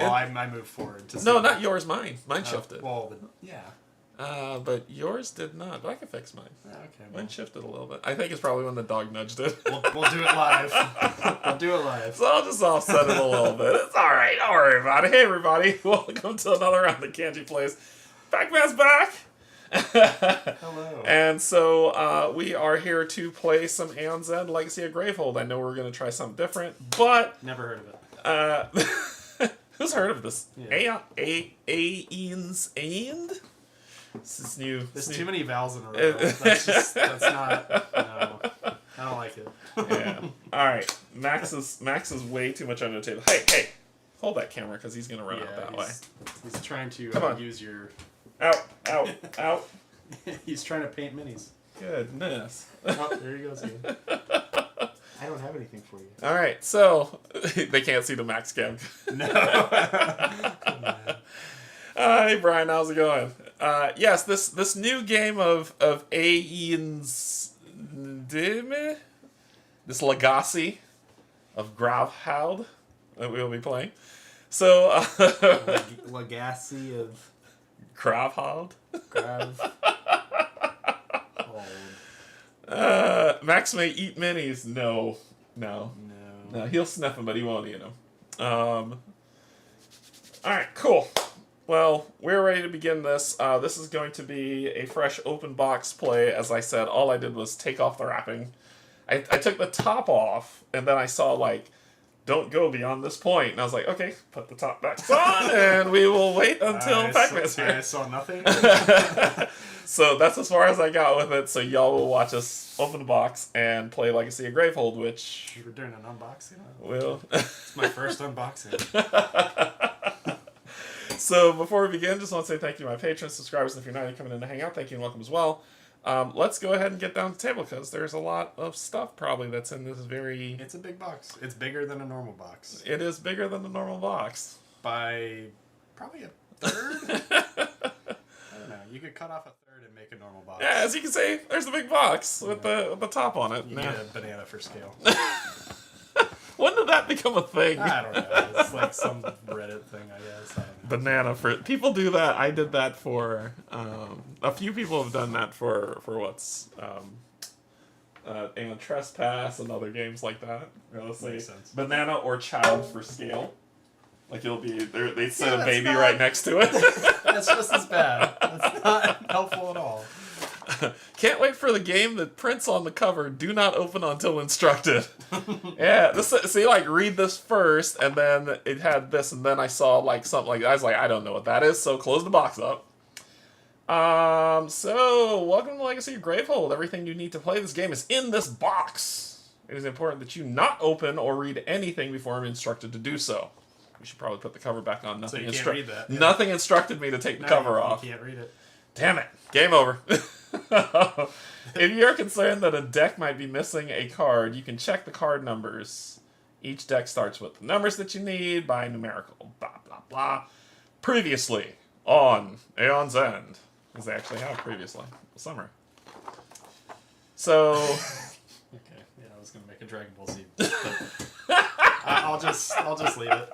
Well, I moved forward to see. No, not yours, mine. Mine shifted. Well, yeah. But yours did not. But I can fix mine. Okay. Mine shifted a little bit. I think it's probably when the dog nudged it. We'll do it live. We'll do it live. So I'll just offset it a little bit. It's all right. Don't worry about it. Hey, everybody. Welcome to another round of Canje Plays. Pacman's back. Hello. And so we are here to play some Aeon's End Legacy of Gravehold. I know we're going to try something different, but... Never heard of it. Who's heard of this? Yeah. Aeon's End? This is new. There's too many vowels in a row. That's not... No. I don't like it. Yeah. Alright. Max is way too much under the table. Hey! Hold that camera, because he's going to run out that way. He's trying to use your... Out. He's trying to paint minis. Goodness. Oh, there he goes again. I don't have anything for you. Alright, so... they can't see the Max cam. No. Hey Brian, how's it going? Yes, this new game of Aeon's End, this Legacy of Gravehold that we will be playing. So Legacy of Gravehold. Gravehold. Max may eat minis. No, he'll sniff them, but he won't eat them. All right, cool. Well, we're ready to begin this. This is going to be a fresh open box play. As I said, all I did was take off the wrapping. I took the top off, and then I saw, like, don't go beyond this point. And I was like, okay, put the top back on, and we will wait until Pacman's here. I saw nothing. So that's as far as I got with it. So y'all will watch us open the box and play Legacy of Gravehold, which... We're doing an unboxing? Will. It's my first unboxing. So before we begin, just want to say thank you to my patrons, subscribers, and if you're not coming in to hang out, thank you and welcome as well. Let's go ahead and get down to the table, because there's a lot of stuff probably that's in this very... It's a big box. It's bigger than a normal box. It is bigger than the normal box. By probably a third? I don't know. You could cut off a third and make a normal box. Yeah, as you can see, there's the big box with the top on it. You need a banana for scale. When did that become a thing? I don't know. It's like some Reddit thing, I guess. I don't know. Banana for... People do that. I did that for... a few people have done that for what's... and Trespass and other games like that. Makes sense. Banana or child for scale. Like it'll be... They set a baby not... right next to it. That's just as bad. That's not helpful at all. Can't wait for the game that prints on the cover, do not open until instructed. Yeah, see, like, read this first, and then it had this, and then I saw, like, something like that. I was like, I don't know what that is, so close the box up. So, welcome to Legacy of Gravehold. Everything you need to play this game is in this box. It is important that you not open or read anything before I'm instructed to do so. We should probably put the cover back on. So you can't read that. Yeah. Nothing instructed me to take the cover off. You can't read it. Damn it. Game over. If you're concerned that a deck might be missing a card, you can check the card numbers. Each deck starts with the numbers that you need by numerical. Blah, blah, blah. Previously on Aeon's End. Because they actually have previously. Summary. So... Okay, yeah, I was going to make a Dragon Ball Z. I'll just leave it.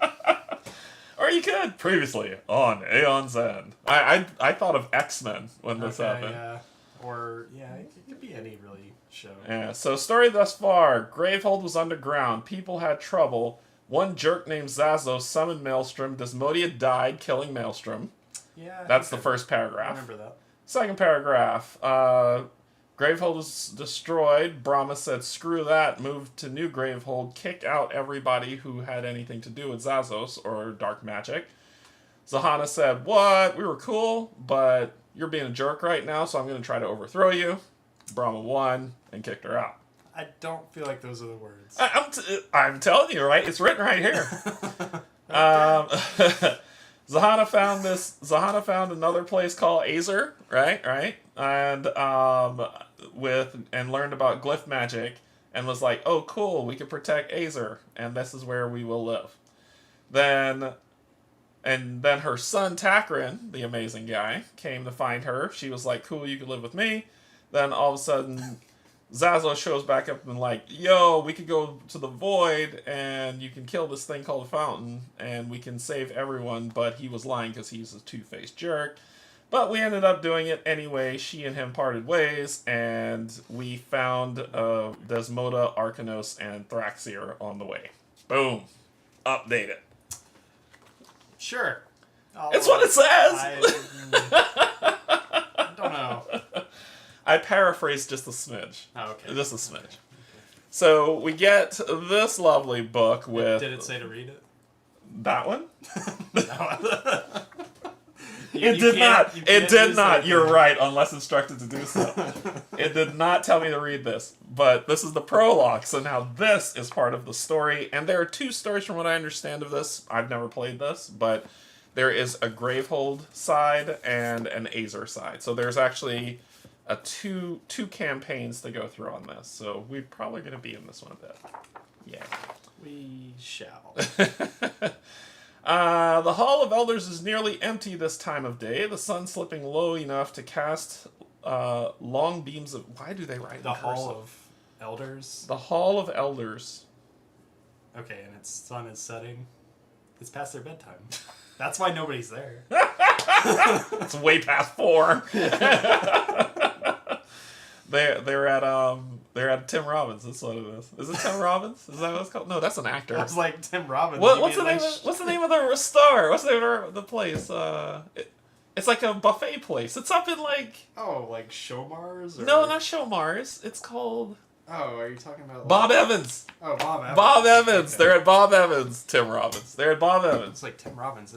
Or you could. Previously on Aeon's End. I thought of X-Men when this happened. Yeah. Or, yeah, it could be any really show. Yeah, so story thus far. Gravehold was underground. People had trouble. One jerk named Zazos summoned Maelstrom. Desmodia died, killing Maelstrom. Yeah. That's the first paragraph. I remember that. Second paragraph. Gravehold was destroyed. Brahma said, screw that, moved to New Gravehold, kicked out everybody who had anything to do with Zazos, or dark magic. Zahana said, what? We were cool, but you're being a jerk right now, so I'm going to try to overthrow you. Brahma won and kicked her out. I don't feel like those are the words. I'm telling you, right? It's written right here. Zahana found another place called Azer, right? And learned about glyph magic and was like, oh cool, we can protect Azer, and this is where we will live. Then her son Takrin, the amazing guy, came to find her. She was like, cool, you can live with me. Then all of a sudden Zazo shows back up and like, yo, we could go to the void and you can kill this thing called a fountain and we can save everyone, but he was lying because he's a two-faced jerk. But we ended up doing it anyway. She and him parted ways, and we found Desmoda, Arcanos, and Thraxir on the way. Boom. Update it. Sure. It's what it says! I don't know. I paraphrased just a smidge. Oh, okay. Just a smidge. Okay. So we get this lovely book with... Did it say to read it? That one? You It did not. It did not. Anything. You're right, unless instructed to do so. It did not tell me to read this. But this is the prologue, so now this is part of the story. And there are two stories from what I understand of this. I've never played this, but there is a Gravehold side and an Azer side. So there's actually two campaigns to go through on this. So we're probably going to be in this one a bit. Yeah. We shall. The Hall of Elders is nearly empty this time of day, the sun slipping low enough to cast long beams of... Why do they write the in cursive? Hall of Elders? The Hall of Elders. Okay, and its sun is setting. It's past their bedtime. That's why nobody's there. It's way past 4. They're at Tim Robbins. That's what it is. Is it Tim Robbins? Is that what it's called? No, that's an actor. I was like, Tim Robbins. What's the name of the star? What's the name of the place? It's like a buffet place. It's up in like... Oh, like Showmars? Or... No, not Showmars. It's called... Oh, are you talking about... Like... Bob Evans. Oh, Bob Evans. Bob Evans. Okay. They're at Bob Evans. Tim Robbins. They're at Bob Evans. It's like Tim Robbins.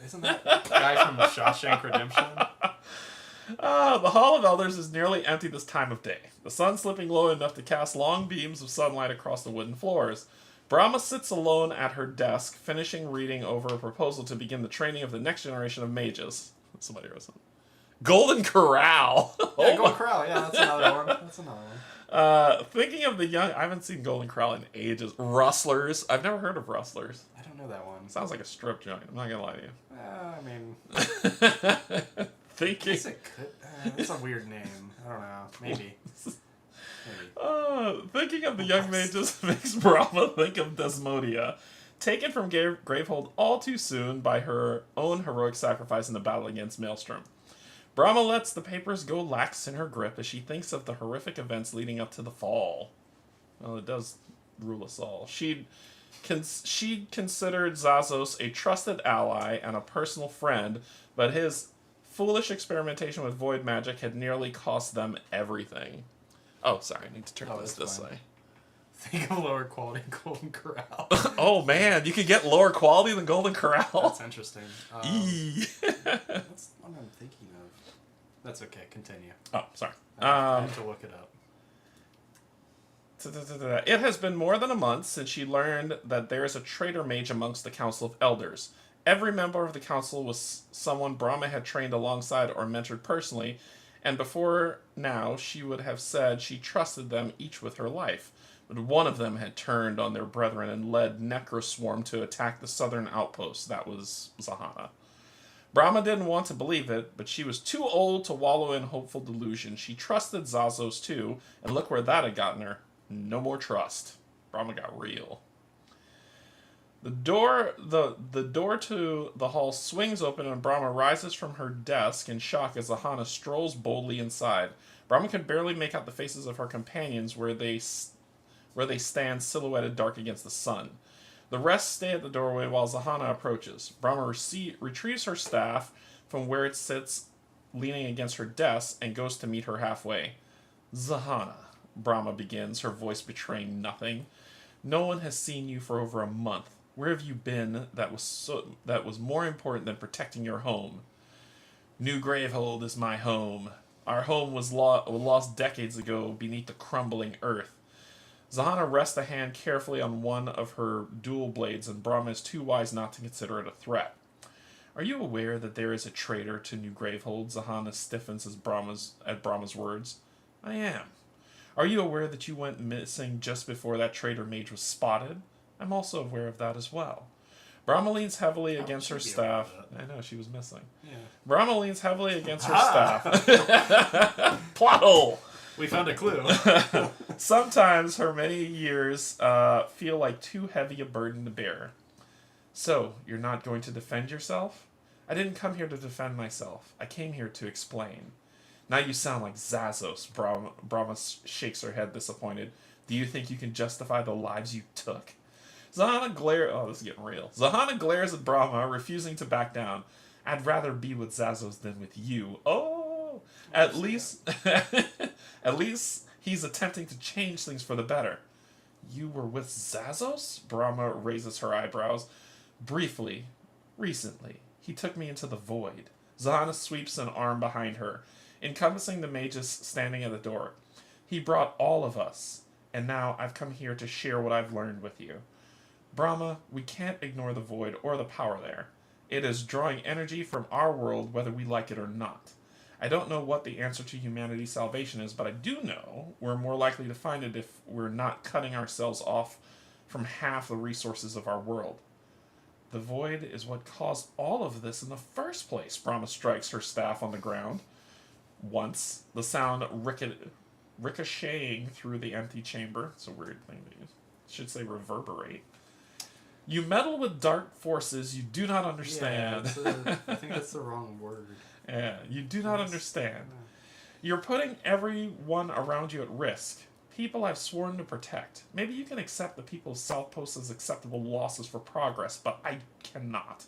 Isn't that the guy from Shawshank Redemption? The Hall of Elders is nearly empty this time of day. The sun slipping low enough to cast long beams of sunlight across the wooden floors. Brahma sits alone at her desk, finishing reading over a proposal to begin the training of the next generation of mages. Somebody wrote something. Golden Corral. Yeah, Golden Corral. Yeah, that's another one. Thinking of the young... I haven't seen Golden Corral in ages. Rustlers. I've never heard of Rustlers. I don't know that one. Sounds like a strip joint. I'm not going to lie to you. I mean... Thinking... It's a weird name. I don't know. Maybe. Thinking of the young mages makes Brahma think of Desmodia, taken from Gravehold all too soon by her own heroic sacrifice in the battle against Maelstrom. Brahma lets the papers go lax in her grip as she thinks of the horrific events leading up to the fall. Well, it does rule us all. She'd considered Zazos a trusted ally and a personal friend, but his foolish experimentation with void magic had nearly cost them everything. Oh, sorry, I need to turn this way. Think of lower quality Golden Corral. Oh man, you could get lower quality than Golden Corral? That's interesting. That's what I'm thinking of. That's okay, continue. Oh, sorry. I have to look it up. It has been more than a month since she learned that there is a traitor mage amongst the Council of Elders. Every member of the council was someone Brahma had trained alongside or mentored personally, and before now she would have said she trusted them each with her life. But one of them had turned on their brethren and led Necroswarm to attack the southern outpost. That was Zahana. Brahma didn't want to believe it, but she was too old to wallow in hopeful delusion. She trusted Zazos too, and look where that had gotten her. No more trust. Brahma got real. The door to the hall swings open and Brahma rises from her desk in shock as Zahana strolls boldly inside. Brahma can barely make out the faces of her companions where they stand silhouetted dark against the sun. The rest stay at the doorway while Zahana approaches. Brahma retrieves her staff from where it sits leaning against her desk and goes to meet her halfway. Zahana, Brahma begins, her voice betraying nothing. No one has seen you for over a month. Where have you been that was more important than protecting your home? New Gravehold is my home. Our home was lost decades ago beneath the crumbling earth. Zahana rests a hand carefully on one of her dual blades, and Brahma is too wise not to consider it a threat. Are you aware that there is a traitor to New Gravehold? Zahana stiffens at Brahma's words. I am. Are you aware that you went missing just before that traitor mage was spotted? I'm also aware of that as well. Brahma leans heavily against her staff. I know, she was missing. Yeah. Brahma leans heavily against her staff. Plot hole! We found a clue. Sometimes her many years feel like too heavy a burden to bear. So, you're not going to defend yourself? I didn't come here to defend myself. I came here to explain. Now you sound like Zazos. Brahma shakes her head disappointed. Do you think you can justify the lives you took? Zahana glares... Oh, this is getting real. Zahana glares at Brahma, refusing to back down. I'd rather be with Zazos than with you. Oh! At least... At least he's attempting to change things for the better. You were with Zazos? Brahma raises her eyebrows. Briefly. Recently. He took me into the void. Zahana sweeps an arm behind her, encompassing the mages standing at the door. He brought all of us, and now I've come here to share what I've learned with you. Brahma, we can't ignore the void or the power there. It is drawing energy from our world whether we like it or not. I don't know what the answer to humanity's salvation is, but I do know we're more likely to find it if we're not cutting ourselves off from half the resources of our world. The void is what caused all of this in the first place. Brahma strikes her staff on the ground. Once, the sound ricocheting through the empty chamber. It's a weird thing to use. Should say reverberate. You meddle with dark forces you do not understand. Yeah, I think that's the wrong word. Yeah, you do not understand. You're putting everyone around you at risk. People I've sworn to protect. Maybe you can accept the people's South Post as acceptable losses for progress, but I cannot.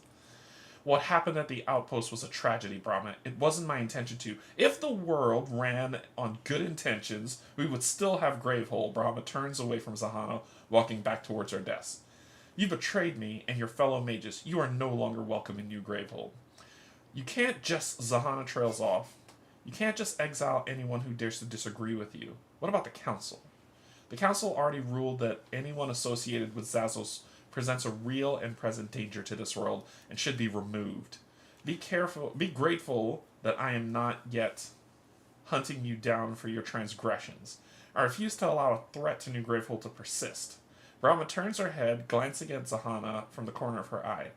What happened at the outpost was a tragedy, Brahma. It wasn't my intention to. If the world ran on good intentions, we would still have Gravehold. Brahma turns away from Zahana, walking back towards her desk. You betrayed me and your fellow mages. You are no longer welcome in New Gravehold. You can't just... Zahana trails off. You can't just exile anyone who dares to disagree with you. What about the Council? The Council already ruled that anyone associated with Zazos presents a real and present danger to this world and should be removed. Be grateful that I am not yet hunting you down for your transgressions. I refuse to allow a threat to New Gravehold to persist. Brahma turns her head, glancing at Zahana from the corner of her eye.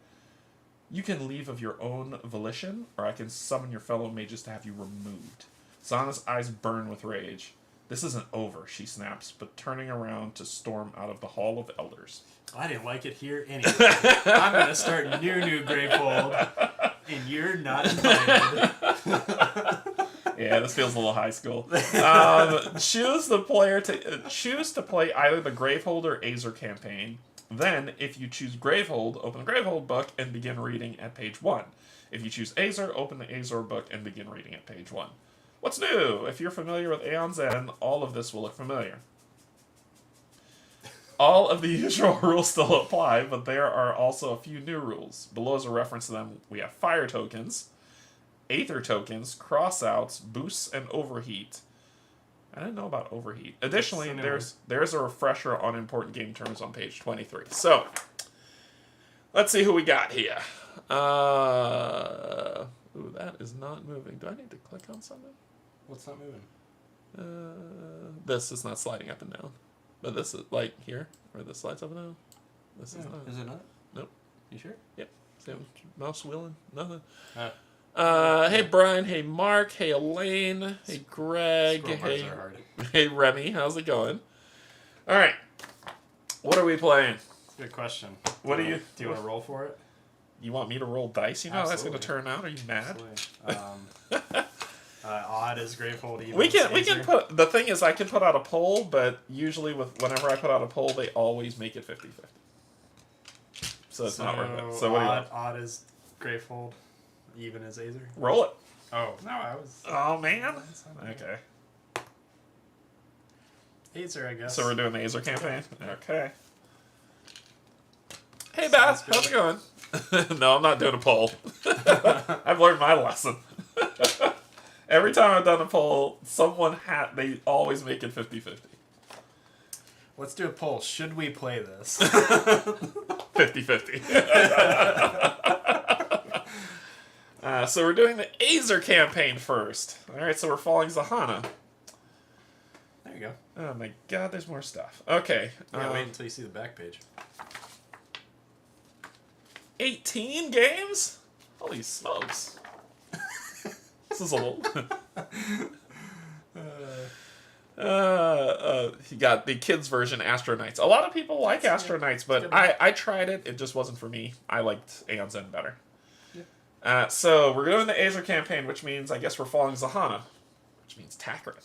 You can leave of your own volition, or I can summon your fellow mages to have you removed. Zahana's eyes burn with rage. This isn't over, she snaps, but turning around to storm out of the Hall of Elders. I didn't like it here anyway. I'm going to start New Gravehold, and you're not invited. Yeah, this feels a little high school. Choose to play either the Gravehold or Azer campaign. Then, if you choose Gravehold, open the Gravehold book and begin reading at page 1. If you choose Azer, open the Azer book and begin reading at page 1. What's new? If you're familiar with Aeon's End, all of this will look familiar. All of the usual rules still apply, but there are also a few new rules. Below is a reference to them. We have fire tokens, Aether tokens, crossouts, boosts, and overheat. I didn't know about overheat. Additionally, there's a refresher on important game terms on page 23. So, let's see who we got here. Ooh, that is not moving. Do I need to click on something? What's not moving? This is not sliding up and down. But this is, like, here, where this slides up and down. This is not. Is it not? Nope. You sure? Yep. Same mouse wheeling. Nothing. Oh. Hey Brian, hey Mark, hey Elaine, hey Greg, hey Remy, how's it going? Alright. What are we playing? Good question. What do you want to roll for it? You want me to roll dice? You know how that's going to turn out? Are you mad? Odd is Gravehold, even we can put... The thing is, I can put out a poll, but usually whenever I put out a poll, they always make it 50-50. So it's not worth it. So what do you want? Odd is Gravehold. Even as Azer? Roll it. Oh, no, I was... Oh, man. Okay. Azer, I guess. So we're doing the Azer campaign? Okay. Hey, Beth. How's it going? No, I'm not doing a poll. I've learned my lesson. Every time I've done a poll, they always make it 50-50. Let's do a poll. Should we play this? 50-50. So we're doing the Azer campaign first. Alright, so we're following Zahana. There you go. Oh my god, there's more stuff. Okay. Yeah, wait until you see the back page. 18 games? Holy smokes. This is a little... He got the kids version, Astro Knights. A lot of people like Astro Knights, but I tried it. It just wasn't for me. I liked Aeon's End better. Yeah. So we're doing the Aether campaign, which means I guess we're following Zahana, which means Takrin.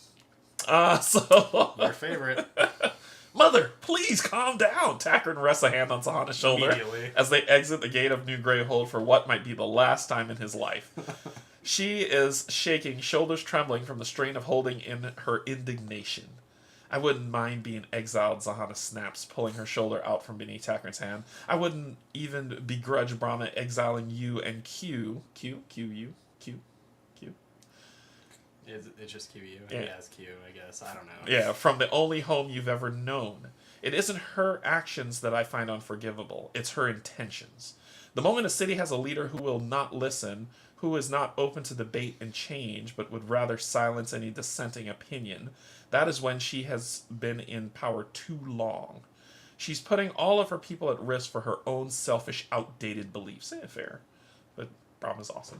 So your favorite. Mother, please calm down. Takrin rests a hand on Zahana's shoulder as they exit the gate of New Gravehold for what might be the last time in his life. She is shaking, shoulders trembling from the strain of holding in her indignation. I wouldn't mind being exiled, Zahana snaps, pulling her shoulder out from beneath Takrin's hand. I wouldn't even begrudge Brahma exiling you and Q. It's just QU. Yeah, it's Q, I guess. I don't know. Yeah, from the only home you've ever known. It isn't her actions that I find unforgivable. It's her intentions. The moment a city has a leader who will not listen, who is not open to debate and change, but would rather silence any dissenting opinion, that is when she has been in power too long. She's putting all of her people at risk for her own selfish, outdated beliefs. Fair. But Brahma's awesome.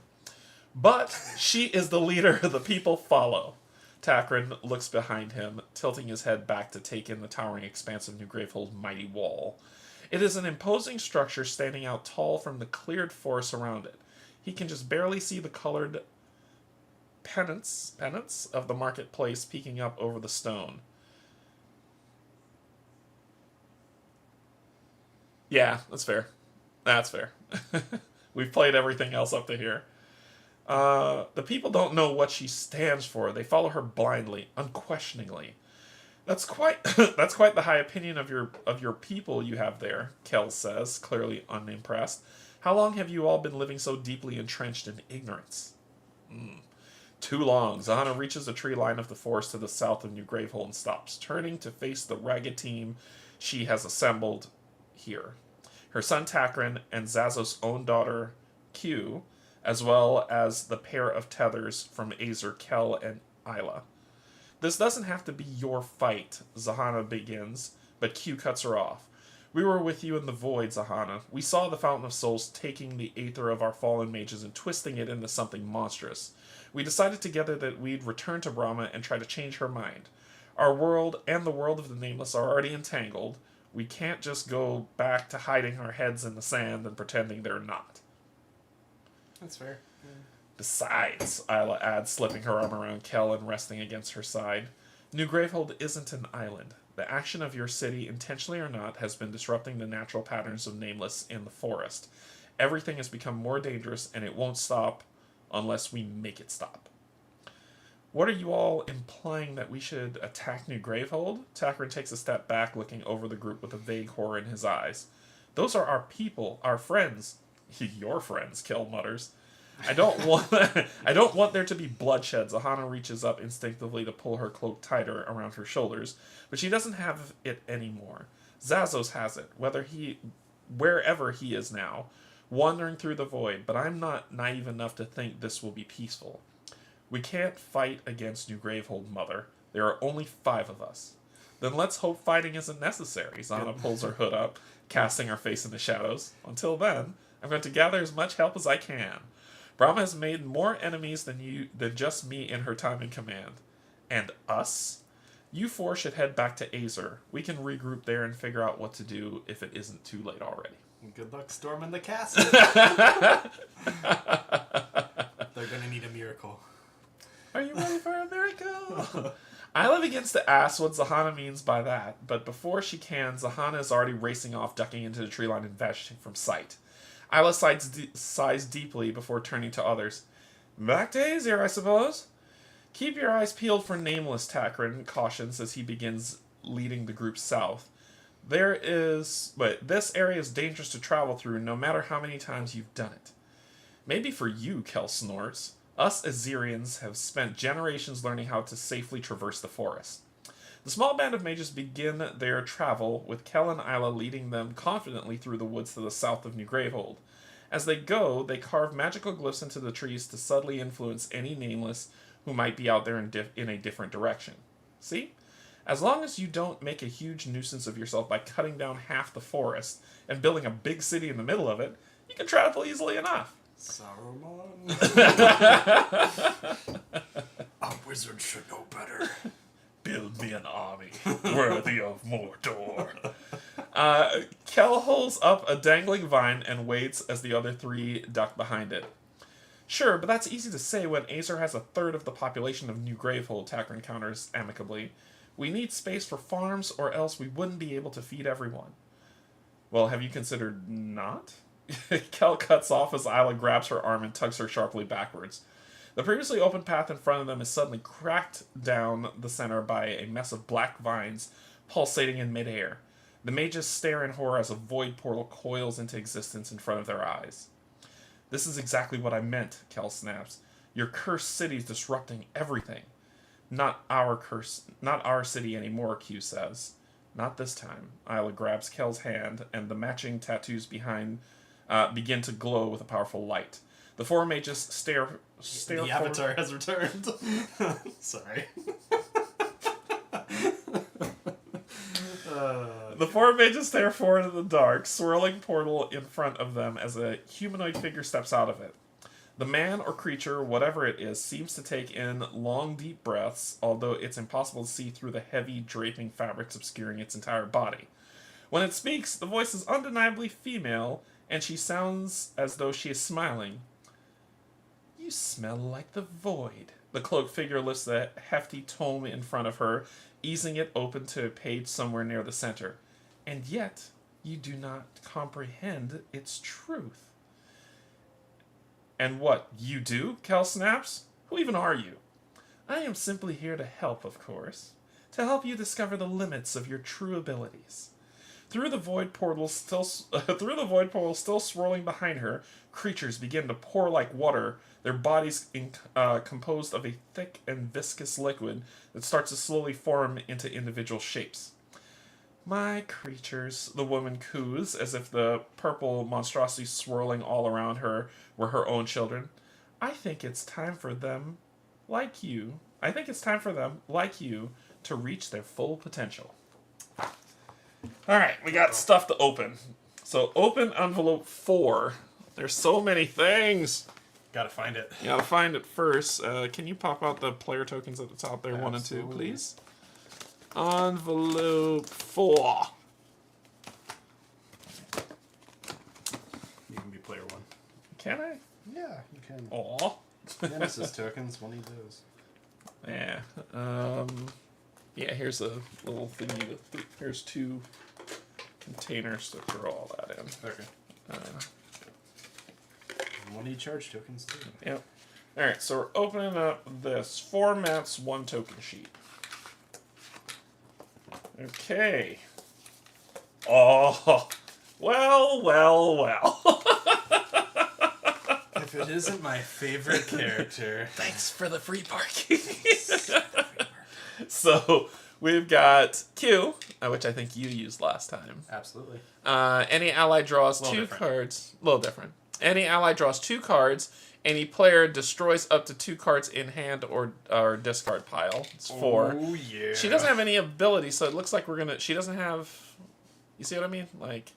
But she is the leader the people follow. Takrin looks behind him, tilting his head back to take in the towering expanse of New Gravehold's mighty wall. It is an imposing structure standing out tall from the cleared forest around it. He can just barely see the colored pennants of the marketplace peeking up over the stone. Yeah, that's fair. That's fair. We've played everything else up to here. The people don't know what she stands for. They follow her blindly, unquestioningly. That's quite the high opinion of your people you have there, Kel says, clearly unimpressed. How long have you all been living so deeply entrenched in ignorance? Too long. Zahana reaches the tree line of the forest to the south of New Gravehold and stops, turning to face the ragged team she has assembled here. Her son Takrin and Zazos' own daughter, Q, as well as the pair of tethers from Azer, Kel, and Isla. This doesn't have to be your fight, Zahana begins, but Q cuts her off. We were with you in the void, Zahana. We saw the Fountain of Souls taking the aether of our fallen mages and twisting it into something monstrous. We decided together that we'd return to Brahma and try to change her mind. Our world and the world of the Nameless are already entangled. We can't just go back to hiding our heads in the sand and pretending they're not. That's fair. Yeah. Besides, Isla adds, slipping her arm around Kel and resting against her side, New Gravehold isn't an island. The action of your city, intentionally or not, has been disrupting the natural patterns of Nameless in the forest. Everything has become more dangerous, and it won't stop unless we make it stop. What are you all implying, that we should attack New Gravehold? Takrin takes a step back, looking over the group with a vague horror in his eyes. Those are our people, our friends. Your friends, Kel mutters. I don't want there to be bloodshed. Zahana reaches up instinctively to pull her cloak tighter around her shoulders, but she doesn't have it anymore. Zazos has it, wherever he is now, wandering through the void, but I'm not naive enough to think this will be peaceful. We can't fight against New Gravehold, Mother. There are only 5 of us. Then let's hope fighting isn't necessary. Zahana pulls her hood up, casting her face in the shadows. Until then, I'm going to gather as much help as I can. Brahma has made more enemies than just me in her time in command. And us? You 4 should head back to Azer. We can regroup there and figure out what to do if it isn't too late already. Good luck storming the castle. They're going to need a miracle. Are you ready for a miracle? Isla begins to ask what Zahana means by that, but before she can, Zahana is already racing off, ducking into the tree line and vanishing from sight. Isla sighs deeply before turning to others. Back to Azer, I suppose? Keep your eyes peeled for Nameless, Takrin cautions as he begins leading the group south. This area is dangerous to travel through no matter how many times you've done it. Maybe for you, Kel snorts. Us Azerians have spent generations learning how to safely traverse the forest. The small band of mages begin their travel, with Kel and Isla leading them confidently through the woods to the south of New Gravehold. As they go, they carve magical glyphs into the trees to subtly influence any Nameless who might be out there in a different direction. See? As long as you don't make a huge nuisance of yourself by cutting down half the forest and building a big city in the middle of it, you can travel easily enough. Saruman. A wizard should know better. Build me an army worthy of Mordor. Kel holds up a dangling vine and waits as the other three duck behind it. Sure, but that's easy to say when Azer has a third of the population of New Gravehold, Tacker encounters amicably. We need space for farms, or else we wouldn't be able to feed everyone. Well, have you considered not? Kel cuts off as Isla grabs her arm and tugs her sharply backwards. The previously open path in front of them is suddenly cracked down the center by a mess of black vines pulsating in midair. The mages stare in horror as a void portal coils into existence in front of their eyes. This is exactly what I meant, Kel snaps. Your cursed city's disrupting everything. Not our city anymore, Q says. Not this time. Isla grabs Kel's hand, and the matching tattoos behind begin to glow with a powerful light. The four mages stare the avatar has returned. Sorry. The four mages stare forward in the dark, swirling portal in front of them as a humanoid figure steps out of it. The man or creature, whatever it is, seems to take in long, deep breaths, although it's impossible to see through the heavy, draping fabrics obscuring its entire body. When it speaks, the voice is undeniably female, and she sounds as though she is smiling. You smell like the void. The cloaked figure lifts the hefty tome in front of her, easing it open to a page somewhere near the center. And yet, you do not comprehend its truth. And what, you do? Kel snaps. Who even are you? I am simply here to help, of course. To help you discover the limits of your true abilities. Through the void portal still swirling behind her, creatures begin to pour like water, their bodies composed of a thick and viscous liquid that starts to slowly form into individual shapes. My creatures, the woman coos, as if the purple monstrosity swirling all around her were her own children. I think it's time for them, like you, to reach their full potential. Alright, we got stuff to open. So open envelope 4. There's so many things. Gotta find it. You gotta find it first. Can you pop out the player tokens at the top there, 1 and 2, please? Envelope 4. You can be player 1. Can I? Yeah, you can. Aw. Nemesis tokens, we'll need those. Yeah. Yeah, here's a little thingy. Here's 2 containers to throw all that in. Okay. We'll need charge tokens too. Yep. Alright, so we're opening up this 4 maps, 1 token sheet. Okay. Oh, well. If it isn't my favorite character. Thanks for the free parking. So, we've got Q, which I think you used last time. Absolutely. Any ally draws 2 cards. A little different. Any ally draws 2 cards. Any player destroys up to 2 cards in hand or discard pile. It's 4. Oh, yeah. She doesn't have any ability, so it looks like she doesn't have... You see what I mean? Like...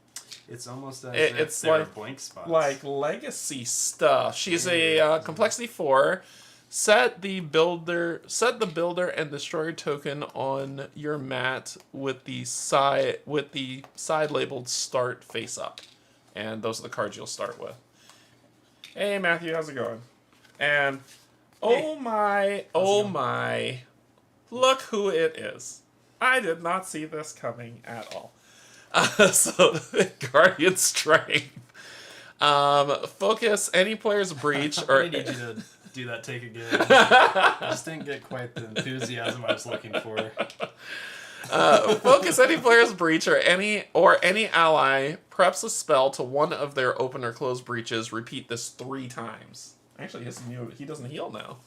It's almost as if there are blank spots. Like legacy stuff. She's a complexity 4. Set the builder and destroyer token on your mat with the side labeled start face up. And those are the cards you'll start with. Hey Matthew, how's it going? And oh my, look who it is. I did not see this coming at all. So Guardian Strength. Focus any player's breach or I need you to do that take again. I just didn't get quite the enthusiasm I was looking for. Focus any player's breach or any ally preps a spell to one of their open or closed breaches. Repeat this 3 times. Actually, he doesn't heal now.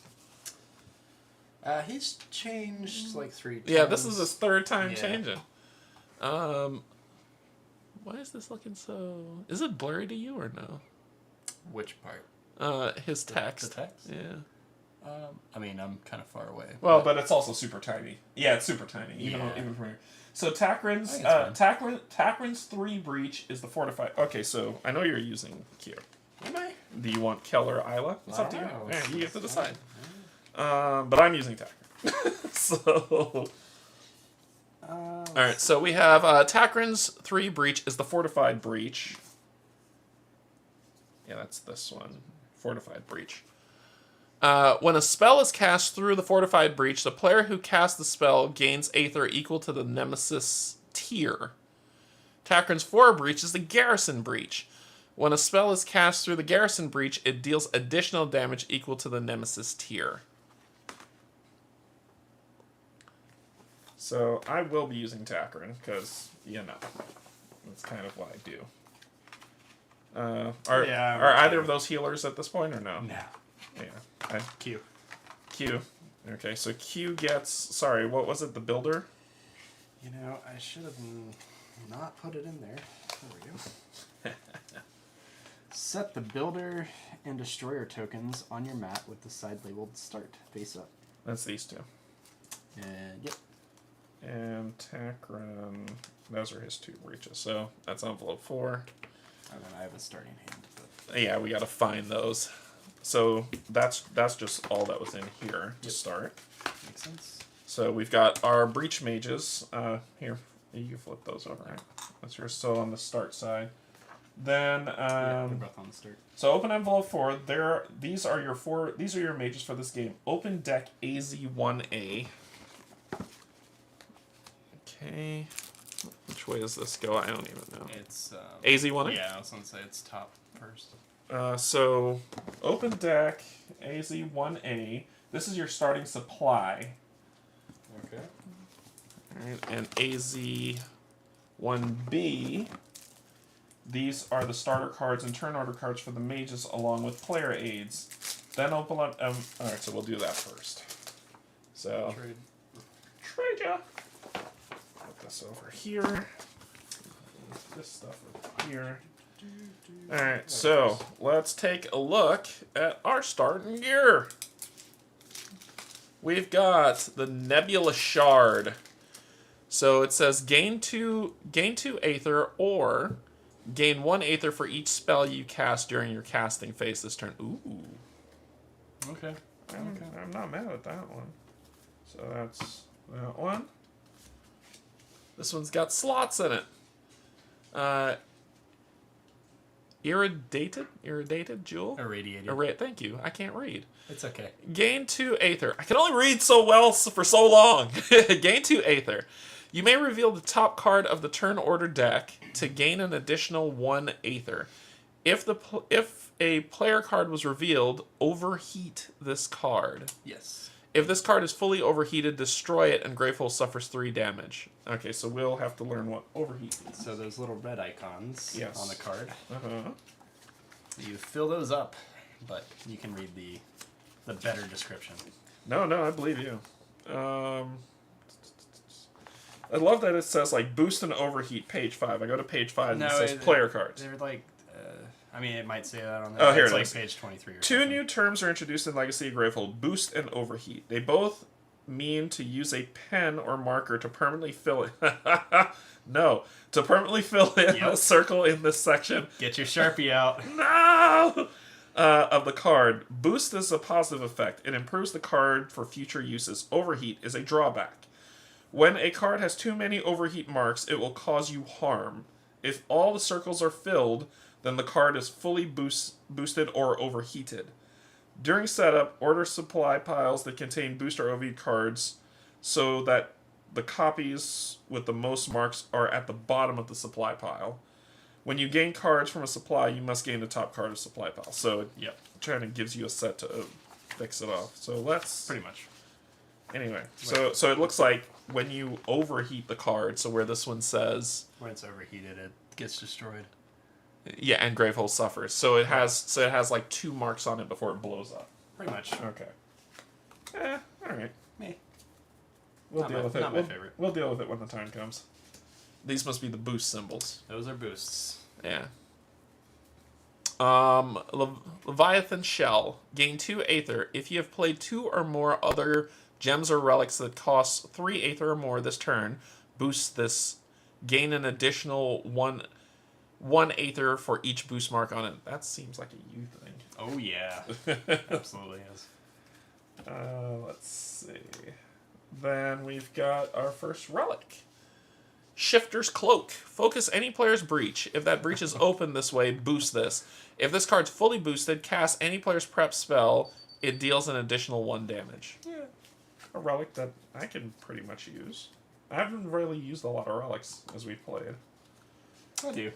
He's changed like 3 times. Yeah, this is his 3rd time changing. Why is this looking so... Is it blurry to you or no? Which part? His text. The text? Yeah. I mean, I'm kind of far away. Well, but it's also super tiny. Yeah, it's super tiny. Even from here. So Takrin's 3 breach is the fortified. Okay, so I know you're using Q. Am I? Do you want Kel or Isla? It's up to you. Yeah, you get to decide. But I'm using Takrin. So Alright, so we have Takran's 3 breach is the fortified breach. Yeah, that's this one. Fortified breach. When a spell is cast through the fortified breach, the player who casts the spell gains Aether equal to the Nemesis tier. Takran's 4 breach is the garrison breach. When a spell is cast through the garrison breach, it deals additional damage equal to the Nemesis tier. So I will be using Takran, because, you know, that's kind of what I do. Are either of those healers at this point, or no? No. Yeah. Q. Q. Okay, so Q gets... Sorry, what was it? The builder? You know, I should have not put it in there. There we go. Set the builder and destroyer tokens on your mat with the side labeled start, face up. That's these two. And yep. And Takran, those are his 2 breaches. So that's envelope 4. And then I have a starting hand. But... Yeah, we got to find those. So that's just all that was in here to start. Makes sense. So we've got our breach mages. Here, you can flip those over. Right? That's yours. So on the start side. Then they're both on the start. So open envelope 4. These are your mages for this game. Open deck AZ1A. Okay. Which way does this go? I don't even know. It's AZ1A? Yeah, I was gonna say it's top first. So open deck AZ1A. This is your starting supply. Okay. Alright, and AZ1B. These are the starter cards and turn order cards for the mages along with player aids. Then open up... Alright, so we'll do that first. So... Trade ya! Put this over here. This stuff over here. Alright, so let's take a look at our starting gear. We've got the Nebula Shard. So it says gain 2 Aether or gain 1 Aether for each spell you cast during your casting phase this turn. Ooh. Okay. I'm not mad at that one. So that's that one. This one's got slots in it. Irradiated jewel? Irradiated. Thank you. I can't read. It's okay. Gain 2 Aether. I can only read so well for so long. Gain 2 Aether. You may reveal the top card of the turn order deck to gain an additional 1 Aether. If a player card was revealed, overheat this card. Yes. If this card is fully overheated, destroy it, and Gravehold suffers 3 damage. Okay, so we'll have to learn what overheat means. So those little red icons on the card, Uh-huh. you fill those up, but you can read the better description. No, I believe you. I love that it says, like, boost and overheat, page 5. I go to page 5 and it says player cards. They're like, I mean, it might say that on there. Oh, here it's it like is. page 23 or 2 something. new terms are introduced in Legacy of Gravehold, boost and overheat. They both mean to use a pen or marker to permanently fill it. No, to permanently fill in a circle in this section. Get your Sharpie out. No! Of the card. Boost is a positive effect. It improves the card for future uses. Overheat is a drawback. When a card has too many overheat marks, it will cause you harm. If all the circles are filled, then the card is fully boosted or overheated. During setup, order supply piles that contain boost or overheat cards so that the copies with the most marks are at the bottom of the supply pile. When you gain cards from a supply, you must gain the top card of supply pile. So it kind of gives you a set to fix it off. So let's... Pretty much. Anyway, so it looks like when you overheat the card, so where this one says... When it's overheated, it gets destroyed. Yeah, and Gravehold suffers. So it has like 2 marks on it before it blows up. Pretty much. Okay. Alright. Me. We'll deal with it. Not my favorite. We'll deal with it when the time comes. These must be the boost symbols. Those are boosts. Yeah. Leviathan Shell. Gain 2 Aether. If you have played 2 or more other gems or relics that cost 3 Aether or more this turn, boost this. Gain an additional 1 Aether for each boost mark on it. That seems like a you thing. Oh, yeah. Absolutely is. Let's see. Then we've got our first relic. Shifter's Cloak. Focus any player's breach. If that breach is open this way, boost this. If this card's fully boosted, cast any player's prep spell. It deals an additional 1 damage. Yeah. A relic that I can pretty much use. I haven't really used a lot of relics as we've played. I do.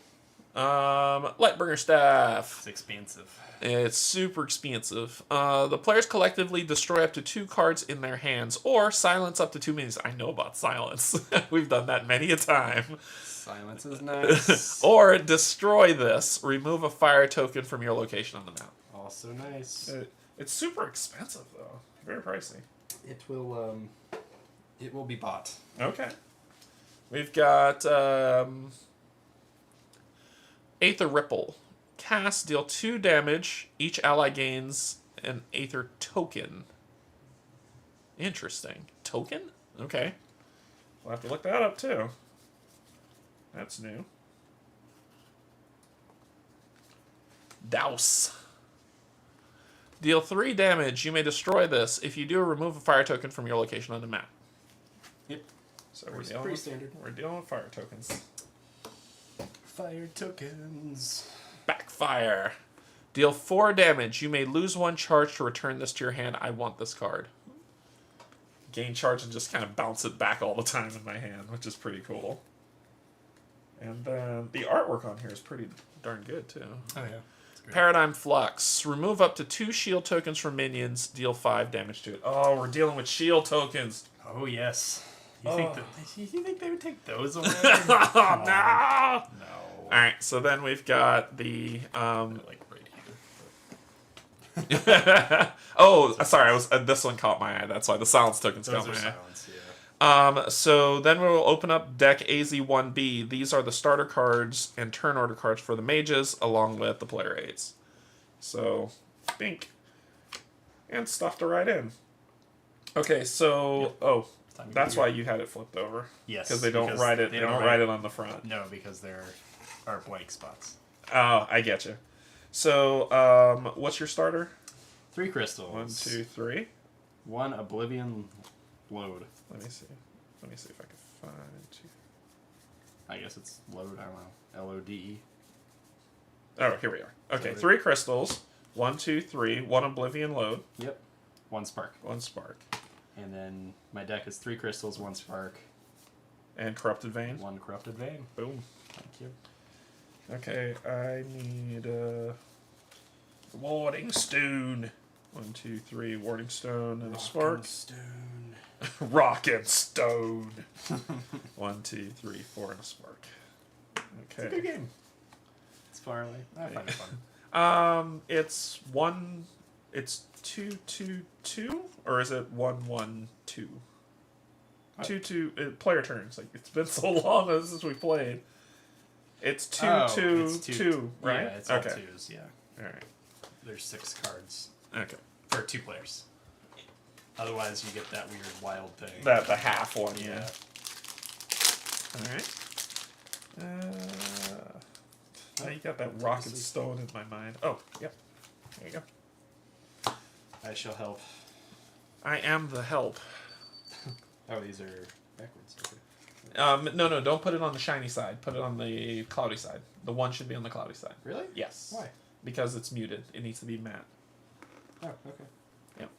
Lightbringer Staff. It's expensive. It's super expensive. The players collectively destroy up to 2 cards in their hands, or silence up to 2 minions. I know about silence. We've done that many a time. Silence is nice. Or destroy this. Remove a fire token from your location on the map. Also nice. It's super expensive though. Very pricey. It will be bought. Okay. We've got Aether Ripple. Cast, deal 2 damage. Each ally gains an Aether token. Interesting. Token? Okay. We'll have to look that up too. That's new. Douse. Deal 3 damage. You may destroy this. If you do, remove a fire token from your location on the map. Yep. So we're dealing with fire tokens. Fire tokens. Backfire. Deal 4 damage. You may lose 1 charge to return this to your hand. I want this card. Gain charge and just kind of bounce it back all the time in my hand, which is pretty cool. And then the artwork on here is pretty darn good, too. Oh, yeah. Paradigm Flux. Remove up to 2 shield tokens from minions. Deal 5 damage to it. Oh, we're dealing with shield tokens. Oh, yes. You think they would take those away? Oh, no! No. Alright, so then we've got the... like right here. Oh, sorry, this one caught my eye. That's why the silence tokens caught my eye. Silence, yeah. So then we'll open up deck AZ1B. These are the starter cards and turn order cards for the mages, along with the player aids. So, bink. And stuff to write in. Okay, so... Yep. Oh, that's why you had it flipped over. Yes. Because they don't write it. They don't write it on the front. No, because there are blank spots. Oh, I get you. So, what's your starter? 3 crystals. 1, 2, 3. 1 Oblivion Load. Let me see if I can find you. I guess it's load. I don't know. LODE. Oh, here we are. Okay, 3 crystals. 1, 2, 3. 1 Oblivion Load. Yep. 1 spark. 1 spark. And then my deck is 3 crystals, 1 spark. And Corrupted Vein. 1 Corrupted Vein. Boom. Thank you. Okay, I need Warding Stone. 1, 2, 3. Warding Stone and a spark. Stone. Rock and Stone. 1, 2, 3, 4 and a spark. Okay. It's a good game. It's far away. I find it fun. It's 1. It's 2, 2, 2, or is it 1, 1, 2? 2, 2. Player turns. Like it's been so long since we played. It's 2, 2, 2, right? Yeah, it's all 2s. Yeah. All right. There's 6 cards. Okay. For 2 players. Otherwise, you get that weird wild thing. The half one. Yeah. All right. Now you got that rock and stone in my mind. Oh, yep. There you go. I shall help. I am the help. Oh, these are backwards. Okay. No, don't put it on the shiny side. Put it on the cloudy side. The 1 should be on the cloudy side. Really? Yes. Why? Because it's muted. It needs to be matte. Oh, okay. Yep.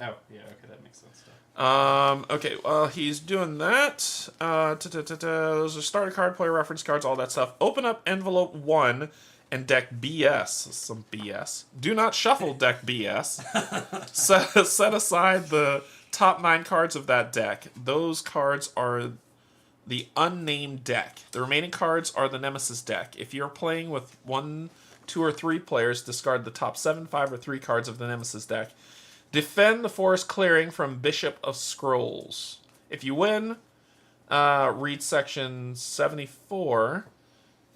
Oh, yeah, okay, that makes sense. Okay, well, he's doing that. Those are starter card, player reference cards, all that stuff. Open up envelope 1 and deck BS. Some BS. Do not shuffle deck BS. Set aside the top 9 cards of that deck. Those cards are the unnamed deck. The remaining cards are the Nemesis deck. If you're playing with 1, 2, or 3 players, discard the top 7, 5, or 3 cards of the Nemesis deck. Defend the forest clearing from Bishop of Scrolls. If you win, read section 74.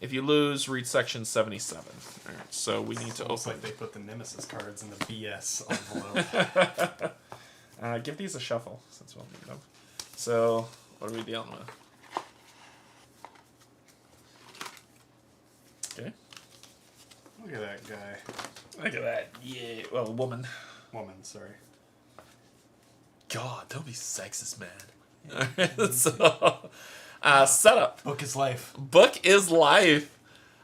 If you lose, read section 77. All right, so we need to almost open. Like they put the Nemesis cards in the BS envelope. Give these a shuffle since we'll need them. So, what are we dealing with? Okay. Look at that guy. Look at that. Yeah. Well, woman. Woman, sorry. God, don't be sexist, man. So, Setup. Book is life. Book is life.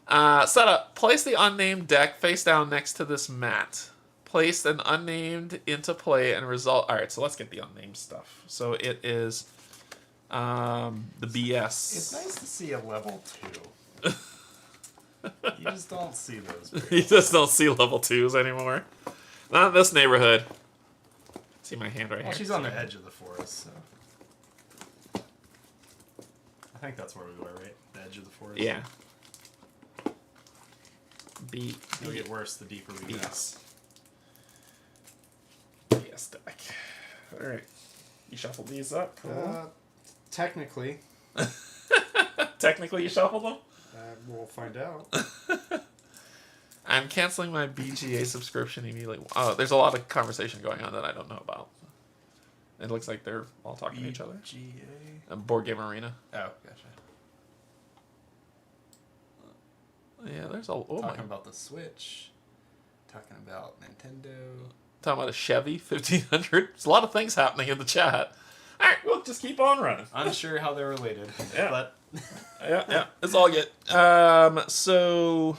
Setup. Place the unnamed deck face down next to this mat. Place an unnamed into play and result. All right, so let's get the unnamed stuff. So it is the BS. It's nice to see a level 2. You just don't see those. You just don't see level 2s anymore. Not in this neighborhood. See my hand right here. She's on the edge of the forest, so. I think that's where we were, right? The edge of the forest. Yeah. It'll get worse the deeper we go. BS deck. Alright. You shuffled these up? Cool. Technically. Technically you shuffled them? We'll find out. I'm canceling my BGA subscription immediately. Oh, there's a lot of conversation going on that I don't know about. It looks like they're all talking to each other. BGA? Board Game Arena. Oh, gotcha. Yeah, there's a... Talking about the Switch. Talking about Nintendo. Talking about a Chevy 1500. There's a lot of things happening in the chat. All right, we'll just keep on running. Unsure how they're related. Yeah. But yeah, it's all good. So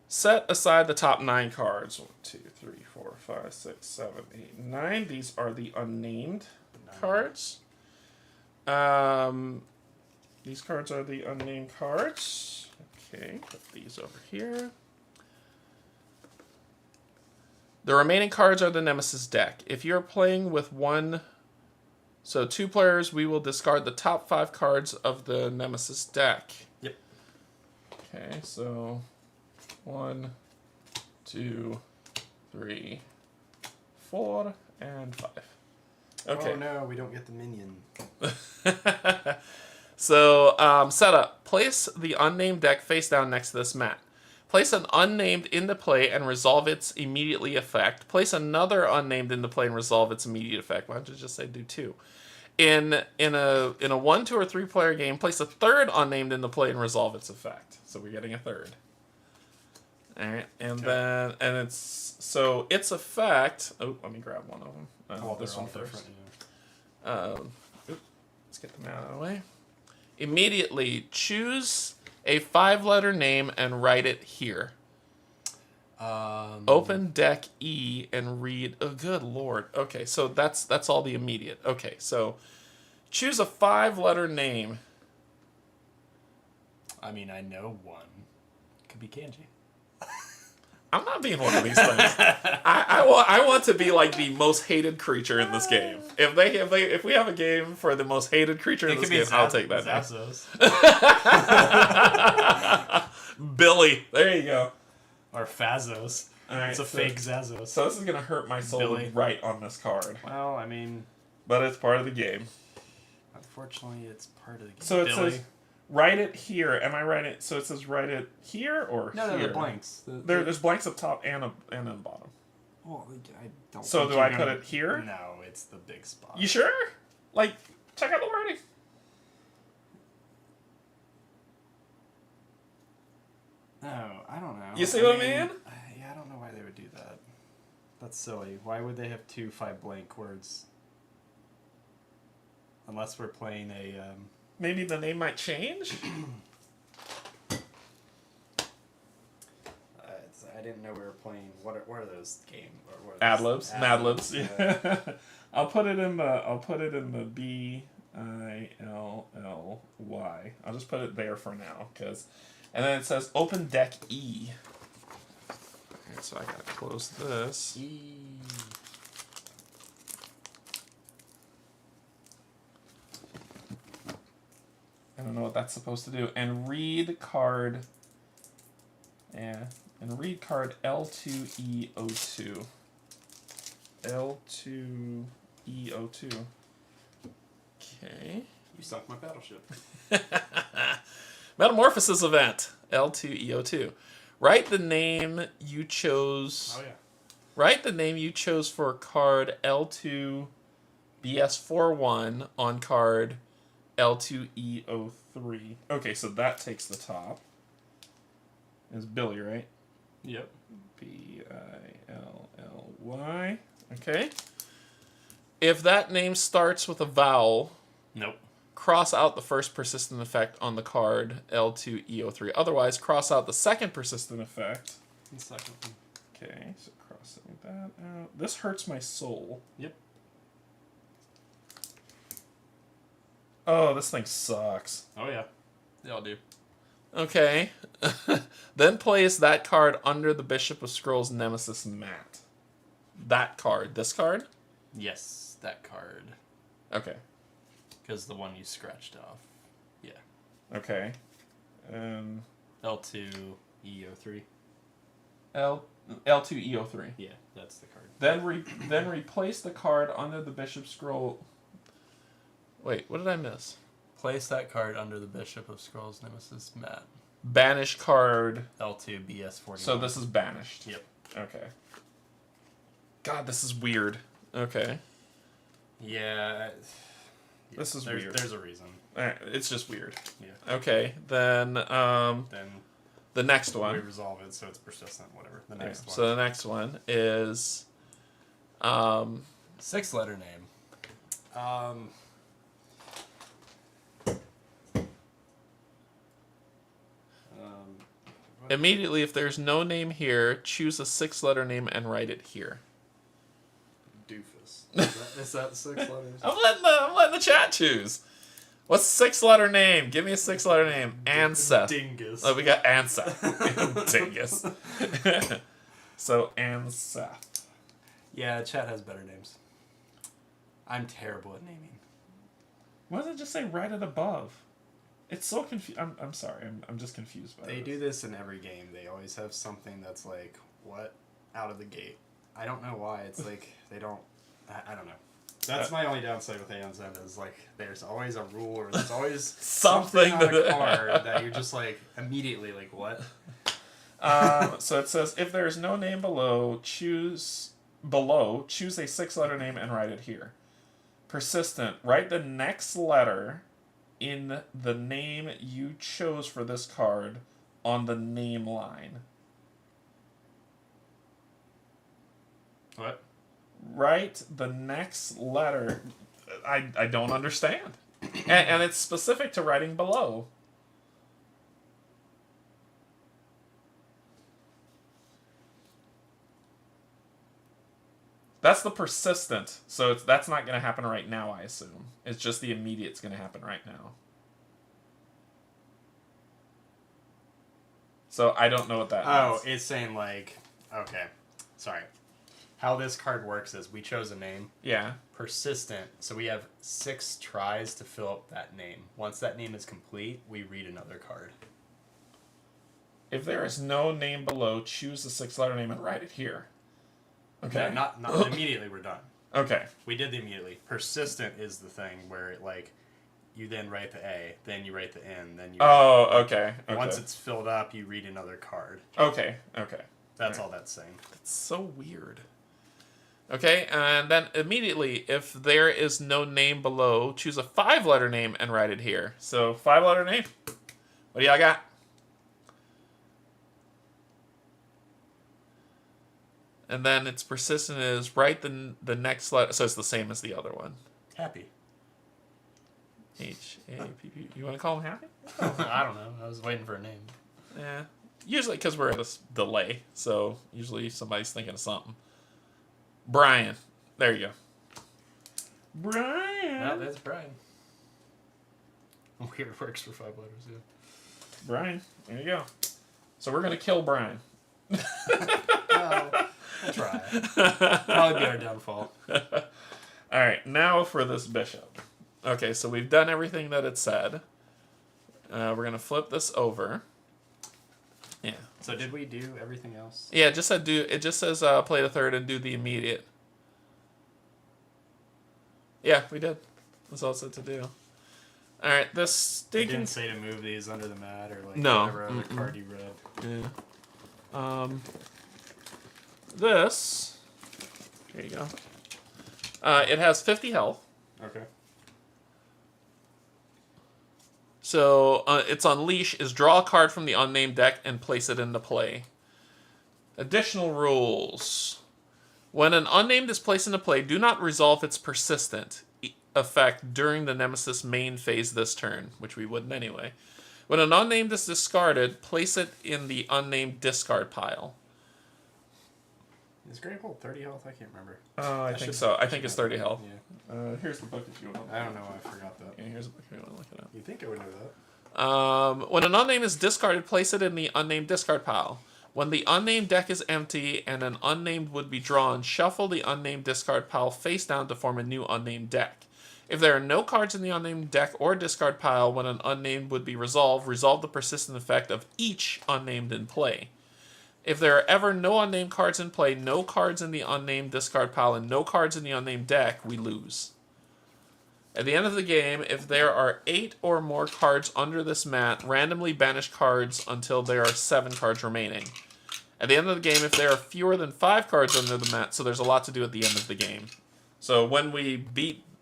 set aside the top 9 cards. 1, 2, 3, 4, 5, 6, 7, 8, 9. These are the unnamed cards. These cards are the unnamed cards. Okay, put these over here. The remaining cards are the Nemesis deck. If you're playing with 2 players, we will discard the top 5 cards of the Nemesis deck. Yep. Okay, so 1, 2, 3, 4, and 5. Okay. Oh no, we don't get the minion. So, setup. Place the unnamed deck face down next to this mat. Place an unnamed into play and resolve its immediately effect. Place another unnamed into play and resolve its immediate effect. Why don't you just say do 2? In a 1, 2, or 3 player game, place a third unnamed into play and resolve its effect. So we're getting a third. All right, and then its effect. Oh, let me grab one of them. This one first. Let's get them out of the way. Immediately choose a 5-letter name and write it here. Open deck E and read. Oh, good lord. Okay, so that's all the immediate. Okay, so choose a 5-letter name. I mean, I know one. Could be Canje. I'm not being one of these things. I want to be like the most hated creature in this game. If we have a game for the most hated creature in this game, I'll take that name. Billy. There you go. Or Fazos. All right, it's a fake Zazos. So this is gonna hurt my soul Billy. to write on this card. Well, I mean, but it's part of the game. Unfortunately, it's part of the game. So it says write it here. Am I writing it? So it says write it here or no, here? No, the blanks. There's blanks up top and on the bottom. Well, I don't. So do I put it here? No, it's the big spot. You sure? Like, check out the wording. No, I don't know. You see what I mean? Yeah, I don't know why they would do that. That's silly. Why would they have 2 5 blank words? Unless we're playing a. Maybe the name might change. I didn't know we were playing. What are those games? Ad libs, Mad Libs. Yeah. I'll put it in the BILLY. I'll just put it there for now, and then it says open deck E. Okay, so I gotta close this. E. I don't know what that's supposed to do. And read card. Yeah. And read card L2E02. L2E02. Okay. You sunk my battleship. Metamorphosis event. L2E02. Write the name you chose. Oh, yeah. Write the name you chose for card L2 BS41 on card L2E03. Okay, so that takes the top. Is Billy, right? Yep. BILLY. Okay. If that name starts with a vowel. Nope. cross out the first persistent effect on the card L2 EO3. Otherwise, cross out the second persistent effect. The second one. Okay, so crossing that out. This hurts my soul. Yep. Oh, this thing sucks. Oh, yeah. They all do. Okay. Then place that card under the Bishop of Scrolls Nemesis mat. That card. This card? Yes, that card. Okay. Because the one you scratched off. Yeah. Okay. L2 EO3. L2 EO3. Yeah, that's the card. Then replace the card under the Bishop Scroll. Wait, what did I miss? Place that card under the Bishop of Scrolls Nemesis mat. Banish card. L2 BS41. So this is banished. Yep. Okay. God, this is weird. Okay. Yeah. This is weird. There's a reason. It's just weird. Yeah. Okay, then Then the next one. we resolve it so it's persistent, whatever. The next one. So the next one is 6-letter name. Immediately, if there's no name here, choose a 6-letter name and write it here. Doofus. Is that 6 letters? I'm letting the chat choose. What's 6-letter name? Give me a 6-letter name. Anseth. Dingus. Oh, we got Anseth. Dingus. So Anseth. Yeah, chat has better names. I'm terrible at naming. Why does it just say right at above? It's so confused. I'm sorry. I'm just confused by They this. do this in every game. They always have something that's like, what? Out of the gate. I don't know why. It's like, they don't... I don't know. That's my only downside with Aeon's End is, like, there's always a rule or there's always something on a card that you're just, like, immediately like, what? So it says, if there is no name below, choose a 6-letter name and write it here. Persistent. Write the next letter in the name you chose for this card on the name line. What? Write the next letter. I don't understand. And it's specific to writing below. That's the persistent. So that's not going to happen right now, I assume. It's just the immediate's going to happen right now. So I don't know what that means. Oh, it's saying, like, okay. Sorry. How this card works is we chose a name. Yeah. Persistent. So we have 6 tries to fill up that name. Once that name is complete, we read another card. If there is no name below, choose a 6-letter name and write it here. Okay. No, not immediately we're done. Okay. We did the immediately. Persistent is the thing where it, like, you then write the A, then you write the N, then you... Oh, okay. Once it's filled up, you read another card. Okay. That's all that's saying. It's so weird. Okay, and then immediately, if there is no name below, choose a 5-letter name and write it here. So, 5-letter name. What do y'all got? And then its persistent is write the next letter. So it's the same as the other one. Happy. H-A-P-P. You want to call him Happy? I don't know. I was waiting for a name. Yeah. Usually because we're at a delay. So usually somebody's thinking of something. Brian. There you go. Brian. Well, that's Brian. Weird works for 5 letters, yeah. Brian. There you go. So we're going to kill Brian. Well, we'll try. Probably be our downfall. Alright, now for this bishop. Okay, so we've done everything that it said. We're going to flip this over. Yeah. So did we do everything else? Yeah, it just said says play the third and do the immediate. Yeah, we did. That's all it said to do. Alright, this stinking... It didn't say to move these under the mat or like No. whatever other card you read. Yeah. This... Here you go. It has 50 health. Okay. So its unleash is draw a card from the unnamed deck and place it into play. Additional rules. When an unnamed is placed into play, do not resolve its persistent. effect during the Nemesis main phase this turn, which we wouldn't anyway. When an unnamed is discarded, place it in the unnamed discard pile. Is Gravehold 30 health? I can't remember. I think so. I think it's 30 health. Yeah. Here's the book if you want. I don't know. I forgot that. Yeah, here's the book if you want to look it up. You think I would know that? When an unnamed is discarded, place it in the unnamed discard pile. When the unnamed deck is empty and an unnamed would be drawn, shuffle the unnamed discard pile face down to form a new unnamed deck. If there are no cards in the unnamed deck or discard pile when an unnamed would be resolved, resolve the persistent effect of each unnamed in play. If there are ever no unnamed cards in play, no cards in the unnamed discard pile, and no cards in the unnamed deck, we lose. At the end of the game, if there are 8 or more cards under this mat, randomly banish cards until there are 7 cards remaining. At the end of the game, if there are fewer than 5 cards under the mat, so there's a lot to do at the end of the game. So when we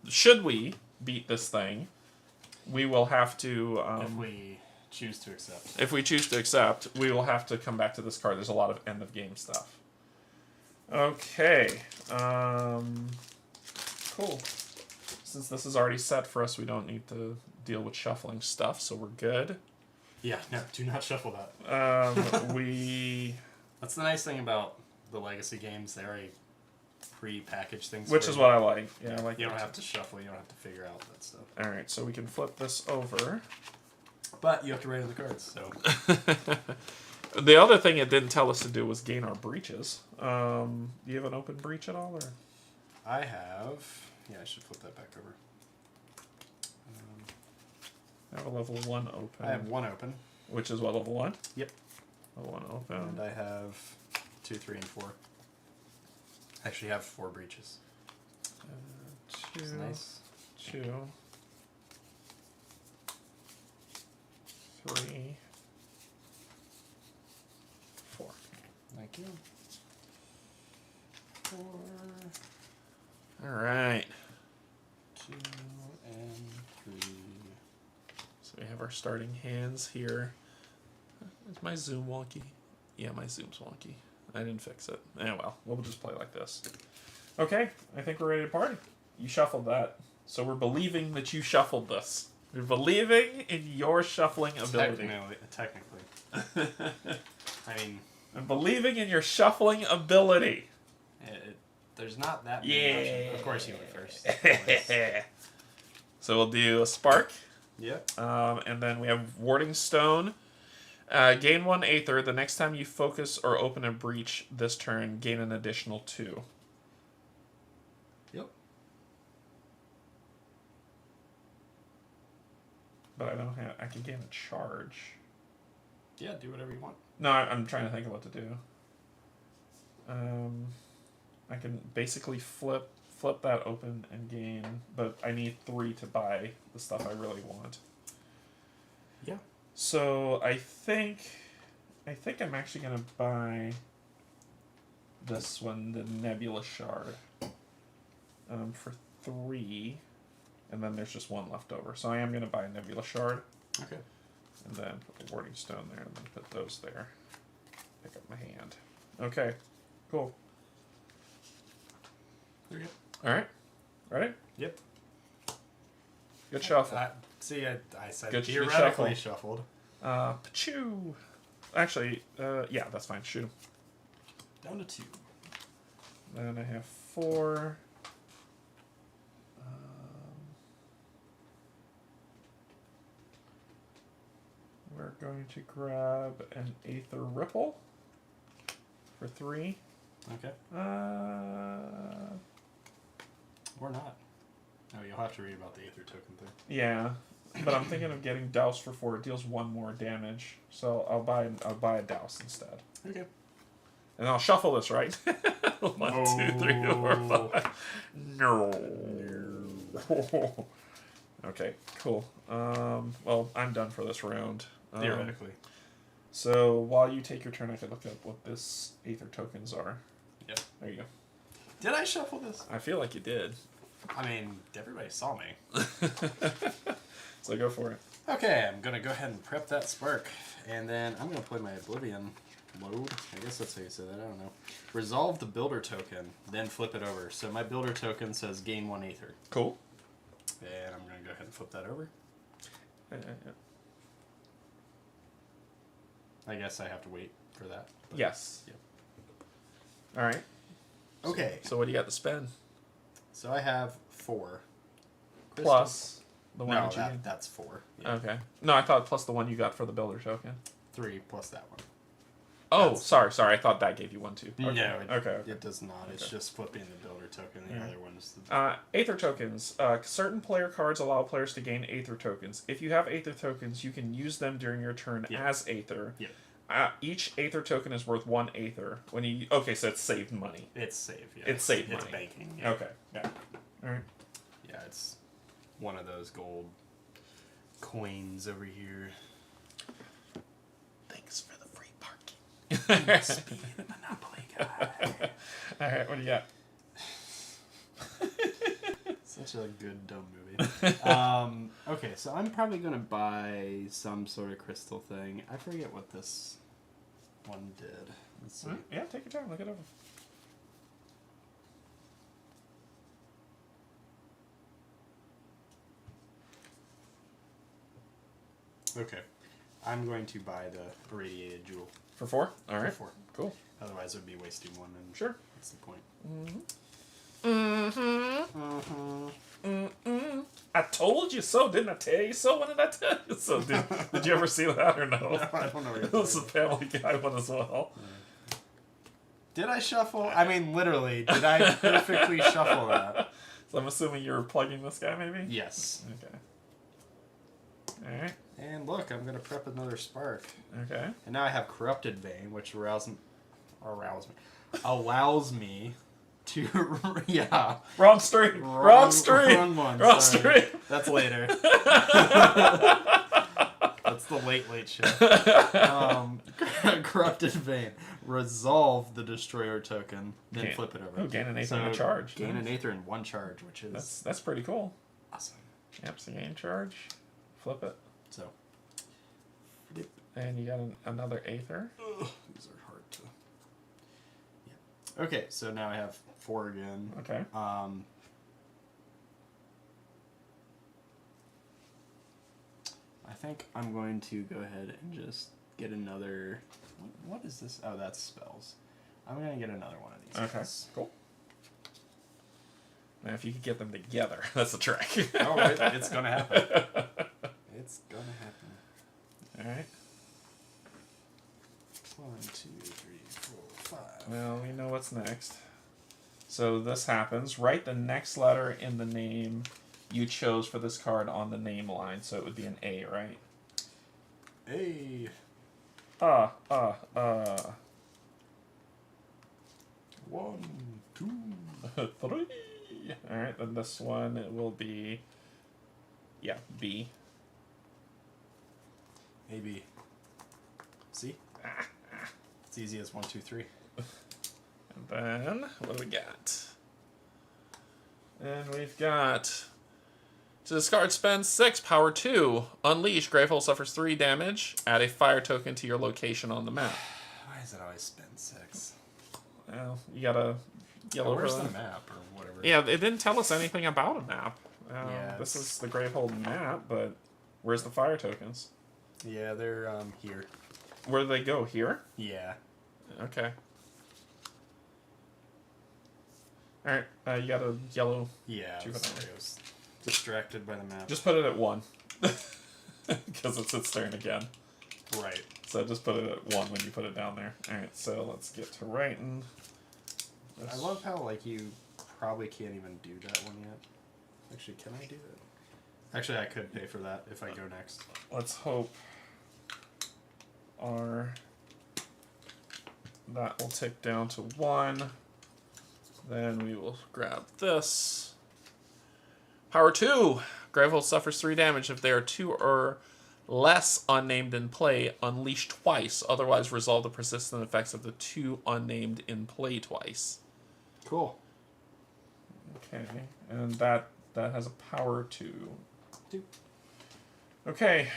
should we beat this thing, we will have to... if we choose to accept. If we choose to accept, we will have to come back to this card. There's a lot of end of game stuff. Okay. Cool. Since this is already set for us, we don't need to deal with shuffling stuff, so we're good. Yeah, no, do not shuffle that. That's the nice thing about the Legacy games. They already pre-package things. Which is what I like. Yeah, I like. You don't have to shuffle. You don't have to figure out that stuff. All right, so we can flip this over. But you have to write in the cards, so... The other thing it didn't tell us to do was gain our breaches. Do you have an open breach at all, or? I have... Yeah, I should flip that back over. I have a level 1 open. I have 1 open. Which is what, level 1? Yep. Level 1 open. And I have 2, 3, and 4. I actually have 4 breaches. 2. Nice. 2. 3, 4. Thank you. 4. All right. 2 and 3. So we have our starting hands here. Is my zoom wonky? Yeah, my zoom's wonky. I didn't fix it. Eh, well, we'll just play like this. Okay, I think we're ready to party. You shuffled that. So we're believing that you shuffled this. We're believing in your shuffling ability. Technically. I mean... I'm believing in your shuffling ability. There's not that many options. Of course you went first. So we'll do a spark. Yep. And then we have Warding Stone. Gain 1 Aether. The next time you focus or open a breach this turn, gain an additional 2. Yep. But I don't have... I can gain a charge. Yeah, do whatever you want. No, I'm trying to think of what to do. I can basically flip that open and gain, but I need 3 to buy the stuff I really want. Yeah. So I think I'm actually gonna buy this one, the Nebula Shard, for 3, and then there's just 1 left over. So I am gonna buy a Nebula Shard. Okay. And then put the Warding Stone there, and then put those there. Pick up my hand. Okay, cool. There you go. All right, ready? Yep. Good shuffle. I said Good theoretically shuffled. Pachoo. Actually, yeah, that's fine. Shoot him. Down to 2. Then I have 4. We're going to grab an Aether Ripple for 3. Okay. Or not. Oh, you'll have to read about the Aether token thing. Yeah, but I'm thinking of getting Douse for 4. It deals 1 more damage, so I'll buy a Douse instead. Okay. And I'll shuffle this, right? 1, 2, 3, 4, 5. No. Okay, cool. Well, I'm done for this round. Theoretically. So while you take your turn, I can look up what this Aether tokens are. Yep. There you go. Did I shuffle this? I feel like you did. I mean, everybody saw me. So go for it. Okay, I'm going to go ahead and prep that Spark. And then I'm going to play my Oblivion load. I guess that's how you say that. I don't know. Resolve the Builder token, then flip it over. So my Builder token says gain 1 Aether. Cool. And I'm going to go ahead and flip that over. Yeah. I guess I have to wait for that. Yes. Yep. All right. Okay. So what do you got to spend? So I have 4. Plus the one no, that you that's 4. Yeah. Okay. No, I thought plus the one you got for the builder token. 3 plus that one. Oh, sorry. I thought that gave you 1 too. Okay. No, Okay. It does not. It's just flipping the builder token. The other one is the... Aether tokens. Certain player cards allow players to gain Aether tokens. If you have Aether tokens, you can use them during your turn as Aether. Yep. Each Aether token is worth 1 Aether. So it's saved money. It's saved, yeah. It's saved money. It's banking, yeah. Okay, yeah. All right. Yeah, it's one of those gold coins over here. Thanks for the free parking. Speed Monopoly guy. All right, what do you got? Such a good dumb movie. Okay, so I'm probably gonna buy some sort of crystal thing. I forget what this one did. Let's see. Yeah, take your time. Look it over. Okay, I'm going to buy the irradiated jewel. For 4? All right. For 4. Cool. Otherwise, it would be wasting 1. And Sure. what's the point? I told you so, didn't I tell you so? When did I tell you so? Did you ever see that or no? No, I don't know. It was a Family Guy one as well. Yeah. Did I shuffle? I mean, literally, did I perfectly shuffle that? So I'm assuming you were plugging this guy, maybe? Yes. Okay. Alright. And look, I'm going to prep another spark. Okay. And now I have Corrupted Vein, which allows me to... yeah. Wrong stream. Wrong stream. Wrong one. Wrong Sorry. stream. That's later. That's the late shit. Corrupted Vein. Resolve the Destroyer token, then flip it over. Oh, gain an Aether and a charge. Gain an Aether and 1 charge, which is... That's pretty cool. Awesome. Yep, so gain charge. Flip it. So... And you got another Aether. Ugh, these are hard to... Yeah. Okay, so now I have 4 again. Okay. I think I'm going to go ahead and just get another... What is this? Oh, that's spells. I'm going to get another one of these. Okay, guys. cool. Now, if you could get them together, that's the trick. Oh, it's going to happen. It's going to happen. All right. 1, 2, 3, 4, 5. Well, we know what's next. So this happens. Write the next letter in the name you chose for this card on the name line. So it would be an A, right? A. 1, 2, 3. All right, then this one it will be, yeah, B. A, B. C. It's easy as 1, 2, 3. And then what do we got? And we've got. So this card spends 6, power 2. Unleash. Gravehold suffers 3 damage. Add a fire token to your location on the map. Why does it always spend 6? Well, you gotta yellow. Where's the map or whatever? Yeah, it didn't tell us anything about a map. Yeah, this is the Gravehold map, but where's the fire tokens? Yeah, they're here. Where do they go? Here? Yeah. Okay. Alright, you got a yellow. Yeah, I was distracted by the map. Just put it at 1. Because it's its turn again. Right. So just put it at 1 when you put it down there. Alright, so let's get to writing. I love how, like, you probably can't even do that one yet. Actually, can I do that? Actually, I could pay for that if I go next. Let's hope that will tick down to 1. Then we will grab this. Power 2. Gravehold suffers 3 damage if there are 2 or less unnamed in play. Unleash twice. Otherwise, resolve the persistent effects of the 2 unnamed in play twice. Cool. Okay, and that has a power 2. 2. Okay.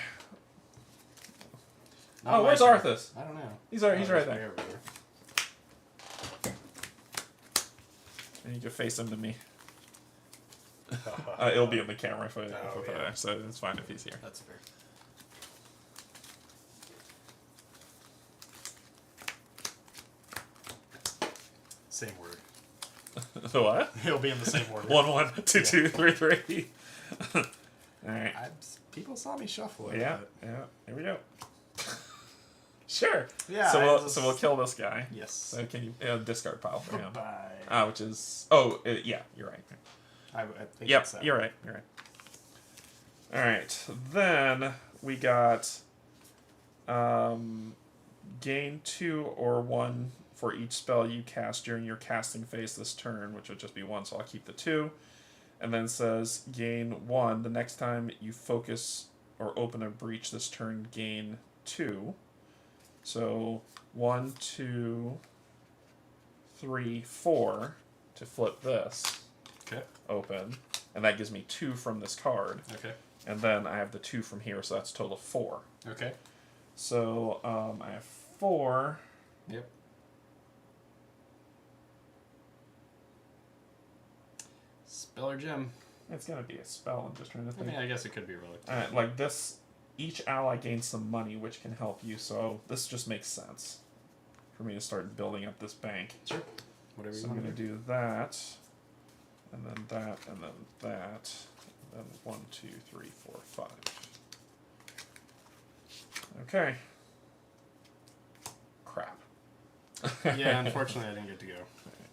Not where's turn. Arthas? I don't know. He's right Way there. over there. And you can face him to me. It'll be in the camera if I put yeah. it there, so it's fine if he's here. That's fair. Same word. The what? He'll be in the same order. 1, 1, 2, 2, 3, 3. All right. People saw me shuffle it. Yeah. Here we go. Sure. Yeah. So we'll kill this guy. Yes. So can you discard pile for him? Bye. Which is yeah, you're right. I think Yep, it's that. you're right. All right. Then we got gain 2 or 1 for each spell you cast during your casting phase this turn, which would just be 1, so I'll keep the 2. And then says gain 1 the next time you focus or open a breach this turn, gain 2. So 1, 2, 3, 4 to flip this. Okay. Open, and that gives me 2 from this card. Okay. And then I have the 2 from here, so that's a total of 4. Okay. So I have 4. Yep. Spell or gem? It's gonna be a spell. I'm just trying to I think. mean, I guess it could be relic. Like this, each ally gains some money, which can help you. So this just makes sense for me to start building up this bank. Sure. Whatever So you I'm want gonna do that, and then that, and then that, and then 1, 2, 3, 4, 5. Okay. Crap. Yeah, unfortunately, I didn't get to go.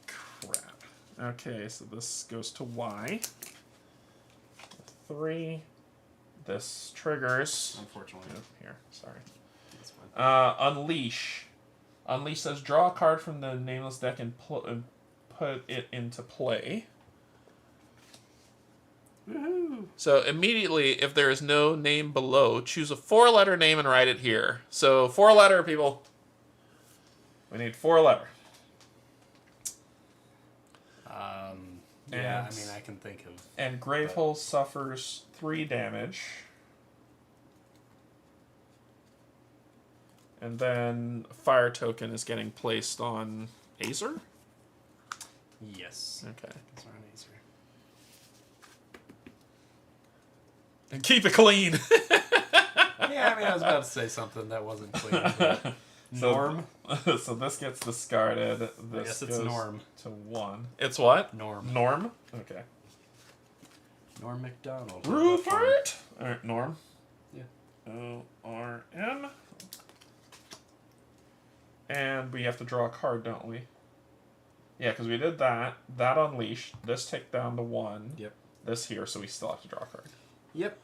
Crap. Okay, so this goes to Y. 3. This triggers. Unfortunately. Oh, here, sorry. That's fine. Unleash. Unleash says draw a card from the nameless deck and put it into play. Woohoo! So immediately, if there is no name below, choose a 4-letter name and write it here. So 4-letter, people. We need 4-letter. Yeah, I mean, I can think of... And Gravehold suffers 3 damage. And then Fire Token is getting placed on Azer? Yes. Okay. It's not an answer. And keep it clean! Yeah, I mean, I was about to say something that wasn't clean. But Norm? So this gets discarded. This I guess it's goes Norm. to 1. It's what? Norm. Norm? Okay. Norm McDonald. Rupert! Alright, Norm. Yeah. O-R-M. And we have to draw a card, don't we? Yeah, because we did that. That unleashed. This ticked down to 1. Yep. This here, so we still have to draw a card. Yep.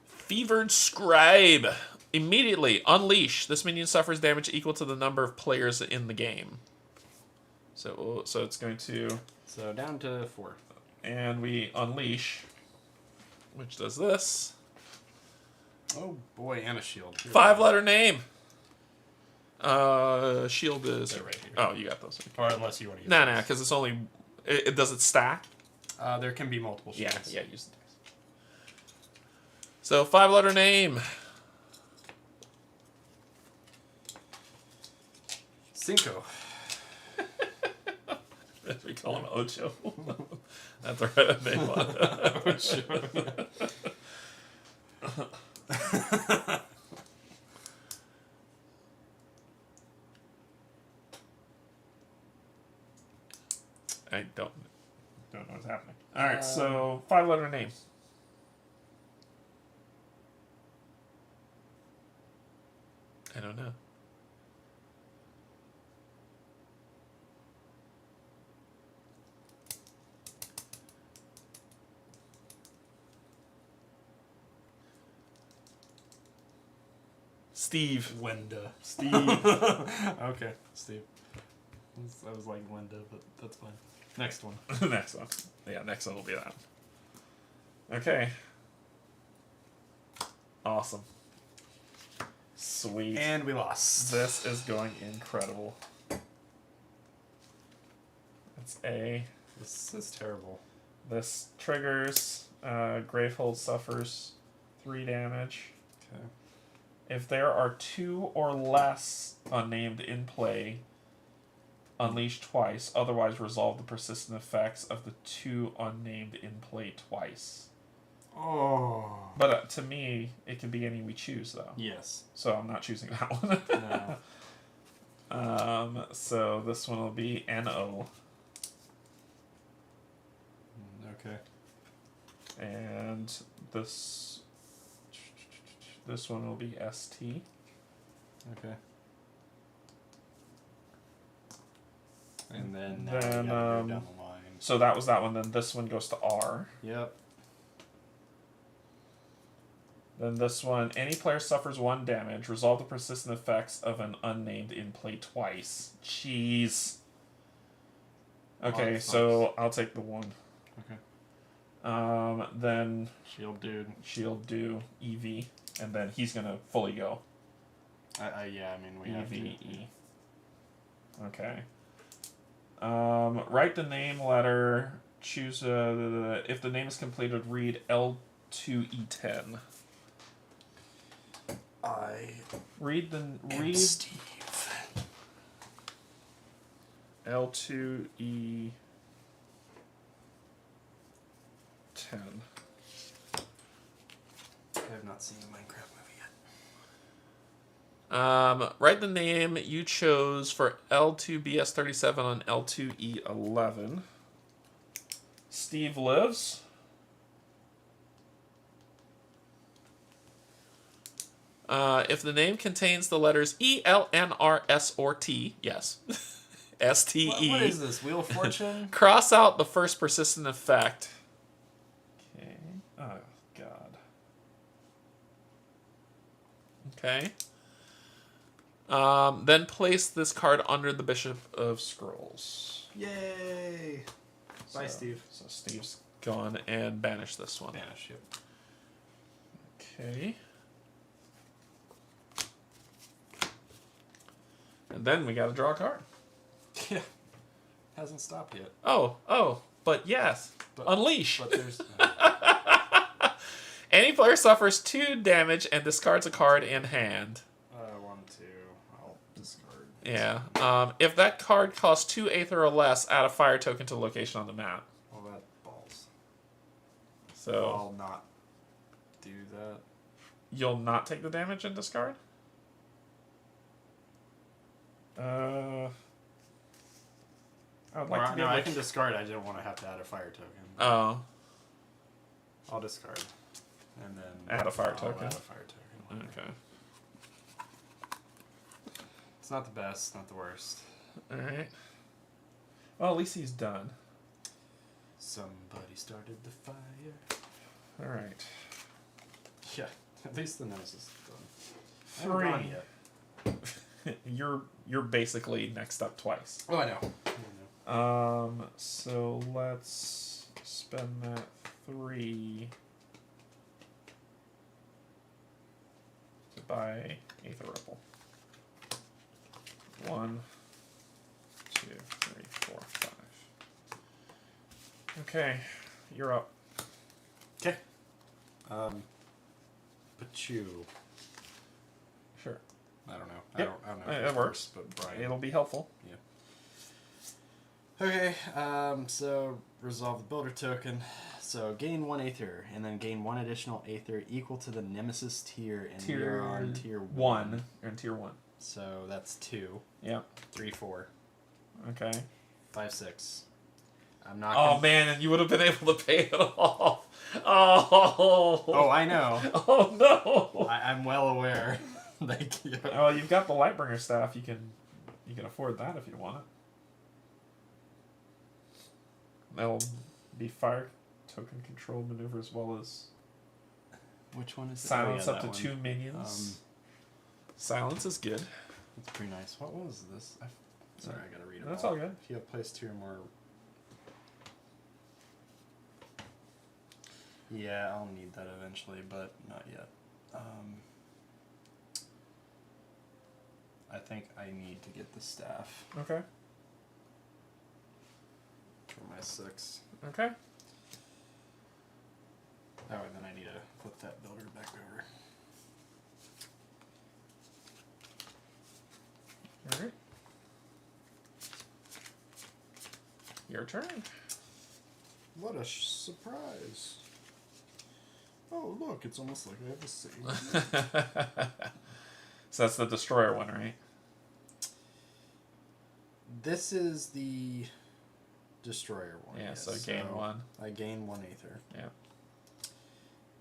Fevered Scribe. Immediately unleash. This minion suffers damage equal to the number of players in the game. So it's going to... So down to 4. And we unleash, which does this. Oh boy, and a shield. 5-letter name. Shield is... They're right here. Oh, you got those. Or unless you want to use Nah, because it's only... does it stack? There can be multiple shields. Yeah, use the dice. So, 5-letter name. Cinco. We call him Ocho. That's the right name on it. Ocho, yeah. I don't know what's happening. Alright, so 5-letter name. I don't know. Steve. Wenda. Steve. Okay, Steve. I was like Wenda, but that's fine. Next one. Next one. Yeah, next one will be that. Okay. Awesome. Sweet. And we lost. This is going incredible. It's A. This is terrible. This triggers. Gravehold suffers 3 damage. Okay. If there are 2 or less unnamed in play, unleash twice. Otherwise, resolve the persistent effects of the 2 unnamed in play twice. Oh. But to me, it can be any we choose, though. Yes. So I'm not choosing that one. No. So this one will be NO. Okay. And this one will be ST. Okay. And then, then you gotta go down the line. So that was that one. Then this one goes to R. Yep. Then this one, any player suffers 1 damage. Resolve the persistent effects of an unnamed in play twice. Jeez. Okay, so I'll take the 1. Okay. Then Shield dude, EV, and then he's gonna fully go. yeah, I mean we have to. EVE. Okay. Write the name letter. Choose if the name is completed, read L2E10. Read Steve. L2E10. I have not seen the Minecraft movie yet. Write the name you chose for L2BS37 on L2E11. Steve lives. If the name contains the letters E, L, N, R, S, or T, yes, STE. What is this? Wheel of Fortune? Cross out the first persistent effect. Okay. Oh, God. Okay. Then place this card under the Bishop of Scrolls. Yay! Bye, Steve. So Steve's gone, and banish this one. Banish, yep. Okay. And then we gotta draw a card. Yeah. Hasn't stopped yet. Oh, but yes. Unleash. But there's... Any player suffers 2 damage and discards a card in hand. 1, 2. I'll discard. Yeah. If that card costs 2 Aether or less, add a fire token to the location on the map. Well, that balls. So I'll not do that. You'll not take the damage and discard? I would like to be able I to... can discard. I don't want to have to add a fire token. Oh. I'll discard. And then... Add a fire token. Add a fire token. Okay. It's not the best, not the worst. Alright. Well, at least he's done. Somebody started the fire. Alright. Yeah, at least the Nemesis is done. 3. I haven't gone yet. You're basically next up twice. Oh, I know. So let's spend that 3 to buy Aether Ripple. 1, 2, 3, 4, 5. Okay, you're up. Okay. Pachu. Sure. I don't know. Yep. I don't know. It works, but Brian. It'll be helpful. Yeah. Okay. So resolve the builder token. So gain 1 Aether, and then gain 1 additional Aether equal to the Nemesis tier, and you're on tier 1. You're in tier 1. So that's 2. Yep. 3, 4. Okay. 5, 6. I'm not. Oh man, and you would have been able to pay it off. Oh. Oh, I know. Oh no. I'm well aware. Thank you. Oh, you've got the Lightbringer staff. You can afford that if you want it. That'll be fire token control maneuver as well as Which one is it? silence Oh, yeah, up to that 2 one. minions. Silence is good. That's pretty nice. What was this? Sorry, I gotta read it. That's all good. If you have placed 2 or more. Yeah, I'll need that eventually, but not yet. I think I need to get the staff Okay. for my 6. Okay. Oh, and then I need to flip that builder back over. Alright. turn. What a surprise. Oh, look, it's almost like I have the same. So that's the destroyer one, right? This is the destroyer one. Yeah, yes. so gain 1. I gain 1 Aether. Yeah.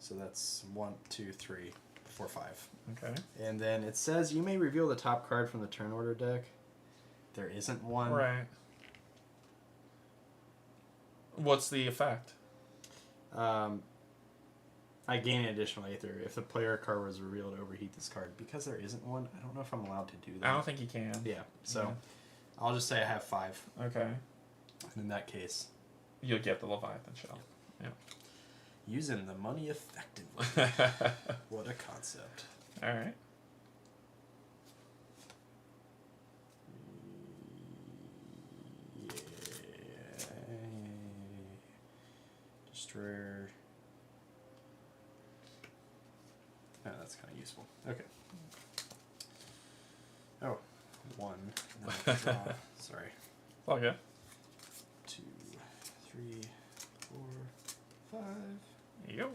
So that's 1, 2, 3, 4, 5. Okay. And then it says you may reveal the top card from the turn order deck. There isn't one. Right. What's the effect? I gain an additional Aether. If the player card was revealed, overheat this card. Because there isn't one, I don't know if I'm allowed to do that. I don't think you can. Yeah, so I'll just say I have 5. Okay. And in that case, you'll get the Leviathan shell. Yeah. Using the money effectively. What a concept. Alright. Yeah. Destroyer. Oh, that's kind of useful. Okay. Oh, 1. No, draw. Sorry. All good. 2, 3, 4, 5. Yep.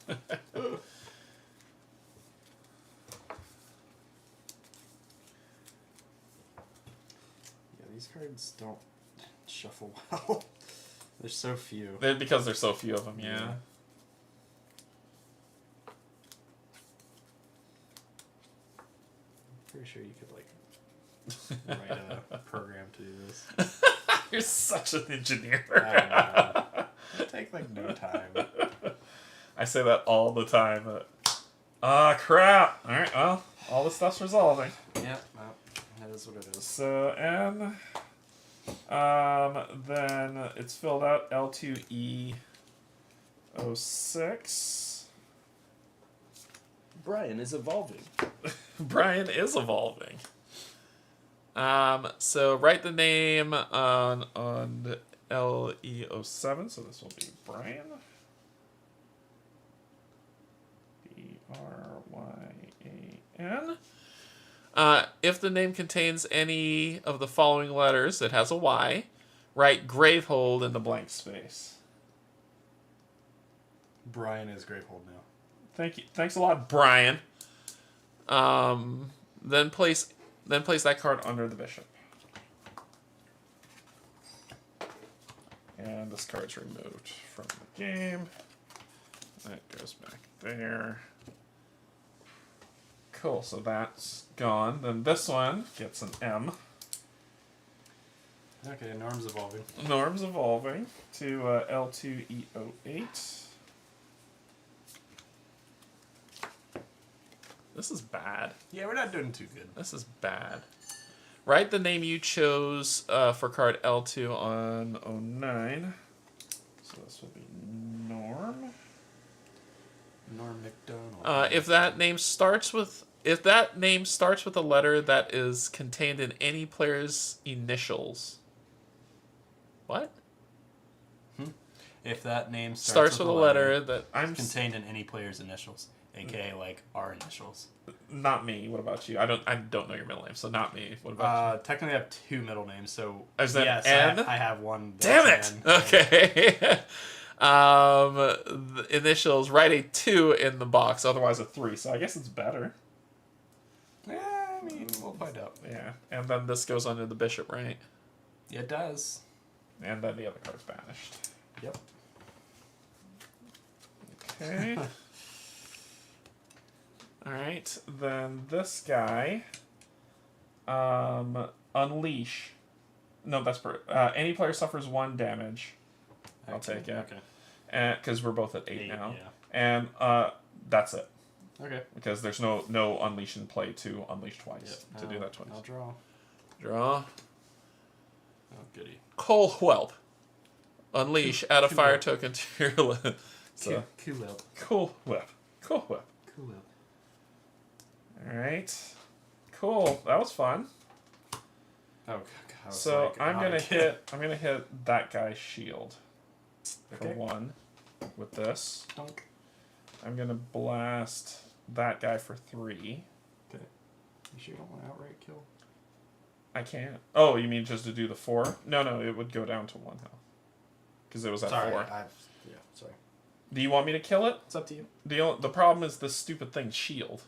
Yeah, these cards don't shuffle well. There's so few. Because there's so few of them, yeah. Pretty sure you could like write a program to do this. You're such an engineer. I know. It'll take like no time. I say that all the time. But... crap. All right. Well, all this stuff's resolving. Yeah. Well, that is what it is. So then it's filled out L2E06. Brian is evolving. Brian is evolving. So write the name on LE07. So this will be Brian. BRYAN. If the name contains any of the following letters, it has a Y. Write Gravehold in the blank space. Brian is Gravehold now. Thank you. Thanks a lot, Brian. Then place that card under the bishop. And this card's removed from the game. That goes back there. Cool, so that's gone. Then this one gets an M. Okay, Norm's evolving. Norm's evolving to L2E08. This is bad. Yeah, we're not doing too good. This is bad. Write the name you chose for card L2 on 09. So this will be Norm. Norm McDonald. If that name starts with a letter that is contained in any player's initials. What? If that name starts with a letter that contained in any player's initials, aka like our initials. Not me. What about you? I don't know your middle name, so not me. What about you? Technically, I have 2 middle names, so is that yes, N? I have one. Damn it! N. Okay. The initials. Write a 2 in the box, otherwise a 3. So I guess it's better. Yeah, I mean, we'll find out. Yeah, and then this goes under the bishop, right? Yeah, it does. And then the other card's banished. Yep. Okay. Alright, then this guy, Unleash. No, that's any player suffers 1 damage. I'll take it. Okay. Because we're both at 8 now. Yeah. And that's it. Okay. Because there's no Unleash in play to unleash twice. Yep. To do that twice. I'll draw. Draw. Oh, goody. Coal Whelp. Unleash. Add a fire token to your list. So, Cool Whelp. Cool Whip. Cool Whip. Cool Whelp. Alright. Cool. That was fun. Oh, God. So I'm gonna hit that guy's shield for 1 with this. Dunk. I'm gonna blast that guy for 3. Okay. You sure you don't want to outright kill? I can't. Oh, you mean just to do the 4? No, it would go down to 1 health. Because it was at 4. Yeah, sorry. Do you want me to kill it? It's up to you. The problem is this stupid thing's shield.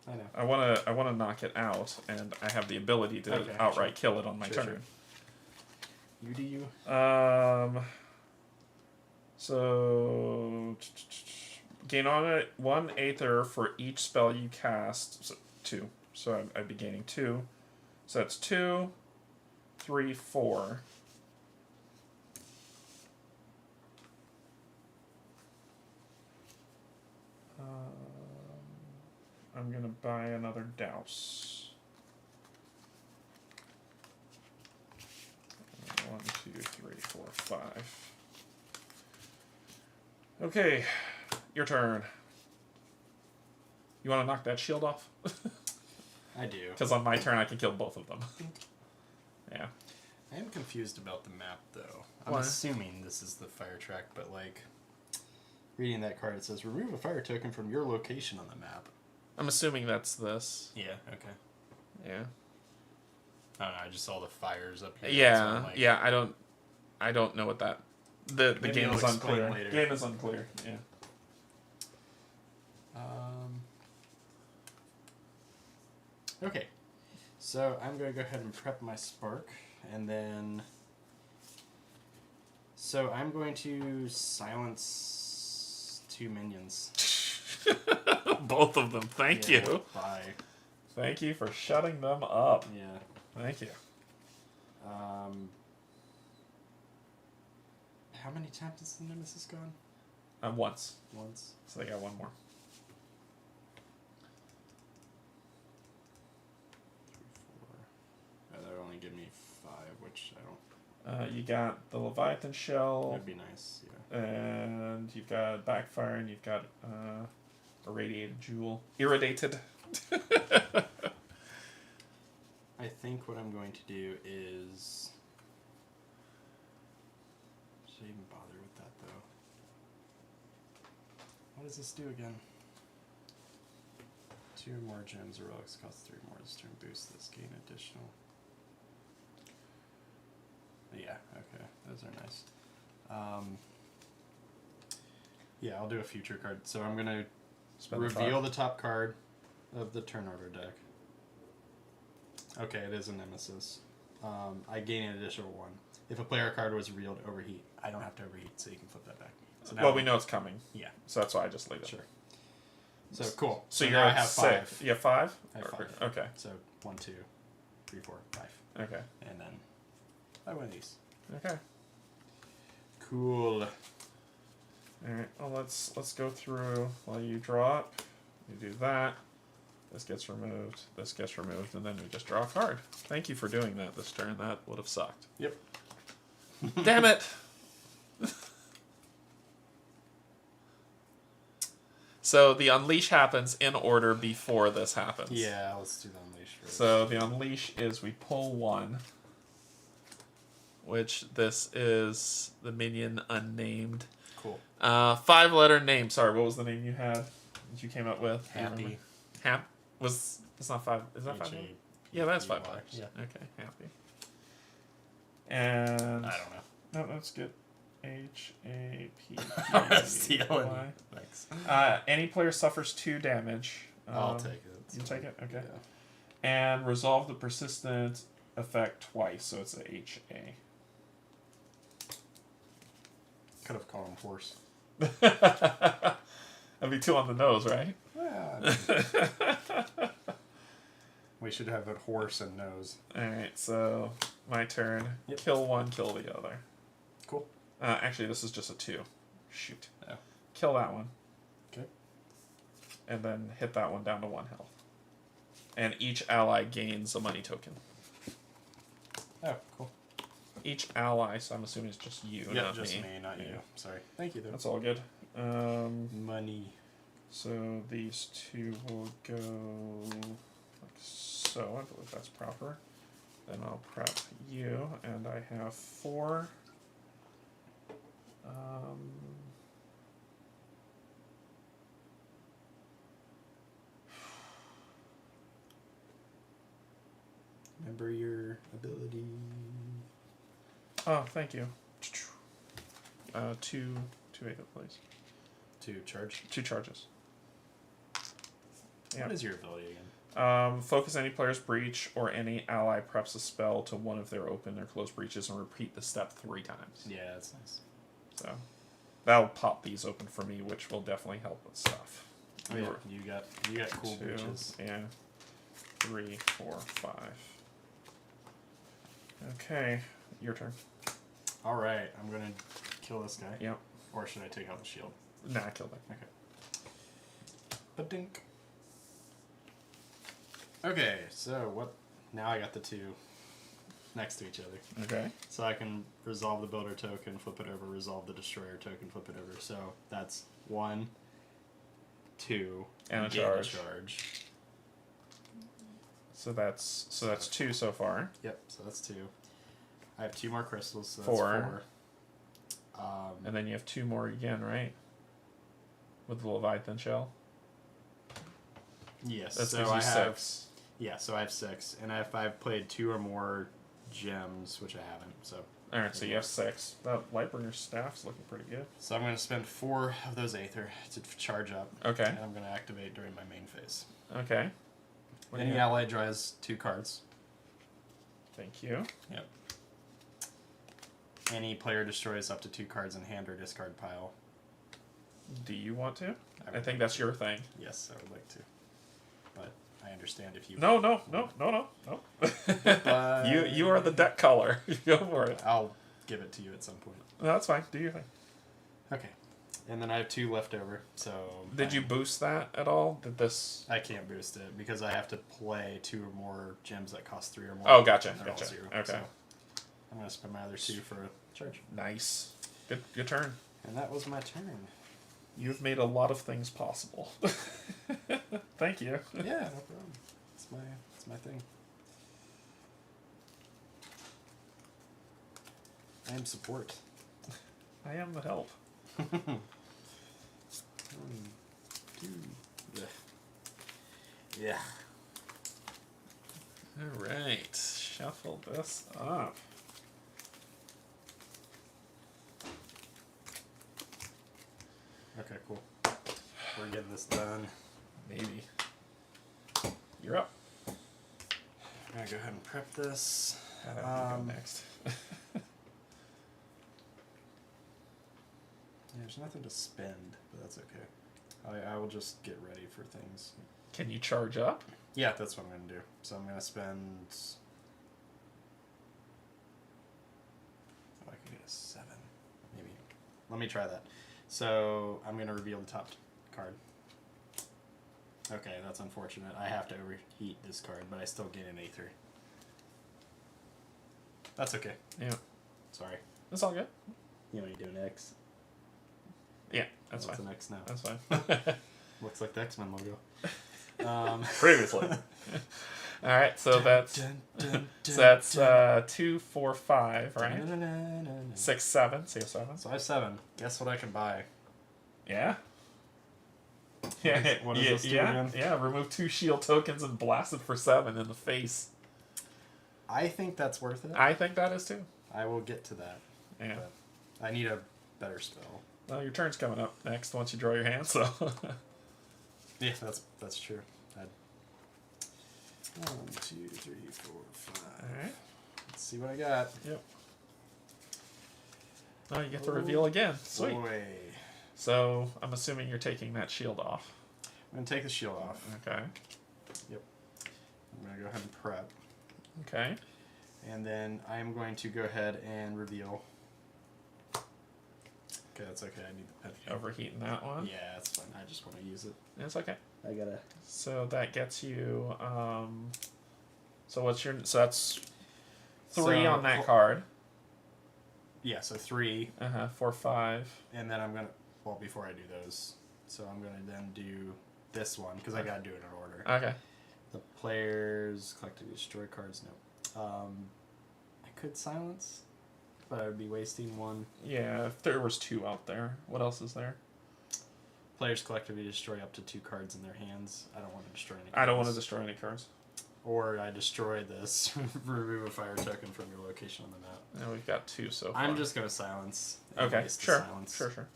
I know. I wanna knock it out, and I have the ability to outright kill it on my turn. Sure. You do you. So gain on it 1 Aether for each spell you cast. So 2. So I'd be gaining 2. So that's 2, 3, 4. I'm gonna buy another douse. 1, 2, 3, 4, 5. Okay, your turn. You want to knock that shield off? I do. Because on my turn, I can kill both of them. Yeah. I am confused about the map, though. I'm Why? assuming this is the fire track, but, like, reading that card, it says, remove a fire token from your location on the map. I'm assuming that's this. Yeah, okay. Yeah. I don't know, I just saw the fires up here. Yeah, so I'm like, yeah, I don't know what that... The Maybe game I'll is explain unclear. later. Game is unclear, yeah. Okay. So I'm going to go ahead and prep my spark, and then... So I'm going to silence 2 minions. Both of them, thank you. Bye. Thank you for shutting them up. Yeah. Thank you. How many times has the Nemesis gone? Once. Once. So they got 1 more. 3, 4. Oh, that would only give me 5, which I don't... You got the Leviathan Shell. That'd be nice, yeah. And you've got Backfire, and you've got Irradiated Jewel. Irradiated. I think what I'm going to do is... Should I even bother with that, though? What does this do again? 2 more gems or relics cost 3 more this turn. Boost this, gain additional. Yeah, okay. Those are nice. Yeah, I'll do a future card. So I'm going to reveal the top card of the turn order deck. Okay, it is a Nemesis. I gain an additional 1. If a player card was revealed, overheat. I don't have to overheat, so you can flip that back. So Well, we know it's coming. Yeah. So that's why I just leave it. Sure. So cool. So now you're I at have 6. 5. You have 5? I have 5. Okay. So 1, 2, 3, 4, 5. Okay. And then I win these. Okay. Cool. Alright, well let's go through while you draw it. You do that. This gets removed, and then we just draw a card. Thank you for doing that this turn. That would have sucked. Yep. Damn it! So the unleash happens in order before this happens. Yeah, let's do the unleash first. So the unleash is we pull 1, which this is the minion unnamed. Cool. 5-letter name. Sorry, what was the name you had that you came up with? Happy. It's not 5. Is that 5? H-A-P-P-Y. Yeah, that's 5 letters. Yeah. Okay, happy. And I don't know. no, let's get H-A-P-P-Y. Thanks. Any player suffers 2 damage. I'll take it. You take it? Okay. Yeah. And resolve the persistent effect twice, so it's a H-A. Could have called him horse. That'd be 2 on the nose, right? Yeah. We should have a horse and nose. Alright, so my turn. Yep. Kill 1, kill the other. Cool. Actually, this is just a 2. Shoot. Oh. Kill that one. Okay. And then hit that one down to 1 health. And each ally gains a money token. Oh, cool. Each ally, so I'm assuming it's just you, Yep, not just me. me, not you. Sorry. Thank you, though. That's all good. Money. So these 2 will go like so. I believe that's proper. Then I'll prep you, and I have 4. Remember your ability. Oh, thank you. Two Aether, please. 2 charge. 2 charges. Yeah. What is your ability again? Focus any player's breach or any ally preps a spell to one of their open or closed breaches and repeat the step 3 times. Yeah, that's nice. So that'll pop these open for me, which will definitely help with stuff. Oh yeah, you got cool 2, breaches. and 3, 4, 5. Okay, your turn. All right, I'm gonna kill this guy. Yep. Or should I take out the shield? Nah, kill that. Okay. Ba-dink. Okay, so what? Now I got the 2 next to each other. Okay. So I can resolve the builder token, flip it over, resolve the destroyer token, flip it over. So that's 1, 2, and a gain charge. So that's 2 so far. Yep, so that's 2. I have 2 more crystals, so that's 4. 4. And then you have 2 more again, right? With the Leviathan shell. Yes, That so gives you I have 6. Yeah, so I have 6, and if I've played 2 or more gems, which I haven't, so. All right, so you have 6. That Lightbringer staff's looking pretty good. So I'm going to spend 4 of those Aether to charge up. Okay. And I'm going to activate during my main phase. Okay. Any ally draws 2 cards. Thank you. Yep. Any player destroys up to 2 cards in hand or discard pile. Do you want to? I think that's your thing. Yes, I would like to. But I understand if you... No. You are the deck caller. Go for it. I'll give it to you at some point. No, that's fine. Do your thing. Okay. And then I have 2 left over, so... Did you boost that at all? Did this... I can't boost it because I have to play 2 or more gems that cost 3 or more. Oh, gotcha. And they're all Gotcha. 0, Okay. so I'm going to spend my other 2 for a charge. Nice. Good turn. And that was my turn. You've made a lot of things possible. Thank you. Yeah, no problem. It's my thing. I am support. I am the help. 1, 2. Yeah. All right. Shuffle this up. Okay, cool. We're getting this done. Maybe. You're up. I'm gonna go ahead and prep this. Go next. There's nothing to spend, but that's okay. I will just get ready for things. Can you charge up? Yeah, that's what I'm gonna do. So I'm gonna spend... Oh, I can get a 7. Maybe. Let me try that. So I'm gonna reveal the top card. Okay, that's unfortunate. I have to overheat this card, but I still gain an Aether. That's okay. Yeah. Sorry. That's all good. You want me to do an X? Yeah, that's fine. What's an X now? That's fine. Looks like the X-Men logo. Previously. All right, so that's 2, 4, 5, right? 6, 7. So you have 7. So I have 7. Guess what I can buy? Yeah. Yeah. What does this do again? Yeah. Remove 2 shield tokens and blast it for 7 in the face. I think that's worth it. I think that is too. I will get to that. Yeah. But I need a better spell. Well, your turn's coming up next once you draw your hand, so. Yeah, that's true. 1, 2, 3, 4, 5. All right. Let's see what I got. Yep. Oh, you get to reveal again. Sweet. Boy. So I'm assuming you're taking that shield off. I'm gonna take the shield off. Okay. Yep. I'm gonna go ahead and prep. Okay. And then I'm going to go ahead and reveal. Okay, that's okay. I need the pet. Overheating that one. Yeah, that's fine. I just want to use it. It's okay. I gotta. So that gets you. So what's your? So that's 3 on that card. Yeah, so 3. 4, 5. And then I'm gonna. Well, before I do those, so I'm gonna then do this one because I gotta do it in order. Okay. The players collectively destroy cards. No. I could silence, but I would be wasting 1. Yeah, if there was 2 out there, what else is there? Players collectively destroy up to 2 cards in their hands. I don't want to destroy any cards. I don't want to destroy any cards. Or I destroy this, remove a fire token from your location on the map. And we've got 2 so far. I'm just going to silence. Okay, sure. Silence. Sure.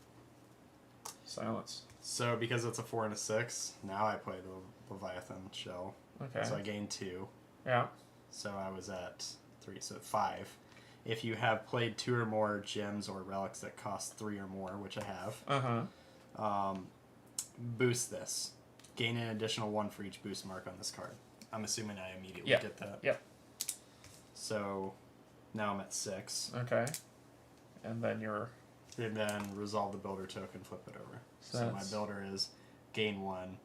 Silence. So because it's a 4 and a 6, now I play the Leviathan shell. Okay. So I gain 2. Yeah. So I was at 3, so 5. If you have played 2 or more gems or relics that cost 3 or more, which I have, boost this. Gain an additional 1 for each boost mark on this card. I'm assuming I immediately get that. Yep. So now I'm at 6. Okay. And then you're... And then resolve the builder token, flip it over. So my builder is gain 1,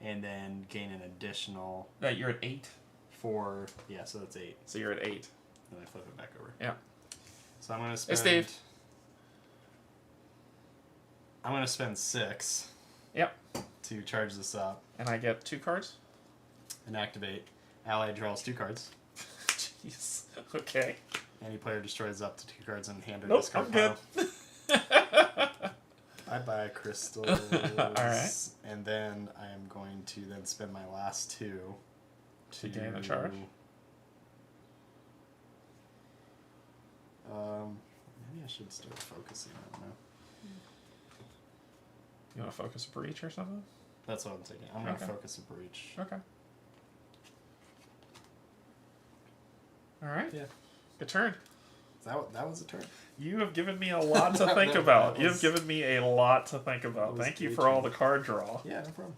and then gain an additional... That you're at 8? 4... Yeah, so that's 8. So you're at 8. Then I flip it back over. Yeah. So I'm going to spend... Hey, Steve. I'm going to spend 6. Yep. To charge this up. And I get 2 cards? And activate. Ally draws 2 cards. Jeez. Okay. Any player destroys up to 2 cards and hand Nope, discard I'm pile. good. I buy crystals. Alright. And then I am going to then spend my last 2 to gain a charge. Maybe I should start focusing. I don't know. You want to focus a breach or something? That's what I'm thinking. I'm going to focus a breach. Okay. Alright. Yeah. Good turn. That was a turn. You have given me a lot to think about. You have given me a lot to think about. Thank you for all the card draw. Yeah, no problem.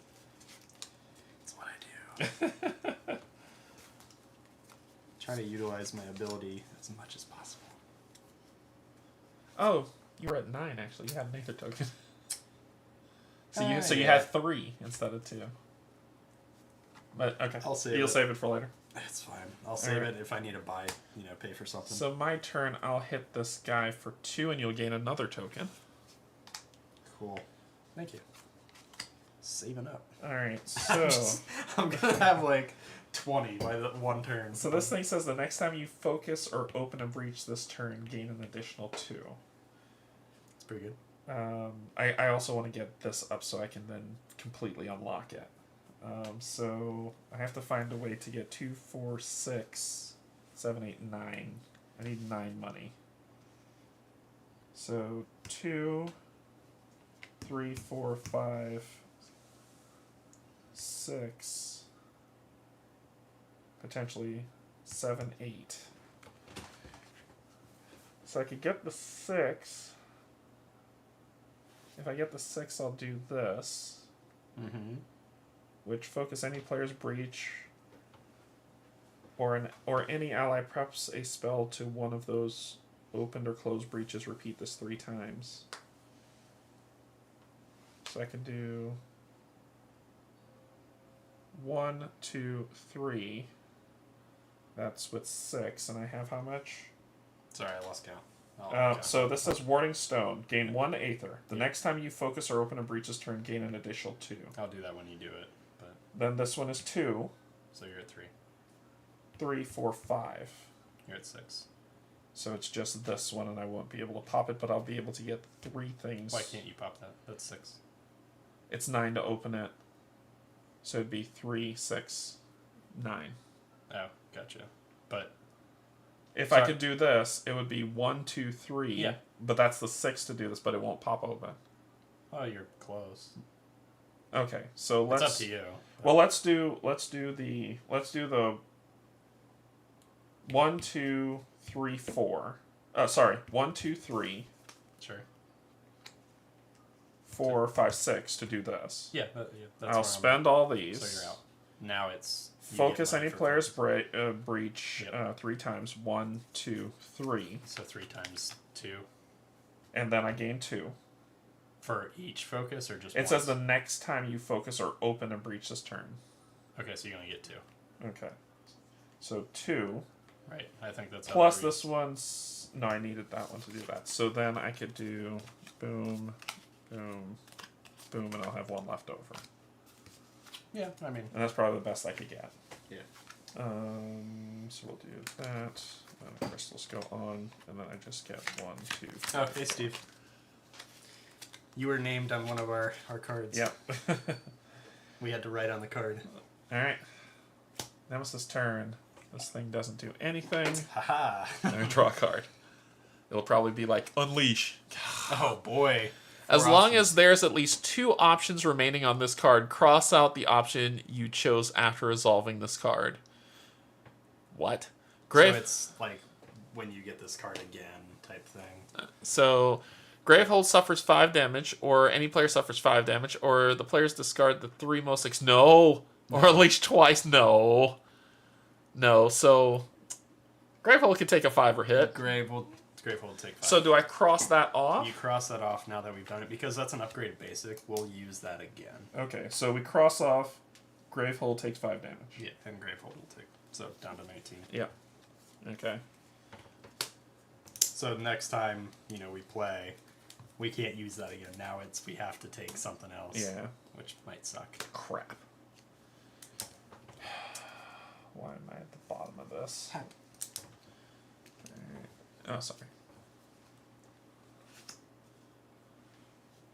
That's what I do. Trying to utilize my ability as much as possible. Oh, you were at 9 actually. You had an Aether token. So you yeah. had 3 instead of 2. But okay, I'll save you'll it. save it for later. That's fine. I'll save it if I need to buy, pay for something. So my turn, I'll hit this guy for 2 and you'll gain another token. Cool. Thank you. Saving up. Alright, so... I'm going to have like 20 by the 1 turn. So this thing says the next time you focus or open a breach this turn, gain an additional 2. That's pretty good. I also want to get this up so I can then completely unlock it. So I have to find a way to get 2, 4, 6, 7, 8, 9. I need 9 money. So 2, 3, 4, 5, 6, potentially 7, 8. So I could get the 6. If I get the 6, I'll do this. Mm-hmm. Which focus any player's breach or any ally preps a spell to one of those opened or closed breaches. Repeat this 3 times. So I can do 1, 2, 3. That's with 6, and I have how much? Sorry, I lost count. So this says Warding Stone. Gain 1 Aether. The next time you focus or open a breach's turn, gain an additional 2. I'll do that when you do it. But Then this one is 2. So you're at 3. 3, 4, 5. You're at 6. So it's just this one, and I won't be able to pop it, but I'll be able to get 3 things. Why can't you pop that? That's 6. It's 9 to open it. So it'd be 3, 6, 9. Oh, gotcha. But if I could do this, it would be 1, 2, 3. Yeah. But that's the 6 to do this, but it won't pop open. Oh, you're close. Okay, so let's. It's up to you. Well, let's do the 1, 2, 3, 4. Sorry, 1, 2, 3. Sure. 4, 5, 6 to do this. Yeah, that's I'll spend all these. So you're out. Now it's... Focus any player's breach 3 times. 1, 2, 3. So 3 times 2. And then I gain 2. For each focus or just It says the next time you focus or open a breach this turn. Okay, so you're going to get 2. Okay. So 2. Right, I think that's how Plus this one's... No, I needed that one to do that. So then I could do boom, boom, boom, and I'll have 1 left over. Yeah, I mean... And that's probably the best I could get. Yeah. So we'll do that. And the crystals go on, and then I just get 1, 2, 3. Oh, hey, Steve. You were named on one of our cards. Yep. We had to write on the card. Alright. Nemesis turn. This thing doesn't do anything. Haha. And draw a card. It'll probably be like Unleash. Oh boy. As long as there's at least 2 options remaining on this card, cross out the option you chose after resolving this card. What? So it's like when you get this card again type thing. So Gravehold suffers 5 damage, or any player suffers 5 damage, or the players discard the 3 most... No! Or Unleash twice. No. No, so Gravehold can take a 5 hit. Gravehold will take 5. So do I cross that off? You cross that off now that we've done it, because that's an upgraded basic. We'll use that again. Okay, so we cross off Gravehold takes 5 damage. Yeah, and Gravehold will take, so down to 19. Yeah. Okay. So next time, we play, we can't use that again. Now we have to take something else. Yeah. Which might suck. Crap. Why am I at the bottom of this? Oh, sorry.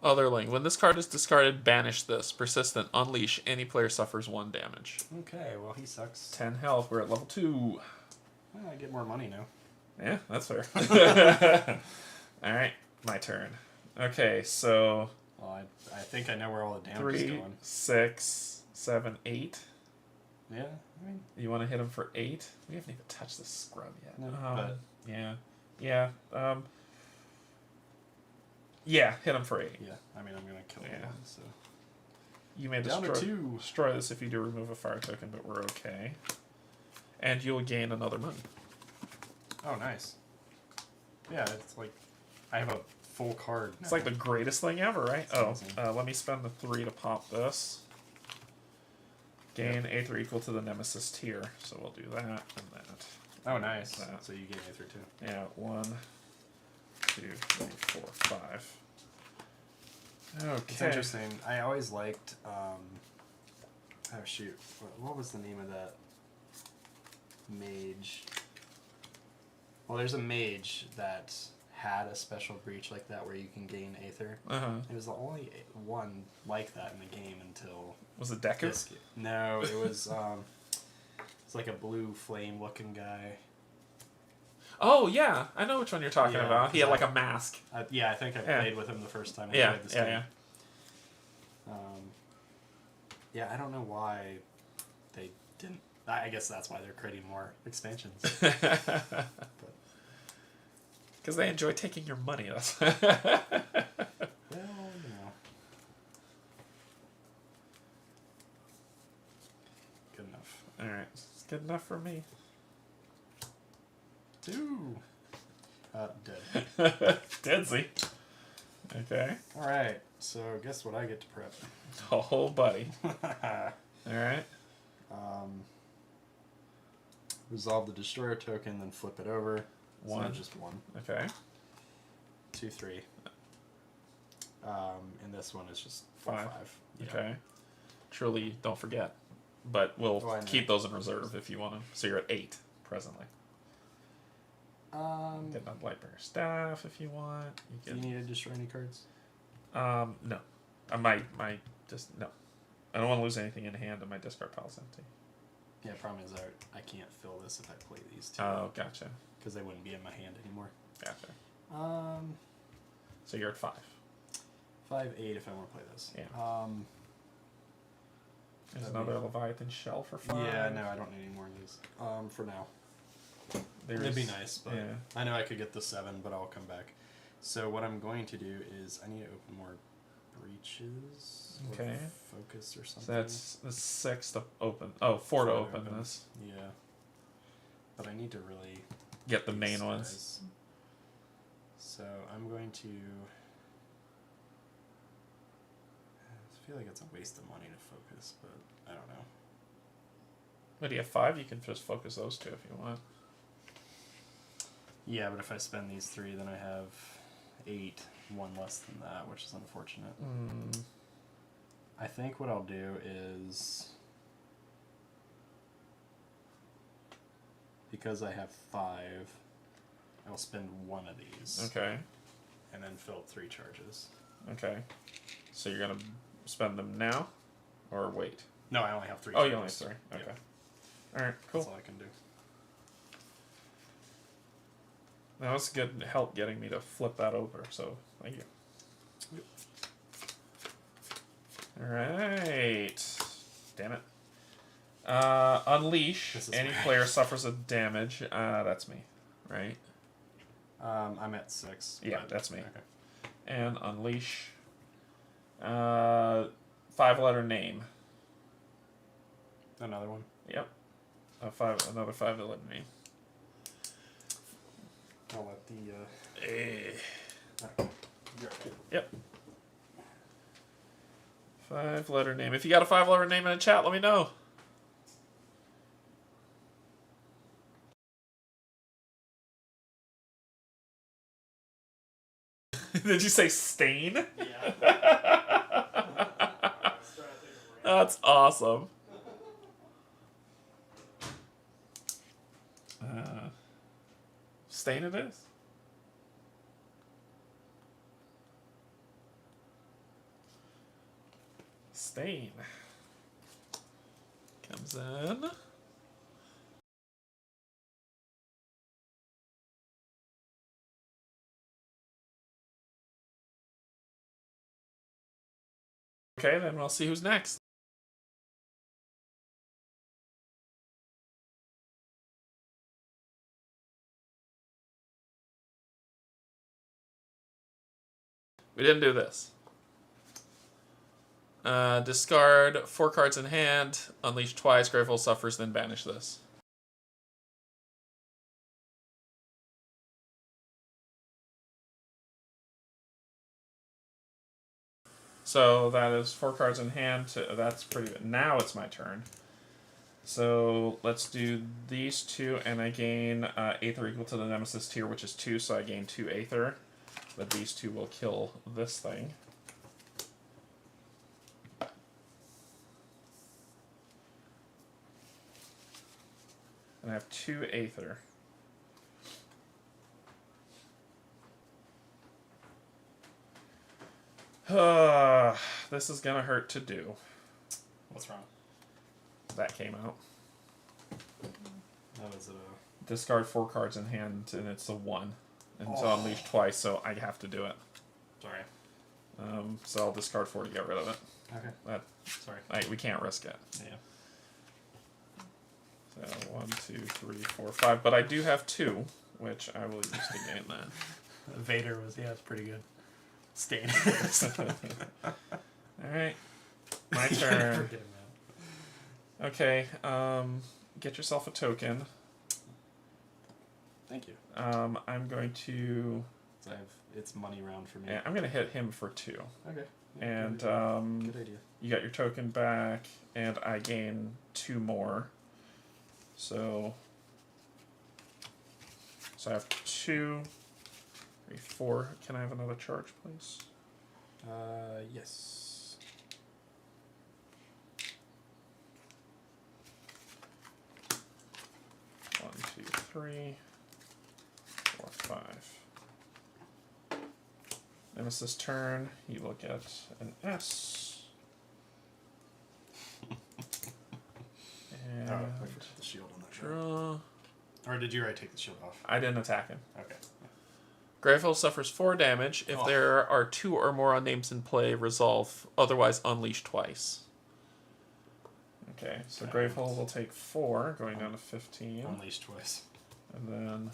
Otherling. When this card is discarded, banish this. Persistent. Unleash. Any player suffers 1 damage. Okay, well, he sucks. 10 health. We're at level 2. Well, I get more money now. Yeah, that's fair. Alright, my turn. Okay, so... Well, I think I know where all the damage is 3, going. 6, 7, 8. Yeah, I mean... You want to hit him for 8? We haven't even touched this scrub yet. No, but... Yeah. Yeah. Yeah, hit him for 8. Yeah, I mean, I'm going to kill him, so... You may Down to 2. destroy this if you do remove a fire token, but we're okay. And you'll gain another money. Oh, nice. Yeah, it's like... I have a full card now. It's like the greatest thing ever, right? That's let me spend the 3 to pop this. Gain A3 equal to the Nemesis tier. So we'll do that and that. Oh, nice. That. So you gain A3 too. Yeah, 1, 2, 3, 4, 5. Okay. It's interesting. I always liked... oh, shoot. What was the name of that mage? Well, there's a mage that had a special breach like that where you can gain Aether. It was the only one like that in the game until... Was it Deku? No, it was... it's like a blue flame looking guy. Oh, yeah. I know which one you're talking about. He had like a mask. Yeah, I think I played with him the first time I played this game. Yeah. Yeah, I don't know why they didn't... I guess that's why they're creating more expansions. Because they enjoy taking your money. That's well, Good enough. Alright. It's good enough for me. 2. Dead. Deadsy. Okay. Alright, so guess what I get to prep? Oh, buddy. Alright. Resolve the destroyer token, then flip it over. 1. So just 1. Okay. 2, 3. And this one is just 4, 5. Yeah. Okay. Truly, don't forget. But we'll keep those in reserve if you want to. So you're at 8 presently. Get a Lightbringer Staff if you want. Do you need to destroy any cards? No. I might just no. I don't want to lose anything in hand, and my discard pile's empty. Yeah, problem is I can't fill this if I play these 2. Oh, gotcha. Because they wouldn't be in my hand anymore. Gotcha. So you're at 5. 5, 8 if I want to play this. Yeah. There's another Leviathan Shell for 5. Yeah, no, I don't need any more of these. For now. It'd be nice, but I know I could get the 7, but I'll come back. So what I'm going to do is I need to open more breaches. Okay. Or focus or something. So that's the 6 to open. Oh, 4 to open this. Yeah. But I need to really get the main ones. So I'm going to... I feel like it's a waste of money to focus, but I don't know. But do you have 5? You can just focus those 2 if you want. Yeah, but if I spend these 3, then I have 8, 1 less than that, which is unfortunate. I think what I'll do is, because I have 5, I'll spend 1 of these. Okay. And then fill up 3 charges. Okay. So you're gonna spend them now, or wait? No, I only have 3. Oh, you only have 3. Okay. Alright, cool. That's all I can do. That was good help getting me to flip that over, so thank you. Yep. Alright. Damn it. Unleash. Any player suffers a damage. That's me, right? I'm at 6. Yeah, that's me. Okay. And unleash. 5-letter name. Another one. Yep. Another 5-letter name. I'll let the. Eh. Okay. Yep. 5-letter name. If you got a 5-letter name in the chat, let me know. Did you say stain? Yeah. That's awesome. Stain it is. Stain comes in. Okay, then we'll see who's next. We didn't do this. Discard 4 cards in hand, unleash twice, Gravehold suffers, then banish this. So that is 4 cards in hand. That's pretty good. Now it's my turn. So let's do these 2, and I gain Aether equal to the Nemesis tier, which is 2, so I gain 2 Aether. But these 2 will kill this thing. And I have 2 Aether. This is gonna hurt to do. What's wrong? That came out. That was a. Discard 4 cards in hand, and it's a 1. And so unleash twice, so I have to do it. Sorry. So I'll discard 4 to get rid of it. Okay. Sorry. We can't risk it. Yeah. So 1, 2, 3, 4, 5. But I do have 2, which I will use to gain that. Vader was, it's pretty good. Stain. Alright. My turn. Okay, get yourself a token. Thank you. I'm going to... So it's money round for me. Yeah, I'm going to hit him for 2. Okay. Yeah, And good idea. You got your token back, and I gain 2 more. So I have 2, 3, 4. Can I have another charge, please? Yes. 1, 2, 3, 4, 5. Nemesis turn. You will get an S. And I forgot the shield on that. draw. Or did you already take the shield off? I didn't attack him. Okay. Gravehold suffers 4 damage. If there are 2 or more unnames in play, resolve. Otherwise, unleash twice. Okay, so Gravehold will take 4, going down to 15. Unleash twice. And then...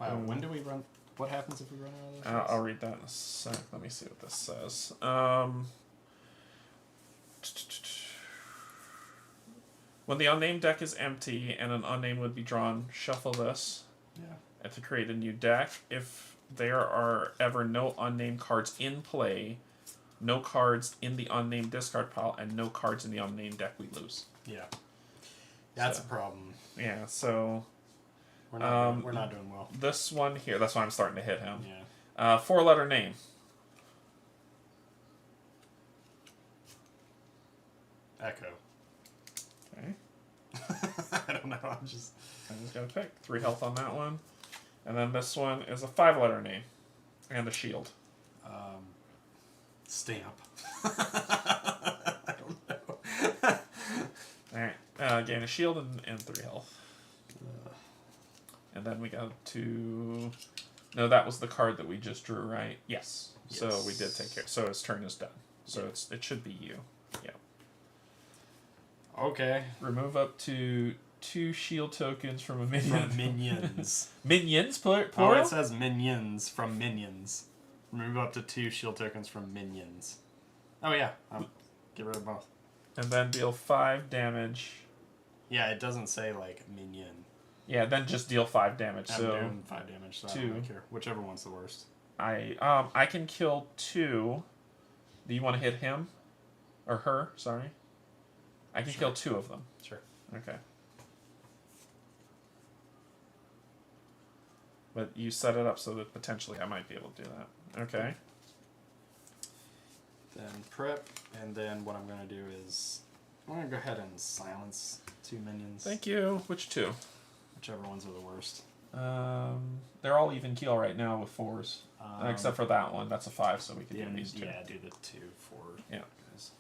Wow, when do we run... What happens if we run out of those? I'll read that in a sec. Let me see what this says. When the unnamed deck is empty and an unnamed would be drawn, shuffle this. Yeah. And to create a new deck. If there are ever no unnamed cards in play, no cards in the unnamed discard pile, and no cards in the unnamed deck, we lose. Yeah. That's a problem. Yeah, so... We're not doing well. This one here, that's why I'm starting to hit him. Yeah. 4-letter name. Echo. Okay. I don't know, I'm just gonna pick 3 health on that one. And then this one is a 5-letter name. And a shield. Stamp. I don't know. Alright. gain a shield and 3 health. And then we got to... No, that was the card that we just drew, right? Yes. So we did take care. So his turn is done. So it should be you. Yeah. Okay. Remove up to 2 shield tokens from a minion. From minions. Minions, plural? Oh, it says minions from minions. Remove up to 2 shield tokens from minions. Oh, yeah. Get rid of both. And then deal 5 damage. Yeah, it doesn't say, like, minion. Yeah, then just deal 5 damage. I'm doing 5 damage, so 2. I don't really care. Whichever one's the worst. I can kill 2. Do you want to hit him? Or her, sorry. I can kill 2 of them. Sure. Okay. But you set it up so that potentially I might be able to do that. Okay. Then prep, and then what I'm going to do is... I'm going to go ahead and silence 2 minions. Thank you. Which 2? Whichever ones are the worst. They're all even keel right now with 4s. Except for that one. That's a 5, so we can do these 2. Yeah, do the 2 for yeah. guys.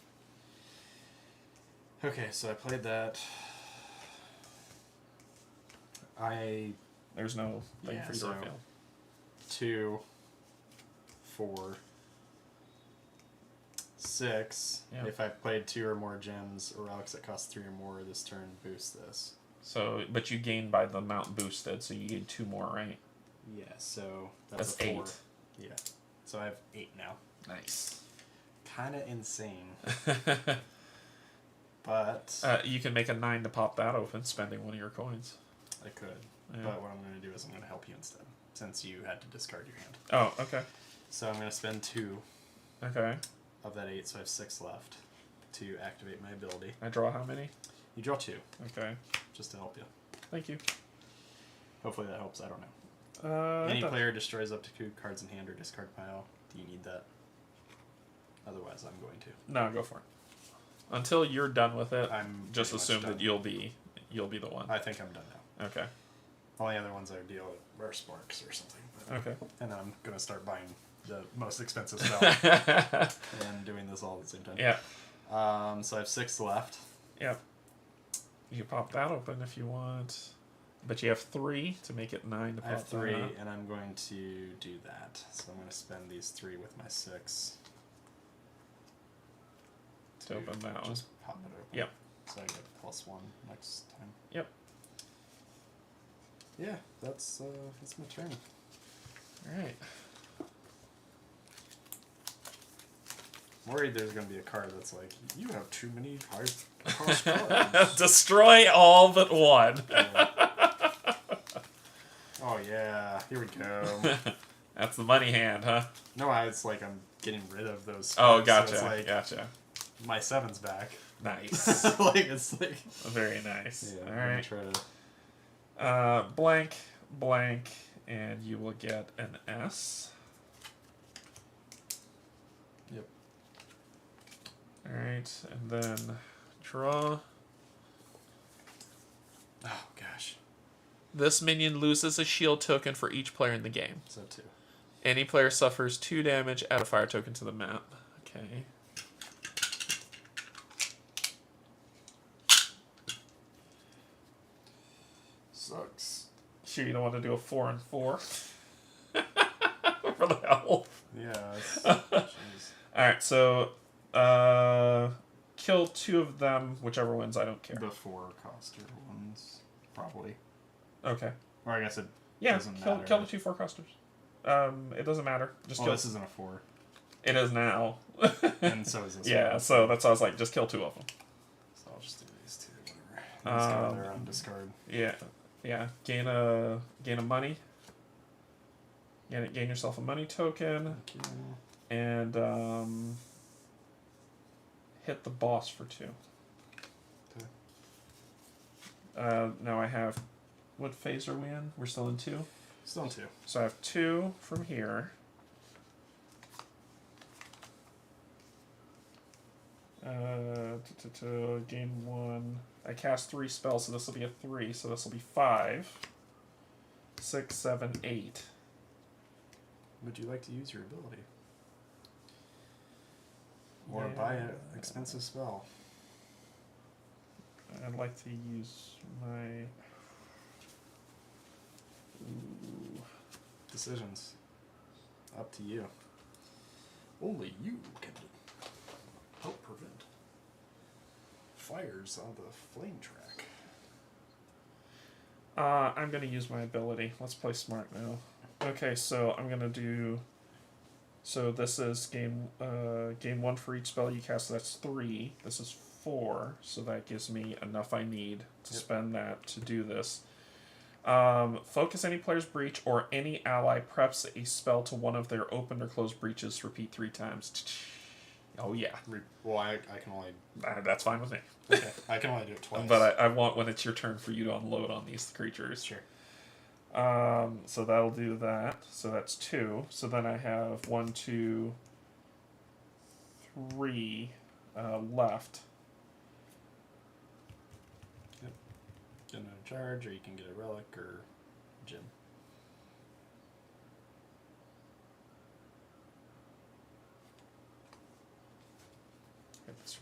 Okay, so I played that. There's no thing for you to reveal. 2, 4, 6. Yep. If I played 2 or more gems or relics that cost 3 or more this turn, boost this. So, but you gain by the amount boosted, so you gain 2 more, right? Yeah, so that's a 4. 8. Yeah, so I have 8 now. Nice. Kind of insane. But you can make a 9 to pop that open, spending 1 of your coins. I could. Yeah. But what I'm going to do is I'm going to help you instead, since you had to discard your hand. Oh, okay. So I'm going to spend 2 Okay. of that 8, so I have 6 left to activate my ability. I draw how many? You draw 2. Okay. Just to help you. Thank you. Hopefully that helps. I don't know. Any I player destroys up to 2 cards in hand or discard pile. Do you need that? Otherwise, I'm going to. No, go for it. Until you're done with it, I'm just pretty assume much that done. you'll be the one. I think I'm done now. Okay. Only other ones I deal with are sparks or something. But, Okay. And then I'm going to start buying the most expensive spell and doing this all at the same time. Yeah. So I have 6 left. Yep. You pop that open if you want. But you have 3 to make it 9 to pop I have 3, that. and I'm going to do that. So I'm going to spend these 3 with my 6. To open that one. Just pop it open. Yep. So I get +1 next time. Yep. Yeah, that's my turn. Alright. I'm worried there's going to be a card that's like, you have too many high-cost cards. Destroy all but 1. Yeah. Oh, yeah. Here we go. That's the money hand, huh? No, it's like I'm getting rid of those Oh, cards, gotcha. So it's like Gotcha. my 7's back. Nice. It's like... Very nice. Yeah, Alright. Try to... Blank, blank, and you will get an S. Yep. Alright, and then draw. Oh, gosh. This minion loses a shield token for each player in the game. So 2. Any player suffers 2 damage, add a fire token to the map. Okay. Sucks. Sure you don't want to do a 4 and 4? For the health. Yeah. Jeez. Alright, so kill 2 of them, whichever wins, I don't care. The 4-coster ones, probably. Okay. Or I guess it Yeah, doesn't kill matter. the 2 4-costers. It doesn't matter. Just Well, kill. this isn't a 4. It is now. And so is this Yeah, one. so that's why I was like, just kill 2 of them. So I'll just do these 2, whatever. These go there on discard. Yeah, yeah. Gain a money. Gain yourself a money token, Thank you. and hit the boss for 2. Okay. Now I have. What phase are we in? We're still in 2. Still in 2. So I have 2 from here. Gain 1. I cast 3 spells, so this will be a 3. So this will be 5, 6, 7, 8. Would you like to use your ability? Or buy an expensive spell? I'd like to use my... Ooh. Decisions. Up to you. Only you can help prevent fires on the flame track. I'm going to use my ability. Let's play smart now. Okay, so I'm going to do... So this is game 1 for each spell you cast, so that's 3. This is 4, so that gives me enough I need to spend that to do this. Focus any player's breach or any ally preps a spell to one of their opened or closed breaches. Repeat 3 times. Oh yeah. Well, I can only... that's fine with me. Okay, I can only do it twice. But I want when it's your turn for you to unload on these creatures. Sure. So that'll do that. So that's 2. So then I have 1, 2, 3 left. Yep. Get another charge, or you can get a relic or gem. Get this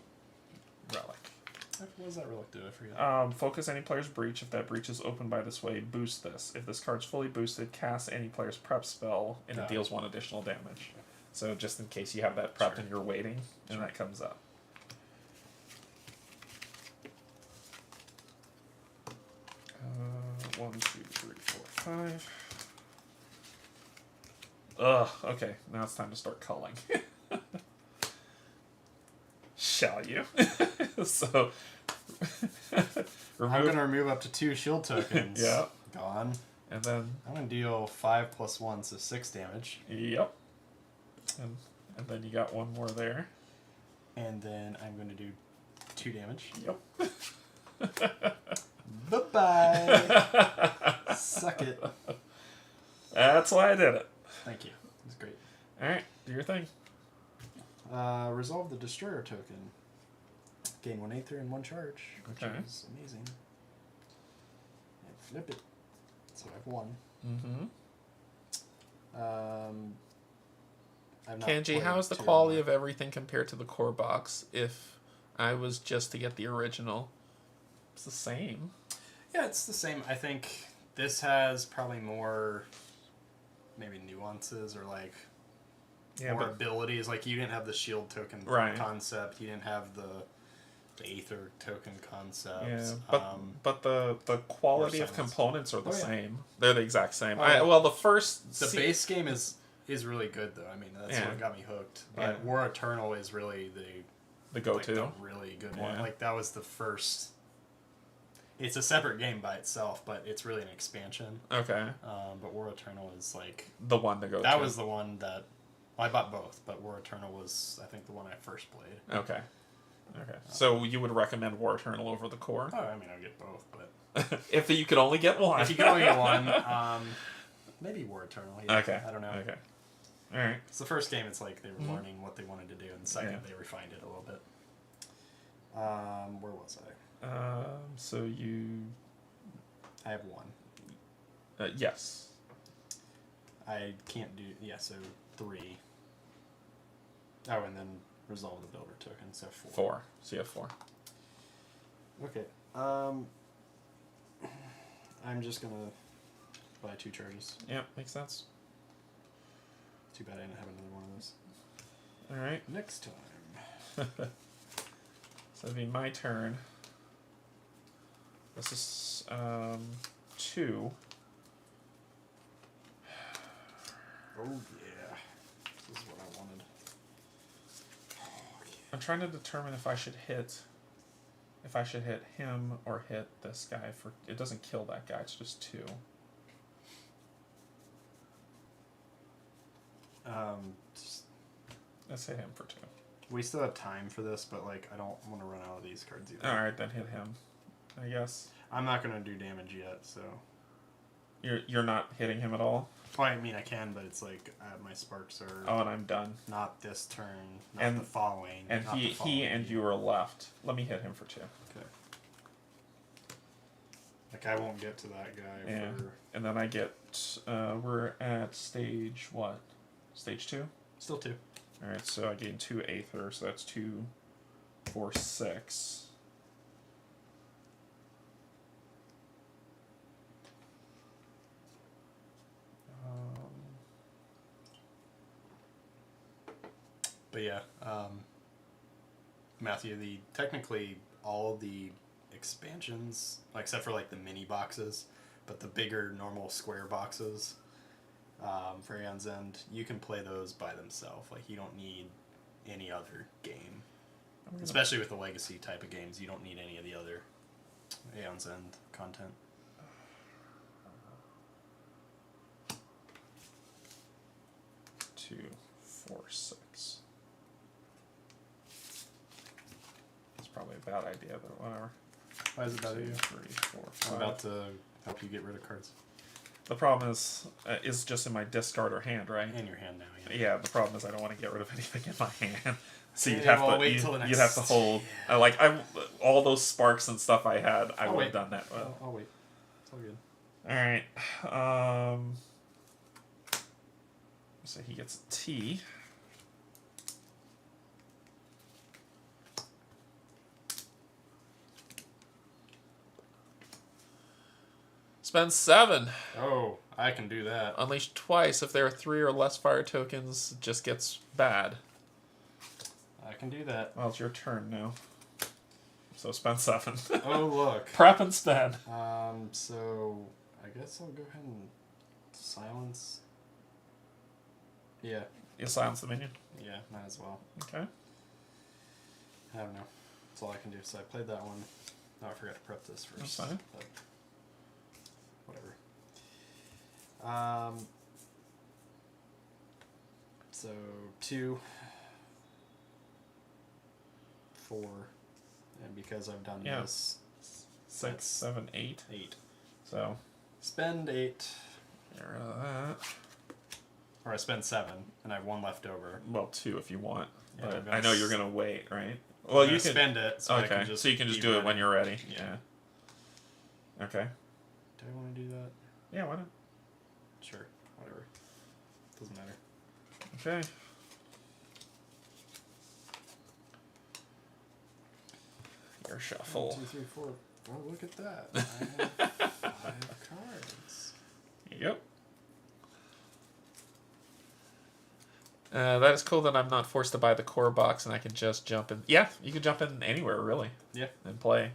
relic. What does that relic do? I forget. Focus any player's breach. If that breach is opened by this way, boost this. If this card's fully boosted, cast any player's prep spell, and it deals 1 additional damage. So just in case you have that prepped and you're waiting, and that comes up. One, 2, 3, 4, 5. Ugh, okay, now it's time to start culling. Shall you? So, I'm going to remove up to 2 shield tokens. Yeah. Gone. And then... I'm going to deal 5 + 1, so 6 damage. Yep. And then you got 1 more there. And then I'm going to do 2 damage. Yep. Bye-bye. Suck it. That's why I did it. Thank you. It was great. Alright, do your thing. Resolve the Destroyer token. Gain 1 Aether and 1 charge, which is amazing. And flip it. So I have 1. Mm-hmm. Canje, how is the quality of everything compared to the core box? If I was just to get the original, it's the same. Yeah, it's the same. I think this has probably more, maybe nuances or like more abilities. Like you didn't have the shield token concept. You didn't have the Aether token concept. Yeah, but the quality of components are the same. They're the exact same. The base game is really good though. I mean, that's what got me hooked. But War Eternal is really the go-to. Like, the really good one. Like that was the first. It's a separate game by itself, but it's really an expansion. Okay. But War Eternal is like the one to go. That was the one that I bought both, but War Eternal was I think the one I first played. Okay. Okay. So you would recommend War Eternal over the core? Oh, I mean, I'll get both, but if you could only get one. If you could only get one, maybe War Eternal. Yeah. Okay. I don't know. Okay. All right. It's the first game. It's like they were learning what they wanted to do, and the second they refined it a little bit. Where was I? So you... I have 1. Yes. I can't do... Yeah, so 3. Oh, and then resolve the builder token, so 4. 4. So you have 4. Okay. I'm just gonna buy 2 charges. Yeah, makes sense. Too bad I didn't have another one of those. Alright. Next time. So it'd be my turn. This is 2. Oh yeah. This is what I wanted. Oh, yeah. I'm trying to determine if I should hit him or hit this guy for it doesn't kill that guy, it's just 2. Let's hit him for 2. We still have time for this, but like I don't want to run out of these cards either. Alright, then hit him. I guess. I'm not gonna do damage yet, so You're not hitting him at all? Well, I mean I can, but it's like my sparks are and I'm done. Not this turn, not the following. And he and you are left. Let me hit him for 2. Okay. Like I won't get to that guy for... And then I get we're at stage what? Stage 2? Still 2. Alright, so I gain 2 Aether, so that's 2, 4, 6. But yeah, Matthew, technically all the expansions, except for like the mini boxes, but the bigger normal square boxes for Aeon's End, you can play those by themselves. Like you don't need any other game, especially with the legacy type of games. You don't need any of the other Aeon's End content. Two, 4, 6. That's probably a bad idea, but whatever. Why is it bad 2, idea? 3, 4, 5. I'm about to help you get rid of cards. The problem is just in my discard or hand, right? In your hand now, yeah. Yeah, the problem is I don't want to get rid of anything in my hand. So you'd Yeah, have well, to wait till the you'd next- have to hold. All those sparks and stuff I had, I I'll would wait. have done that. Well, I'll wait. It's all good. all right. So he gets a T. Spend 7. Oh, I can do that. Unleash twice. If there are 3 or less fire tokens, it just gets bad. I can do that. Well, it's your turn now. So spend 7. Oh, look. Prep and spend. So I guess I'll go ahead and silence. Yeah. You silence the minion. Yeah, might as well. Okay. I don't know. That's all I can do. So I played that one. Oh, I forgot to prep this first. That's fine. But whatever. So 2, 4, and because I've done Yeah. this, 6, 7, 8. 8. So Spend 8, get rid of that. or I spend 7, and I have 1 left over. Well, 2 if you want. Yeah, But I'm gonna I know you're gonna wait, right? Well, you can spend it. So I okay, can just so you can just be do it ready. when you're ready. Yeah. Yeah. Okay. Do I want to do that? Yeah. Why not? Sure. Whatever. Doesn't matter. Okay. Your shuffle. 1, 2, 3, 4. Oh, look at that. I have 5 cards. Yep. That is cool that I'm not forced to buy the core box and I can just jump in. Yeah, you can jump in anywhere really. Yeah. And play.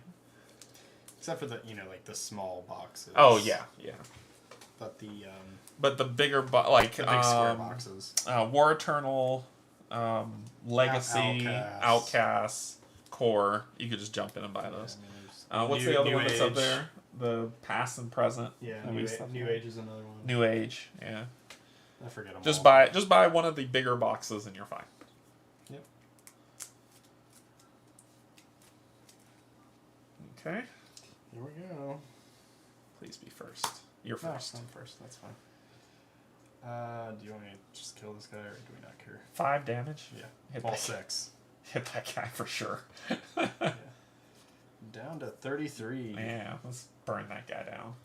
Except for the, like the small boxes. Oh yeah, yeah. But the bigger like the big square boxes. War Eternal, Legacy, Outcast, Core. You could just jump in and buy those. Yeah, What's the other one that's up there? The Past and Present. Yeah, That New Age is another one. New Age. Yeah. I forget them Just all. buy one of the bigger boxes and you're fine. Yep. Okay. Here we go. Please be first. You're first. No, I'm first. That's fine. Do you want me to just kill this guy, or do we not care? 5 damage. Yeah. Hit All that, 6. hit that guy for sure. Yeah. Down to 33. Yeah, let's burn that guy down.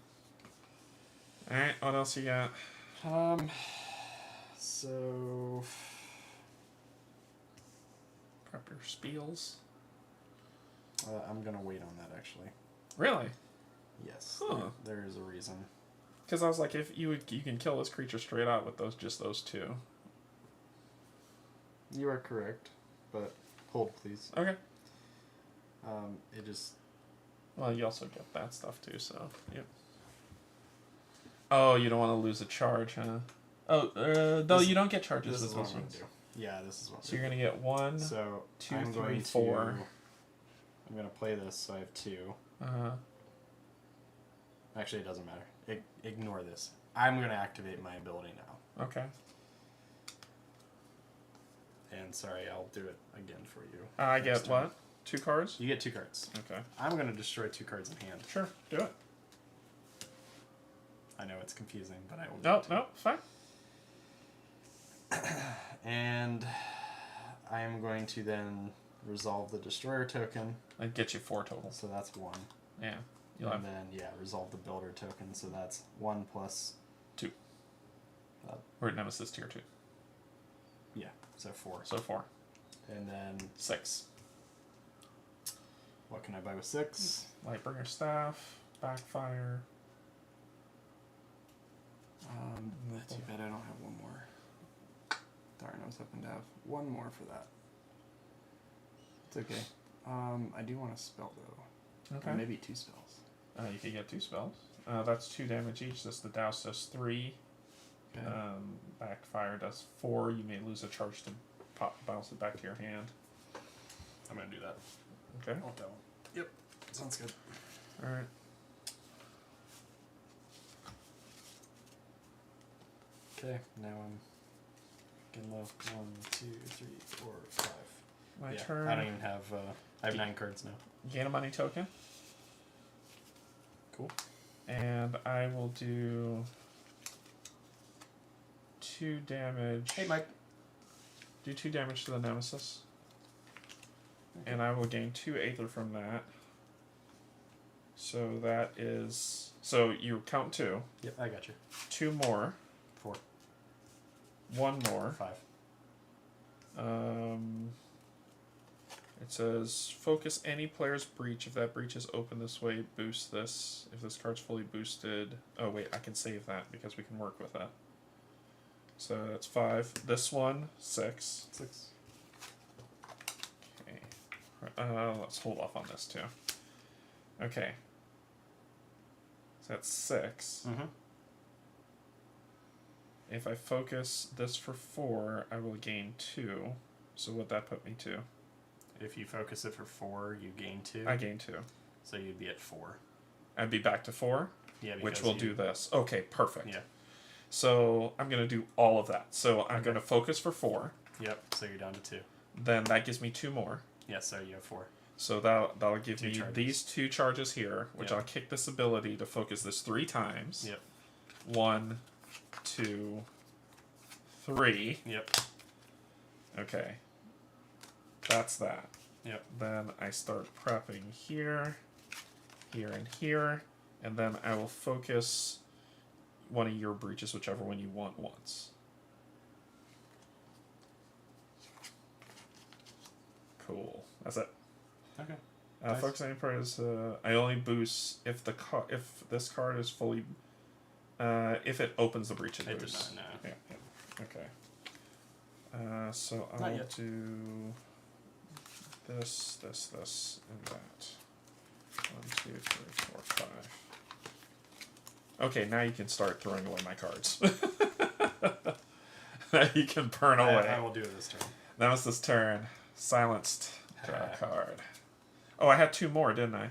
All right, what else you got? So Prep your spiels. I'm gonna wait on that actually. Really? Yes. Huh. There is a reason. Because I was like, if you can kill this creature straight out with those 2. You are correct, but hold please. Okay. It just. Well, you also get that stuff too, so yep. Oh, you don't want to lose a charge, huh? Oh, no, you don't get charges This with is what those I'm gonna ones. do. Yeah, this is what. So you're gonna get 1. So 2, I'm 3, going 4. I'm gonna play this, so I have 2. Actually, it doesn't matter. Ignore this. I'm gonna activate my ability now. Okay. And sorry, I'll do it again for you. I next get time. what? 2 cards? You get 2 cards. Okay. I'm gonna destroy 2 cards in hand. Sure, do it. I know it's confusing, but I will. No, fine. And I am going to then resolve the destroyer token. That gets you 4 total. So that's 1. Yeah. And then resolve the builder token. So that's 1 plus 2. We're at Nemesis tier 2. Yeah. So 4. So 4. And then 6. what can I buy with 6? Lightbringer Staff, Backfire. Too bad I don't have one more. Darn, I was hoping to have one more for that. It's okay. I do want a spell, though. Okay. Or maybe 2 spells. You can get 2 spells. That's 2 damage each. This the douse does 3. Okay. Backfire does 4. You may lose a charge to bounce it back to your hand. I'm going to do that. Okay. I'll tell. Yep. Sounds good. Alright. Okay, now I'm getting low. 1, 2, 3, 4, 5. My yeah, turn. I don't even have. I have 9 cards now. Gain a money token. Cool. And I will do 2 damage. Hey, Mike. Do 2 damage to the Nemesis. Okay. And I will gain 2 Aether from that. So that is... So you count 2. Yep, I got you. 2 more. 4. 1 more. 5. It says, focus any player's breach. If that breach is open this way, boost this. If this card's fully boosted... Oh, wait, I can save that because we can work with that. So that's 5. This one, 6. 6. Okay. Let's hold off on this, too. Okay. So that's 6. Mm-hmm. If I focus this for 4, I will gain 2. So what'd that put me to? If you focus it for 4, you gain 2. I gain 2. So you'd be at 4. I'd be back to 4? Yeah, which will do this. Okay, perfect. Yeah. So I'm going to do all of that. So I'm going to focus for 4. Yep, so you're down to 2. Then that gives me 2 more. Yeah, so you have 4. So that'll give 2 me charges. these 2 charges here, which Yep. I'll kick this ability to focus this 3 times. Yep. 1, 2, 3. Yep. Okay. That's that. Yep. Then I start prepping here, here, and here, and then I will focus one of your breaches, whichever one you want once. Cool. That's it. Okay. Nice. Focus any part is I only boost if the if this card is fully if it opens the breach, it It boosts. did not, no. Yeah, yeah. Okay. So Not I'll yet. do this, and that. 1, 2, 3, 4, 5. Okay, now you can start throwing away my cards. Now you can burn away. I will do it this turn. That was this turn. Silenced. Draw a card. Oh, I had 2 more, didn't I?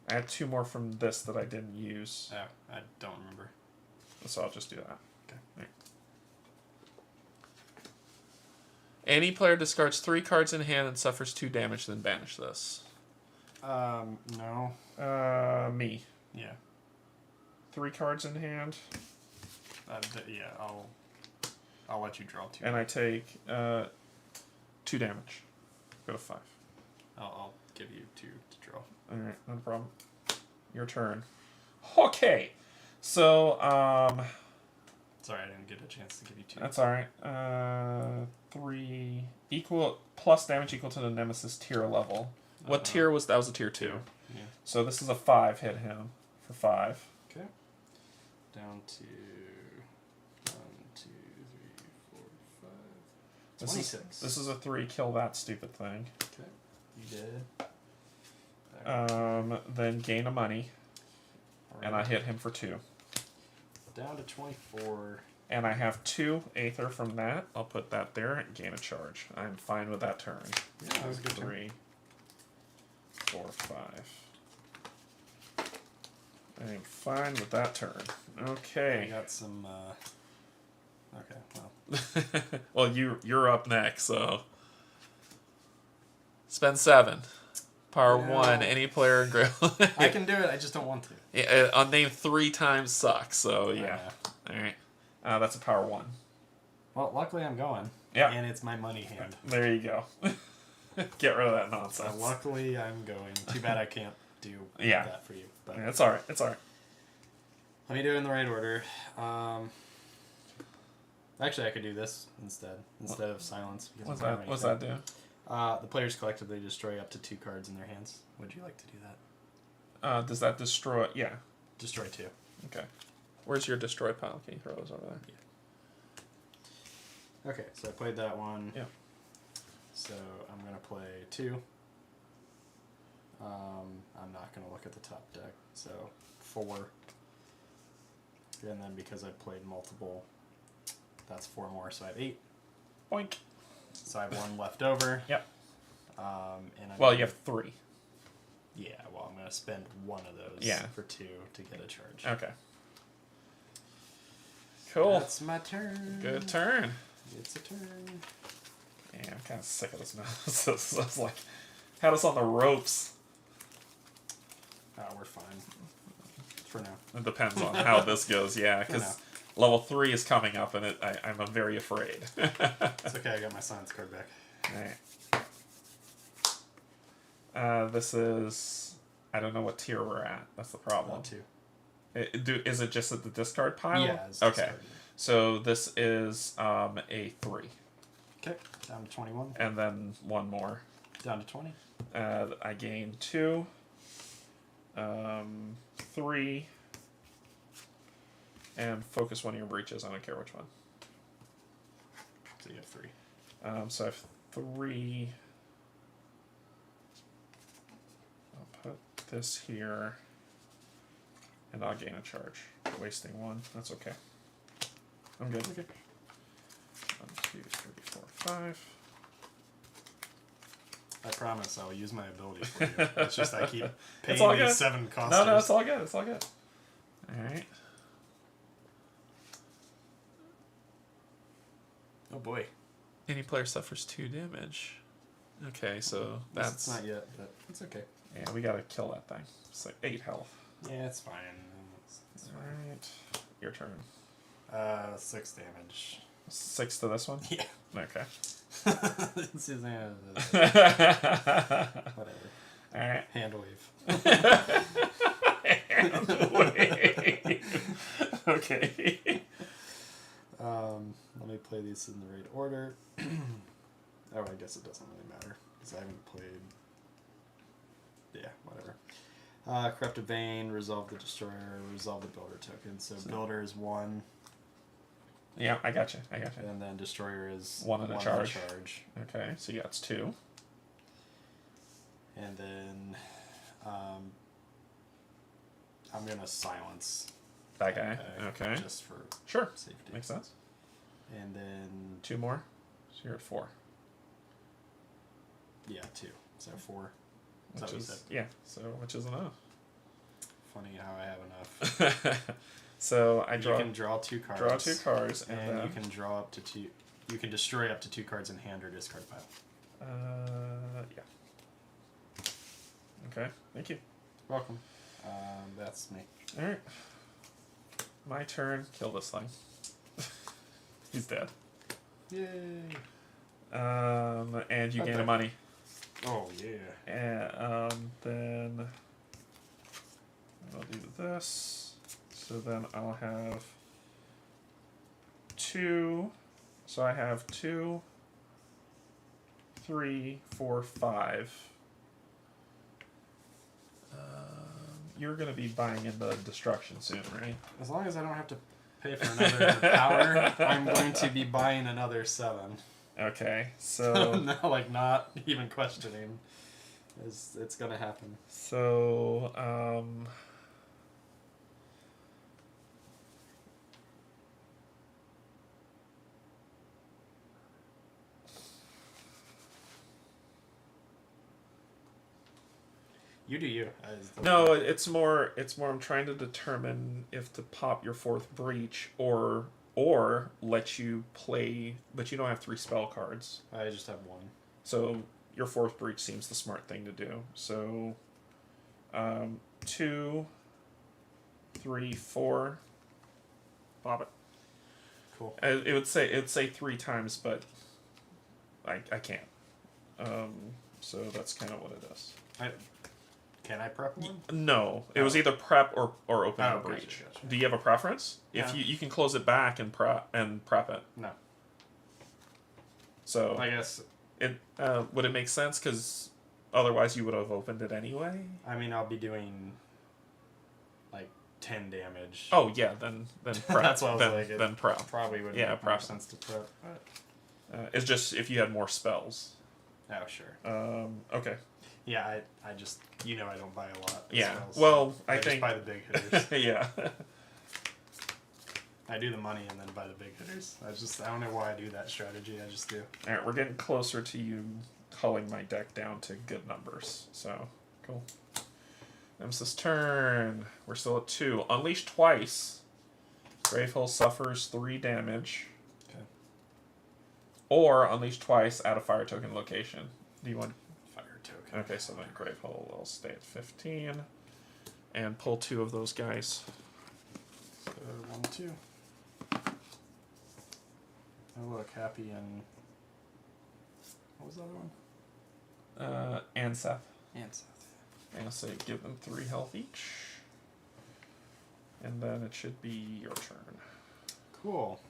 I had 2 more from this that I didn't use. Oh, I don't remember. So I'll just do that. Okay. Right. Any player discards 3 cards in hand and suffers 2 damage, then banish this. No. Me. Yeah. 3 cards in hand. Yeah, I'll let you draw 2. And I take 2 damage. Go to 5. I'll give you 2 to draw. Alright, no problem. Your turn. Okay. So, Sorry, I didn't get a chance to give you 2. that's alright. 3 equal plus damage equal to the Nemesis tier level. What tier was that? Was a tier 2. Yeah. So this is a 5 hit him for 5. Okay. Down to 1, 2, 3, 4, 5. 26. This is a 3. Kill that stupid thing. Okay. You did. Then gain a money, Right. and I hit him for 2. Down to 24. And I have 2 Aether from that. I'll put that there and gain a charge. I'm fine with that turn. Yeah, that was a good 3, 4, 5. I am fine with that turn. I Okay. got some. Okay, well. Well, you're up next, so spend 7. Power Yeah. 1. Any player in Gravehold. I can do it, I just don't want to. Yeah, on name 3 times sucks. So yeah. All right. That's a power 1. Well, luckily I'm going. Yeah. And it's my money hand. There you go. Get rid of that nonsense. So luckily I'm going. Too bad I can't do Yeah. that for you. But Yeah, it's all right. It's all right. let me do it in the right order. Actually, I could do this instead of silence. Because What's that do? The players collectively destroy up to 2 cards in their hands. Would you like to do that? Does that destroy? Yeah. Destroy 2. Okay. Where's your destroy pile? Can you throw those over there? Okay, so I played that one. Yeah. So I'm going to play 2. I'm not going to look at the top deck. So 4. And then because I played multiple, that's 4 more, so I have 8. Boink. So I have 1 left over. Yep. And well, you have 3. Yeah, well, I'm going to spend 1 of those for 2 to get a charge. Okay. Cool. That's my turn. Good turn. It's a turn. Yeah, I'm kind of sick of this Nemesis. I was like, had us on the ropes. Oh, we're fine. For now. It depends on how this goes, yeah, because level 3 is coming up, and I'm very afraid. It's okay, I got my science card back. Alright. This is... I don't know what tier we're at. That's the problem. 2. Is it just at the discard pile? Yeah, it's okay. discarded. So this is a 3. Okay, down to 21. And then 1 more. Down to 20. I gain 2. 3. And focus 1 of your breaches. I don't care which one. So you have 3. So I have 3. I'll put this here. And I'll gain a charge. Wasting 1. That's okay. I'm good. Okay. 1, 2, 3, 4, 5. I promise I'll use my ability for you. It's just I keep paying all these good. 7 costs. No, it's all good. It's all good. Alright. Oh boy. Any player suffers 2 damage. Okay, so that's... It's not yet, but it's okay. Yeah, we gotta kill that thing. It's like 8 health. Yeah, it's fine. It's fine. Alright. Your turn. 6 damage. 6 to this one? Yeah. Okay. Whatever. Alright. Hand wave. Hand wave. Okay. Let me play these in the right order. Oh, I guess it doesn't really matter because I haven't played. Yeah, whatever. Corrupted Vein, resolve the destroyer, resolve the builder token. So builder is 1. Yeah, I got you. And then destroyer is 1 in a charge. Okay. Okay, so yeah, it's 2. And then I'm gonna silence that guy. Okay. Just for safety. Makes sense. And then 2 more. So you're at 4. Yeah, 2. So 4. Which is enough. Funny how I have enough. So I You can draw 2 cards. Draw 2 cards, and then then you can draw up to 2. You can destroy up to 2 cards in hand or discard pile. Yeah. Okay. Thank you. Welcome. That's me. All right. My turn. Kill this thing. He's dead. Yay. And you gain a money. Oh yeah. And then I'll do this. So then I'll have 2. So I have 2, 3, 4, 5. You're going to be buying into destruction soon, right? As long as I don't have to pay for another power, I'm going to be buying another 7. Okay, so... No, like, not even questioning. It's going to happen. So, You do you. No, it's more I'm trying to determine if to pop your 4th breach or let you play, but you don't have 3 spell cards. I just have 1. So your 4th breach seems the smart thing to do. So 2, 3, 4. Pop it. Cool. It would say 3 times, but I can't. So that's kind of what it is. Can I prep 1? No, it was either prep or open a breach. Gotcha. Do you have a preference? Yeah. If you can close it back and prep it. No. So I guess it would it make sense? Because otherwise you would have opened it anyway. I mean, I'll be doing like 10 damage. Oh yeah, then prep. That's what I was like. Then prep. Probably would Yeah, make more prep. sense to prep. But It's just if you had more spells. Oh, sure. Okay. Yeah, I just, I don't buy a lot. Yeah. Spells, Well, so I just think buy the big hitters. yeah. I do the money and then buy the big hitters. I don't know why I do that strategy. I just do. All right, we're getting closer to you culling my deck down to good numbers. So, cool. Nemesis turn. We're still at 2. Unleash twice. Gravehold suffers 3 damage. Okay. Or unleash twice at a fire token location. Do you want fire token? Okay, so then Gravehold will stay at 15. And pull 2 of those guys. So 1, 2. Oh look, Happy and what was the other one? And Seth. And Seth. And so give them 3 health each. And then it should be your turn. Cool.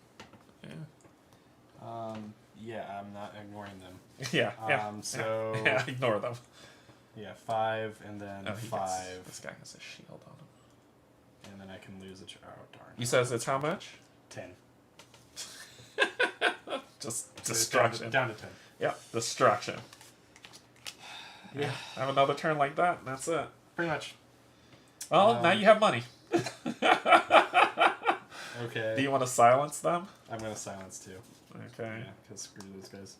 Yeah. Yeah, I'm not ignoring them. Yeah. So yeah, ignore them. Yeah, 5 and then 5. This guy has a shield on him. And then I can lose a oh darn. He says it's how much? 10. Just So destruction. Down to 10. Yeah, destruction. Yeah. Have another turn like that, and that's it. Pretty much. Well, now you have money. Okay. Do you want to silence them? I'm going to silence too. Okay. Yeah, because screw those guys.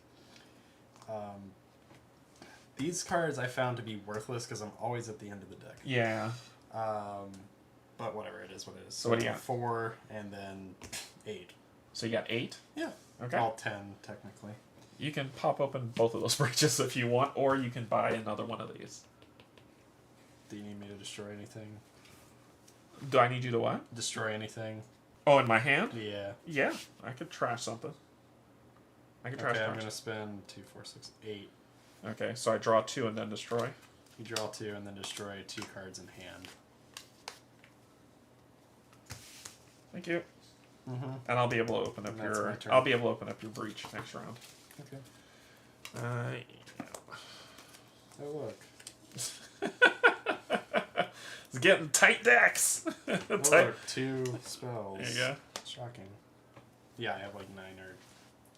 These cards I found to be worthless because I'm always at the end of the deck. Yeah. But whatever, it is what it is. So what do you got? 4 and then 8. So you got 8? Yeah. Okay. All 10, technically. You can pop open both of those breaches if you want, or you can buy another one of these. Do you need me to destroy anything? Do I need you to what? Destroy anything? Oh, in my hand? Yeah. Yeah, I could trash something. I could trash. Okay, I'm going to spend 2, 4, 6, 8. Okay, so I draw 2 and then destroy. You draw 2 and then destroy 2 cards in hand. Thank you. Mm-hmm. And I'll be able to open up your. I'll be able to open up your breach next round. Okay. Yeah. Oh look. It's getting tight decks. Oh, look, 2 spells. There you go. Shocking. Yeah, I have like 9 or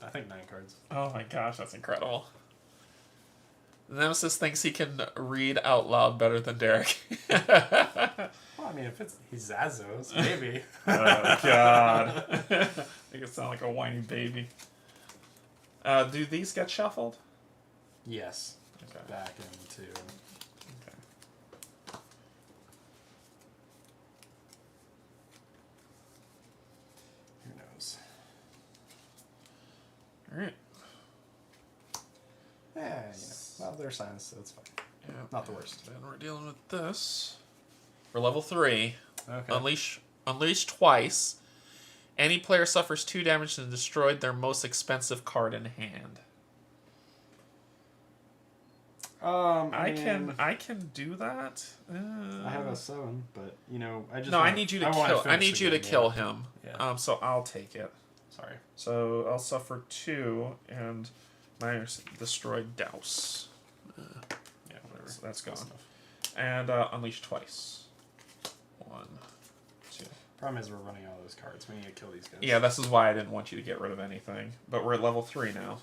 I think 9 cards. Oh my gosh, that's incredible. Nemesis thinks he can read out loud better than Derek. Well, I mean, if he's Zazos, maybe. Oh god. Make it sound like a whiny baby. Do these get shuffled? Yes. Okay. Back into. Okay. Who knows? Alright. Yeah, well, they're signs, so it's fine. Yeah. Not the worst. Then we're dealing with this. For level 3. Okay. Unleash twice. Any player suffers 2 damage and destroyed their most expensive card in hand. I can do that. I have a 7, but I just. No, I need you to kill. I need you to kill him. Yeah. So I'll take it. Sorry. So I'll suffer 2 and my destroyed douse. Yeah, whatever. So that's gone. And unleash twice. 1, 2. Problem is we're running out of those cards. We need to kill these guys. Yeah, this is why I didn't want you to get rid of anything. But we're at level 3 now.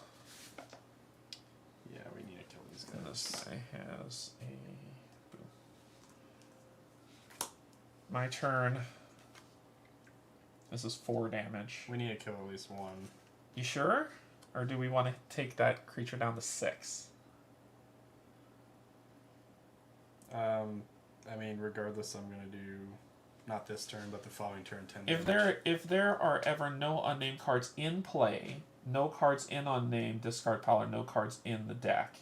Yeah, we need to kill these And guys. this guy has a... Boom. My turn. This is 4 damage. We need to kill at least 1. You sure? Or do we want to take that creature down to 6? I mean, regardless, I'm gonna do not this turn, but the following turn 10 If there are ever no unnamed cards in play, no cards in unnamed, discard pile, or no cards in the deck,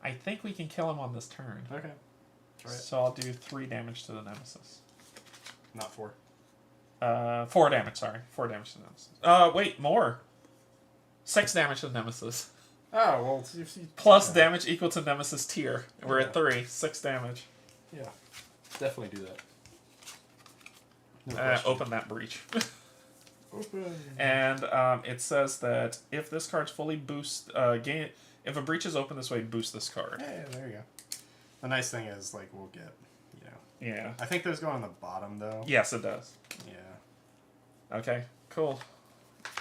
I think we can kill him on this turn. Okay. Try it. So I'll do 3 damage to the Nemesis. Not 4. 4 damage, sorry. 4 damage to the Nemesis. Wait, more. 6 damage to the Nemesis. Oh, well... Plus damage equal to Nemesis tier. We're at 3. 6 damage. Yeah. Definitely do that. No Open that breach. Open. And it says that if this card's fully boost, if a breach is open this way, boost this card. Yeah, there you go. The nice thing is, like, we'll get, Yeah. I think those go on the bottom, though. Yes, it does. Yeah. Okay, cool.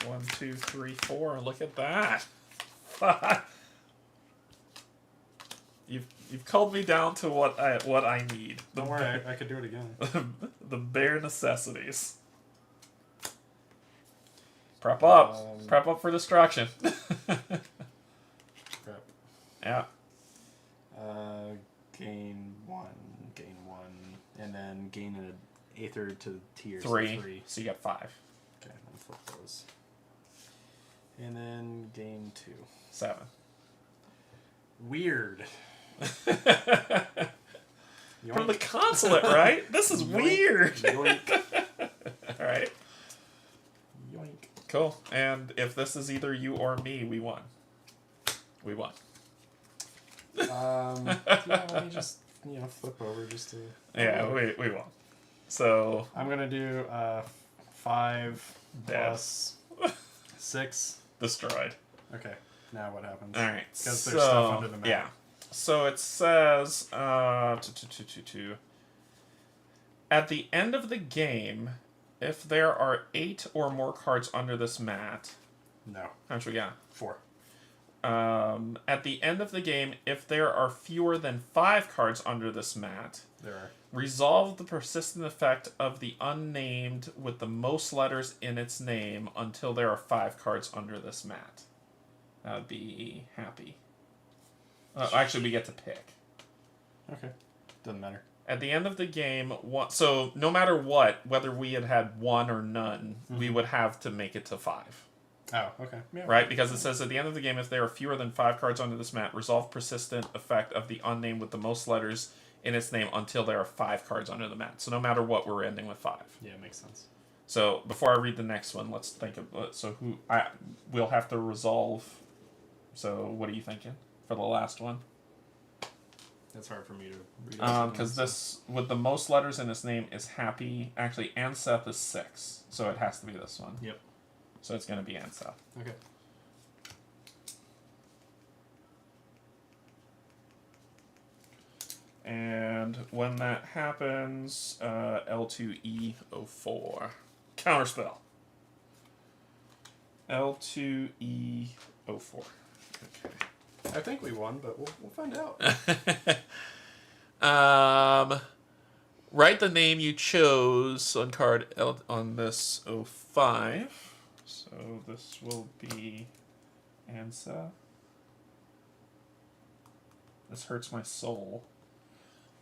1, 2, 3, 4. Look at that. You've culled me down to what I need. Don't worry, I could do it again. The bare necessities. Prep up. Prep up for destruction. Prep. Yeah. Gain one, and then gain an aether to tier 3. So you got 5. Okay, then flip those. And then gain 2. 7. Weird. From the consulate, right? This is weird. Yoink. Alright. Yoink. Cool. And if this is either you or me, we won. We won. Yeah, let me just, flip over just to... Yeah, we won. So... I'm going to do 5 plus 6. Destroyed. Okay, now what happens? Alright, because there's stuff under the map. Yeah. So it says... At the end of the game, if there are 8 or more cards under this mat... No. How much we got? 4. At the end of the game, if there are fewer than 5 cards under this mat, There are. resolve the persistent effect of the unnamed with the most letters in its name until there are 5 cards under this mat. That would be happy. Actually, we get to pick. Okay. Doesn't matter. At the end of the game, so no matter what, whether we had 1 or none, we would have to make it to 5. Oh, okay. Yeah. Right? Because it says at the end of the game, if there are fewer than 5 cards under this mat, resolve persistent effect of the unnamed with the most letters in its name until there are 5 cards under the mat. So no matter what, we're ending with 5. Yeah, it makes sense. So before I read the next one, let's think of we'll have to resolve. So what are you thinking for the last one? It's hard for me to read. Because this with the most letters in its name is happy. Actually, Anseth is 6, so it has to be this one. Yep. So it's going to be Anseth. Okay. And when that happens, L2E04. Counterspell. L2E04. Okay. I think we won, but we'll find out. Write the name you chose on card L on this 05. So this will be Ansa. This hurts my soul.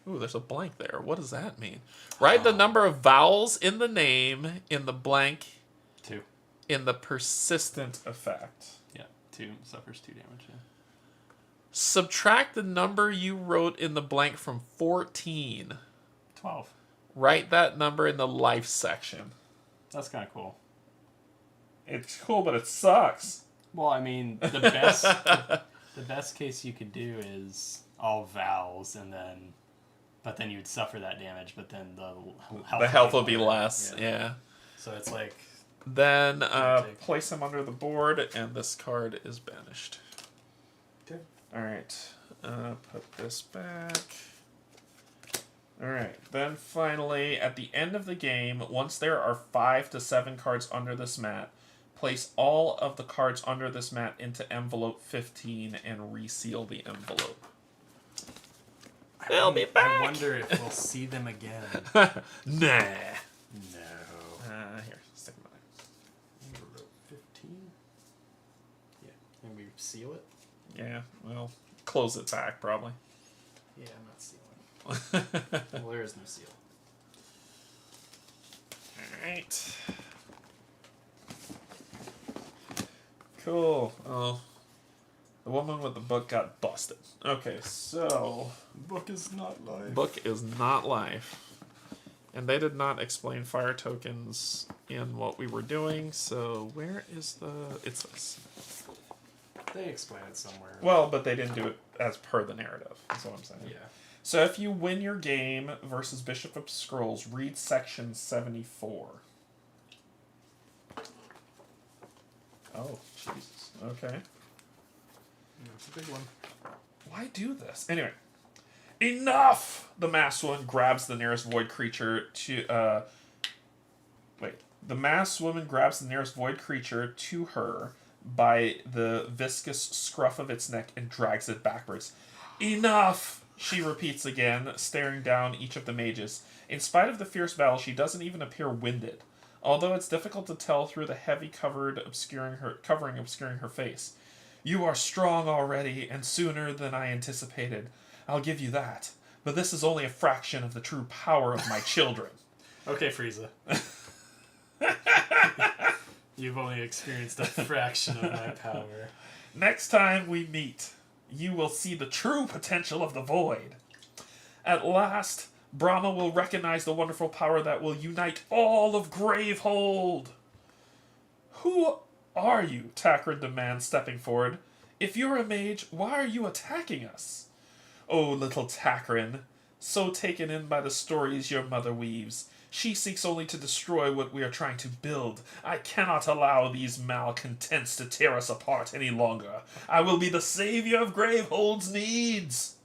Ooh, there's a blank there. What does that mean? Write the number of vowels in the name in the blank 2. in the persistent effect. Yeah, 2 suffers 2 damage. Yeah. Subtract the number you wrote in the blank from 14. 12. Write that number in the life section. That's kind of cool. It's cool, but it sucks. Well, I mean, the best the best case you could do is all vowels, but then you'd suffer that damage, but then the health will be less. Yeah. So it's like. Then place him under the board, and this card is banished. Okay. All right. Put this back. All right. Then finally, at the end of the game, once there are 5 to 7 cards under this mat, place all of the cards under this mat into envelope 15 and reseal the envelope. They'll be back. I wonder if we'll see them again. Nah. No. Here, stick them in Envelope 15. Yeah, and we seal it. there. Yeah. Well, close it back probably. Yeah, I'm not sealing. Well, there is no seal. All right. Cool. Oh, the woman with the book got busted. Okay, so Book is not life. book is not life, and they did not explain fire tokens in what we were doing. So where is the? It's this. They explain it somewhere. Well, but they didn't do it as per the narrative. That's what I'm saying. Yeah. So if you win your game versus Bishop of Scrolls, read section 74. Oh, Jesus. Okay. That's a big one. Why do this? Anyway. Enough! The masked one grabs the nearest void creature to, The masked woman grabs the nearest void creature to her by the viscous scruff of its neck and drags it backwards. Enough! She repeats again, staring down each of the mages. In spite of the fierce battle, she doesn't even appear winded, although it's difficult to tell through the heavy covering obscuring her face. You are strong already, and sooner than I anticipated. I'll give you that. But this is only a fraction of the true power of my children. Okay, Frieza. You've only experienced a fraction of my power. Next time we meet, you will see the true potential of the void. At last, Brahma will recognize the wonderful power that will unite all of Gravehold. Who are you? Takran demands, stepping forward. If you're a mage, why are you attacking us? Oh, little Takran, so taken in by the stories your mother weaves. She seeks only to destroy what we are trying to build. I cannot allow these malcontents to tear us apart any longer. I will be the savior of Gravehold's needs.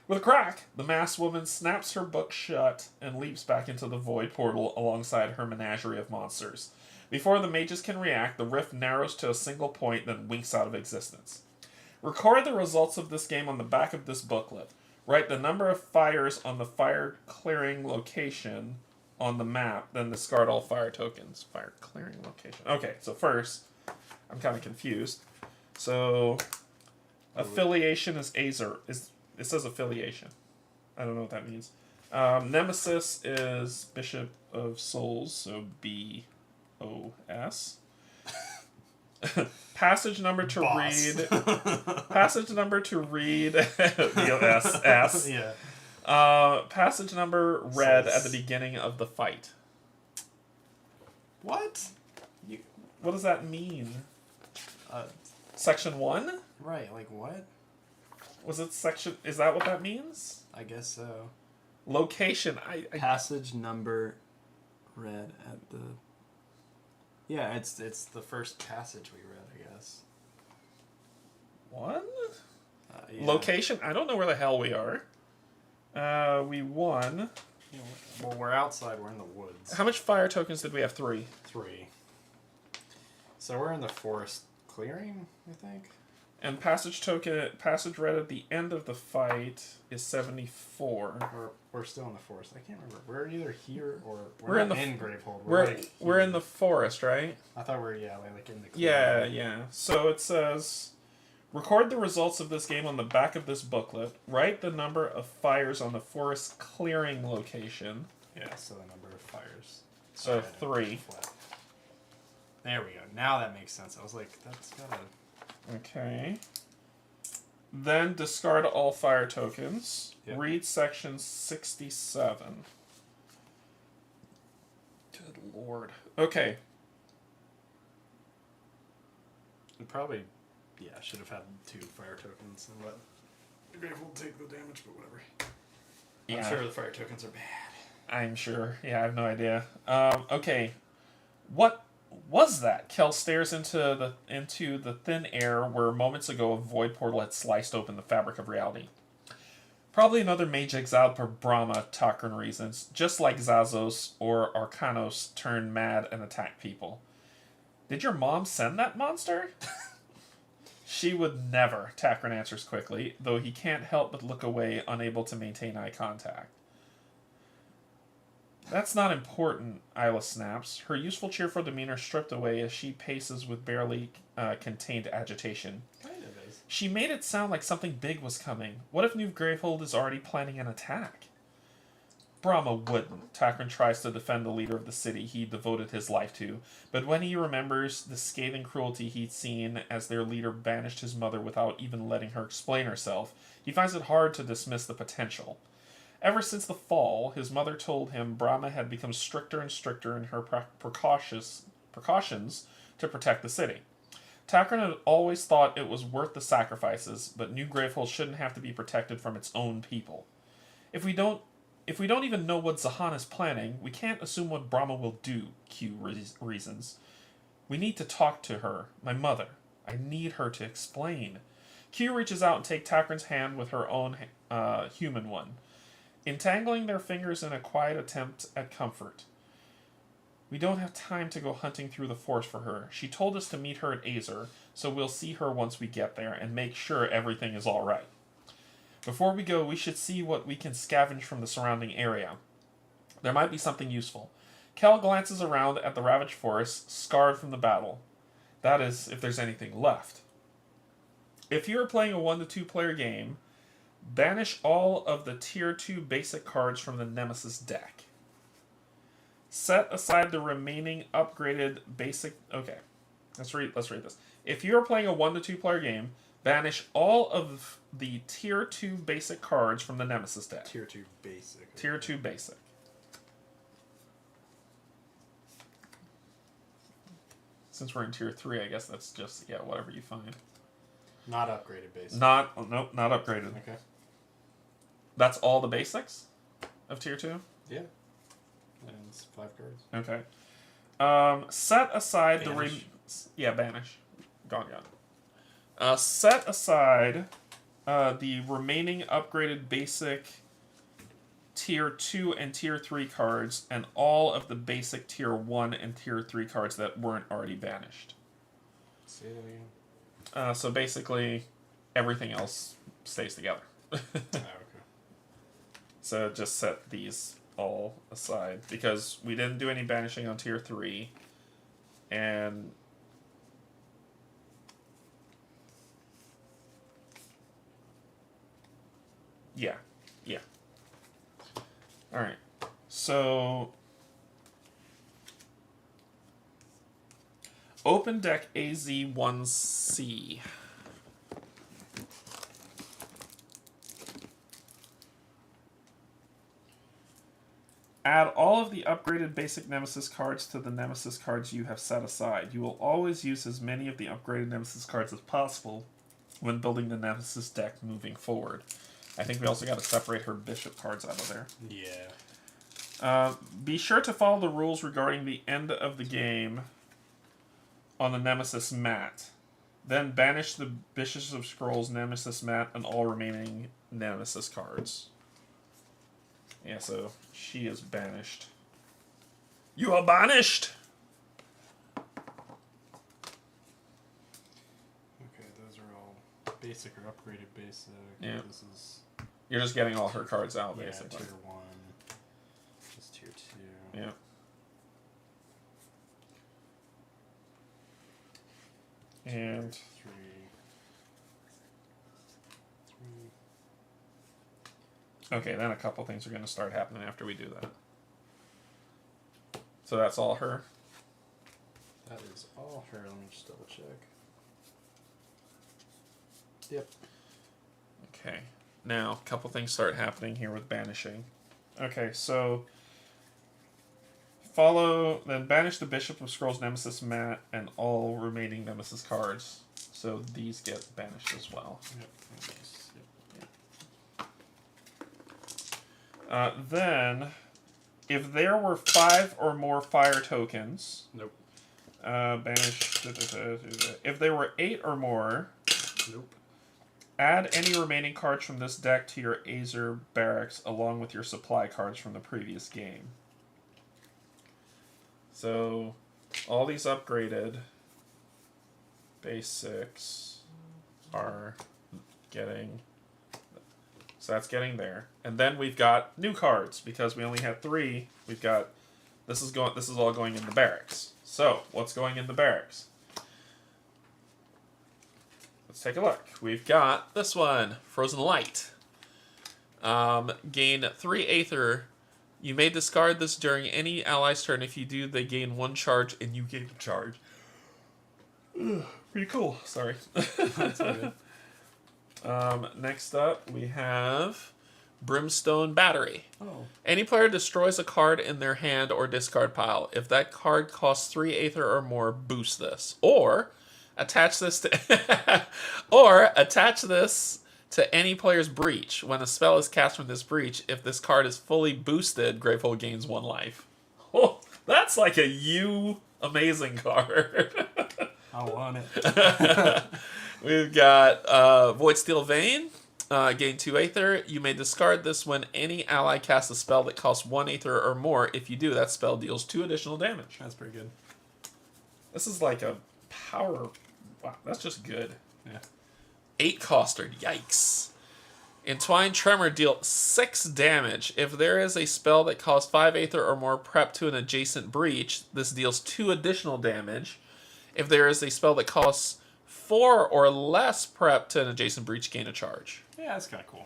With a crack, the masked woman snaps her book shut and leaps back into the void portal alongside her menagerie of monsters. Before the mages can react, the rift narrows to a single point, then winks out of existence. Record the results of this game on the back of this booklet. Write the number of fires on the fire clearing location on the map, then discard all fire tokens. Fire clearing location. Okay, so first, I'm kind of confused. So, affiliation is Azer. It says affiliation. I don't know what that means. Nemesis is Bishop of Souls, so B-O-S. Passage number to Boss. read. Passage number to read. B-O-S-S. Yeah. Passage number read Says- at the beginning of the fight. What? What does that mean? Uh, Section 1? right, like what? Was it section... Is that what that means? I guess so. Location. I Passage number read at the... Yeah, it's the first passage we read, I guess. 1? Yeah. Location? I don't know where the hell we are. We won. Well, we're outside. We're in the woods. How much fire tokens did we have? 3. 3. So we're in the forest clearing, I think. And passage read at the end of the fight is 74. Or we're still in the forest. I can't remember. We're either here or We're in not the in Gravehold. We're in the forest, right? I thought we're like in the Yeah, clearing. yeah. So it says, record the results of this game on the back of this booklet. Write the number of fires on the forest clearing location. Yeah. So the number of fires. So I had it 3. flat. There we go. Now that makes sense. I was like, that's gotta. Okay. Then discard all fire tokens. Yep. Read section 67. Good lord. Okay. And probably, I should have had 2 fire tokens and let Gravehold take the damage, but whatever. Yeah. I'm sure the fire tokens are bad. I'm sure. Yeah, I have no idea. Okay. What was that? Kel stares into the thin air where moments ago a void portal had sliced open the fabric of reality. Probably another mage exiled for Brahma, Takran reasons, just like Zazos or Arcanos turned mad and attacked people. Did your mom send that monster? She would never, Takran answers quickly, though he can't help but look away, unable to maintain eye contact. That's not important, Isla snaps, her useful cheerful demeanor stripped away as she paces with barely contained agitation. Kind of is. She made it sound like something big was coming. What if New Gravehold is already planning an attack? Brahma wouldn't. Takran tries to defend the leader of the city he devoted his life to, but when he remembers the scathing cruelty he'd seen as their leader banished his mother without even letting her explain herself, he finds it hard to dismiss the potential. Ever since the fall, his mother told him Brahma had become stricter and stricter in her precautions to protect the city. Takran had always thought it was worth the sacrifices, but New Gravehold shouldn't have to be protected from its own people. If we don't even know what Zahan is planning, we can't assume what Brahma will do, Q reasons. We need to talk to her, my mother. I need her to explain. Q reaches out and takes Takran's hand with her own human one, entangling their fingers in a quiet attempt at comfort. We don't have time to go hunting through the forest for her. She told us to meet her at Azer, so we'll see her once we get there and make sure everything is all right. Before we go, we should see what we can scavenge from the surrounding area. There might be something useful. Kel glances around at the ravaged forest, scarred from the battle. That is, if there's anything left. If you are playing a 1 to 2 player game, banish all of the Tier 2 basic cards from the Nemesis deck. Set aside the remaining upgraded basic... Okay, let's read this. If you are playing a 1 to 2 player game, banish all of the Tier 2 basic cards from the Nemesis deck. Tier 2 basic. Okay. Tier 2 basic. Since we're in Tier 3, I guess that's just, whatever you find. Not upgraded basic. Nope, not upgraded. Okay. That's all the basics of Tier 2? Yeah. And it's 5 cards. Okay. Set aside Banish. Banish. Gone. Set aside the remaining upgraded basic Tier 2 and Tier 3 cards and all of the basic Tier 1 and Tier 3 cards that weren't already banished. Say that again. So basically, everything else stays together. Okay. So just set these all aside because we didn't do any banishing on Tier 3 and yeah. Alright. So open deck AZ1C. Add all of the upgraded basic Nemesis cards to the Nemesis cards you have set aside. You will always use as many of the upgraded Nemesis cards as possible when building the Nemesis deck moving forward. I think we also got to separate her Bishop cards out of there. Yeah. Be sure to follow the rules regarding the end of the game on the Nemesis mat. Then banish the Bishops of Scrolls Nemesis mat and all remaining Nemesis cards. Yeah, so she is banished. You are banished! Okay, those are all basic or upgraded basic. Yeah. This is... You're just getting all her cards out, Yeah, basically. Tier 1. Just Tier 2. Yeah. And... 3. Okay, then a couple things are going to start happening after we do that. So that's all her. That is all her. Let me just double check. Yep. Okay. Now, a couple things start happening here with banishing. Okay, so... then banish the Bishop of Scrolls Nemesis mat and all remaining Nemesis cards. So these get banished as well. Yep. Then, if there were 5 or more fire tokens... Nope. Banish... If there were 8 or more... Nope. Add any remaining cards from this deck to your Azer barracks along with your supply cards from the previous game. So, all these upgraded basics are getting... So that's getting there. And then we've got new cards, because we only had 3. We've got... This is all going in the barracks. So, what's going in the barracks? Let's take a look. We've got this one, Frozen Light. Gain 3 Aether. You may discard this during any ally's turn. If you do, they gain 1 charge, and you gain a charge. Ugh, pretty cool. Sorry. That's all good. Next up, we have Brimstone Battery. Oh. Any player destroys a card in their hand or discard pile. If that card costs 3 Aether or more, boost this. Or attach this to to any player's breach. When a spell is cast from this breach, if this card is fully boosted, Gravehold gains 1 life. Oh, that's like a amazing card. I want it. We've got Void Steel Vein. gain 2 Aether. You may discard this when any ally casts a spell that costs 1 Aether or more. If you do, that spell deals 2 additional damage. That's pretty good. This is like a power... Wow, that's just good. Yeah. 8 coster. Yikes. Entwined Tremor deal 6 damage. If there is a spell that costs 5 Aether or more prep to an adjacent breach, this deals 2 additional damage. If there is a spell that costs 4 or less prep to an adjacent breach, gain a charge. Yeah, that's kind of cool.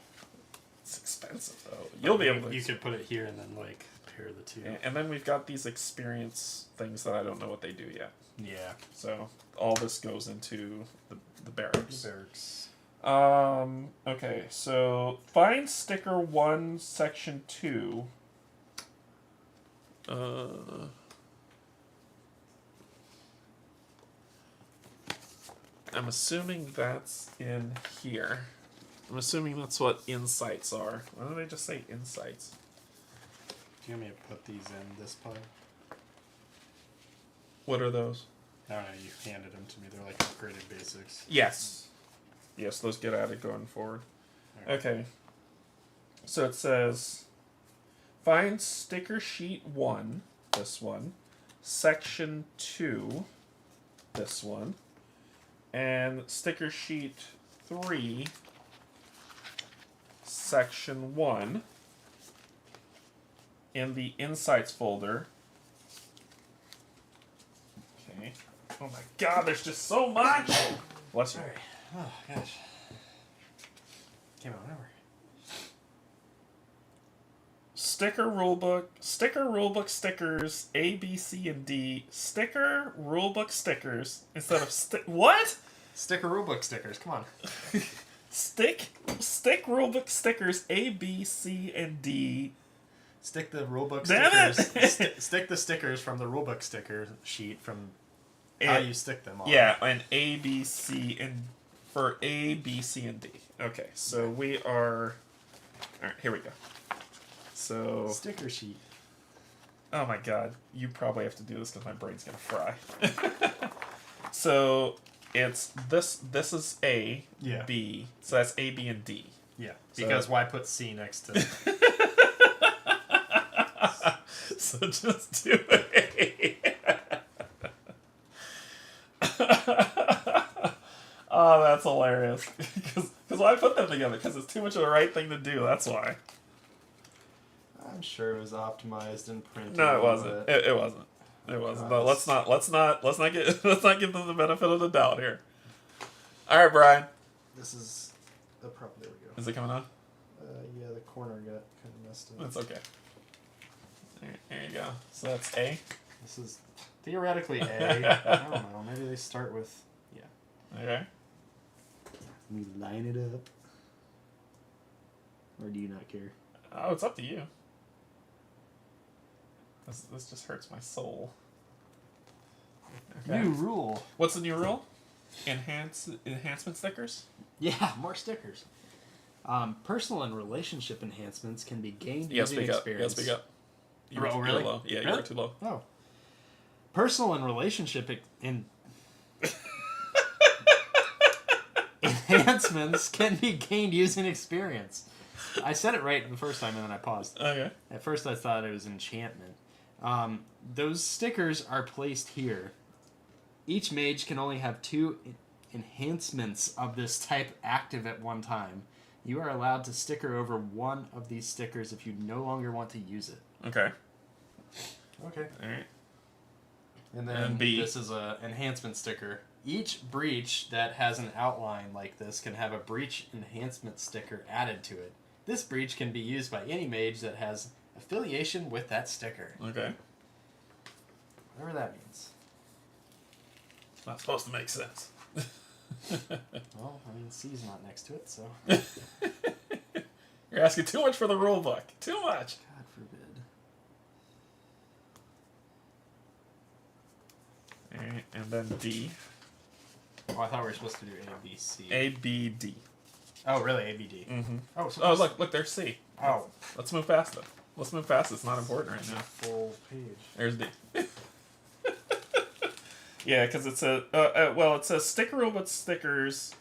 It's expensive, though. You'll be able to... You could put it here and then, like, pair the two. And then we've got these experience things that I don't know what they do yet. Yeah. So, all this goes into the barracks. The barracks. Okay, so find sticker 1, section 2. I'm assuming that's in here. I'm assuming that's what insights are. Why don't they just say insights? Do you want me to put these in this pile? What are those? I don't know, you handed them to me. They're like upgraded basics. Yes. Yes, those get added going forward. Right. Okay. So it says, find sticker sheet 1, this one, section 2, this one, and sticker sheet 3, section 1, in the insights folder. Okay. Oh my god, there's just so much! Bless you. Sorry. Oh, gosh. Came out whenever. Sticker rulebook stickers A, B, C, and D. Sticker rulebook stickers instead of what? Sticker rulebook stickers. Come on. Stick rulebook stickers A, B, C, and D. Stick the rulebook Damn stickers. it! Stick the stickers from the rulebook sticker sheet from how you stick them on. Yeah, and A, B, C, and for A, B, C, and D. Okay, so we are. All right, here we go. So sticker sheet. Oh my god, you probably have to do this because my brain's gonna fry. So it's this. This is A, Yeah. B. So that's A, B, and D. Yeah. So- Because why put C next to? So just do A. Oh, that's hilarious. Because why put them together? Because it's too much of the right thing to do. That's why. I'm sure it was optimized and printed. No, it wasn't. It wasn't. It wasn't. No, let's not give them the benefit of the doubt here. All right, Brian. This is the problem. There we go. Is it coming on? Yeah, the corner got kind of messed up. That's okay. There you go. So that's A. This is theoretically A. I don't know. Maybe they start with Okay. We line it up. Or do you not care? Oh, it's up to you. This just hurts my soul. Okay. New rule. What's the new rule? Enhancement stickers? Yeah, more stickers. Personal and relationship enhancements can be gained using speak up. experience. Speak up. Oh, really? You're low. Yeah, Really? you're too low. Oh. Personal and relationship enhancements can be gained using experience. I said it right the first time and then I paused. Okay. At first I thought it was enchantment. Those stickers are placed here. Each mage can only have 2 enhancements of this type active at one time. You are allowed to sticker over one of these stickers if you no longer want to use it. Okay. Okay. Alright. And then And B. this is a enhancement sticker. Each breach that has an outline like this can have a breach enhancement sticker added to it. This breach can be used by any mage that has affiliation with that sticker. Okay. Whatever that means. It's not supposed to make sense. Well, I mean, C's not next to it, so... You're asking too much for the rule book. Too much. God forbid. Alright, and then D. Oh, I thought we were supposed to do A, B, C. A, B, D. Oh, really? A, B, D. Mm-hmm. Oh, so Oh, look, there's C. Oh. Let's move past it. Let's move past it. It's not important right now. Full page. There's D. Yeah, because it's a... well, it says sticker rulebook stickers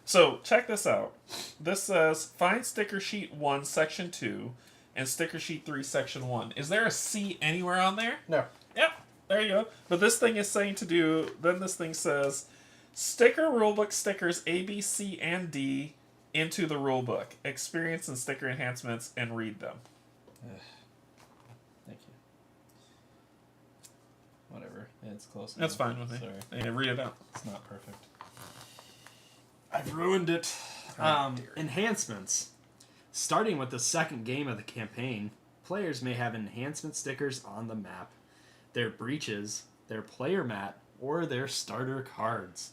So, check this out. This says, find sticker sheet 1, section 2, and sticker sheet 3, section 1. Is there a C anywhere on there? No. Yep, there you go. But this thing is saying to do, then this thing says, sticker rulebook stickers A, B, C, and D into the rulebook. Experience and sticker enhancements and read them. Thank you. Whatever. It's close enough. That's fine with me. Sorry. Yeah, read it out. It's not perfect. I've ruined it. Enhancements. Starting with the second game of the campaign, players may have enhancement stickers on the map, their breaches, their player mat, or their starter cards.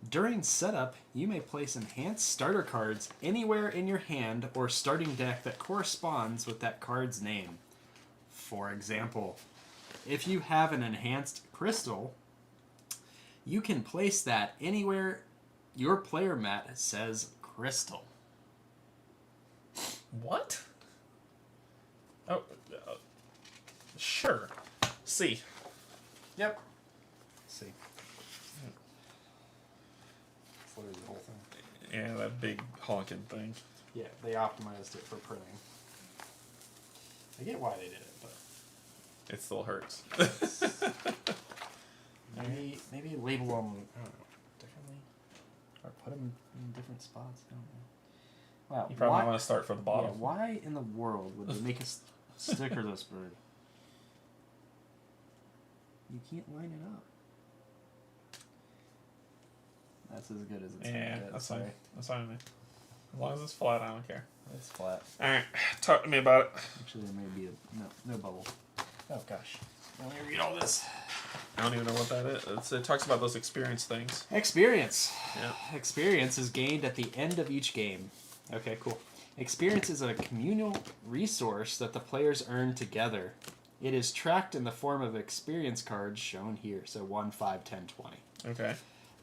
During setup, you may place enhanced starter cards anywhere in your hand or starting deck that corresponds with that card's name. For example, if you have an enhanced crystal, you can place that anywhere your player mat says crystal. What? Oh, sure. C. Yep. See. That's literally the whole thing. Yeah, that big honking thing. Yeah, they optimized it for printing. I get why they did it, but It still hurts. maybe label them, I don't know, differently, or put them in different spots. I don't know. Wow, You probably want to start from the bottom. Yeah, why in the world would they make a sticker this bird? You can't line it up. That's as good as it's gonna Yeah, get. that's fine. That's fine with me. As long as it's flat, I don't care. It's flat. Alright, talk to me about it. Actually, there may be no bubble. Oh gosh. Let me read all this. I don't even know what that is. It talks about those experience things. Experience. Yeah. Experience is gained at the end of each game. Okay, cool. Experience is a communal resource that the players earn together. It is tracked in the form of experience cards shown here. So 1, 5, 10, 20. Okay.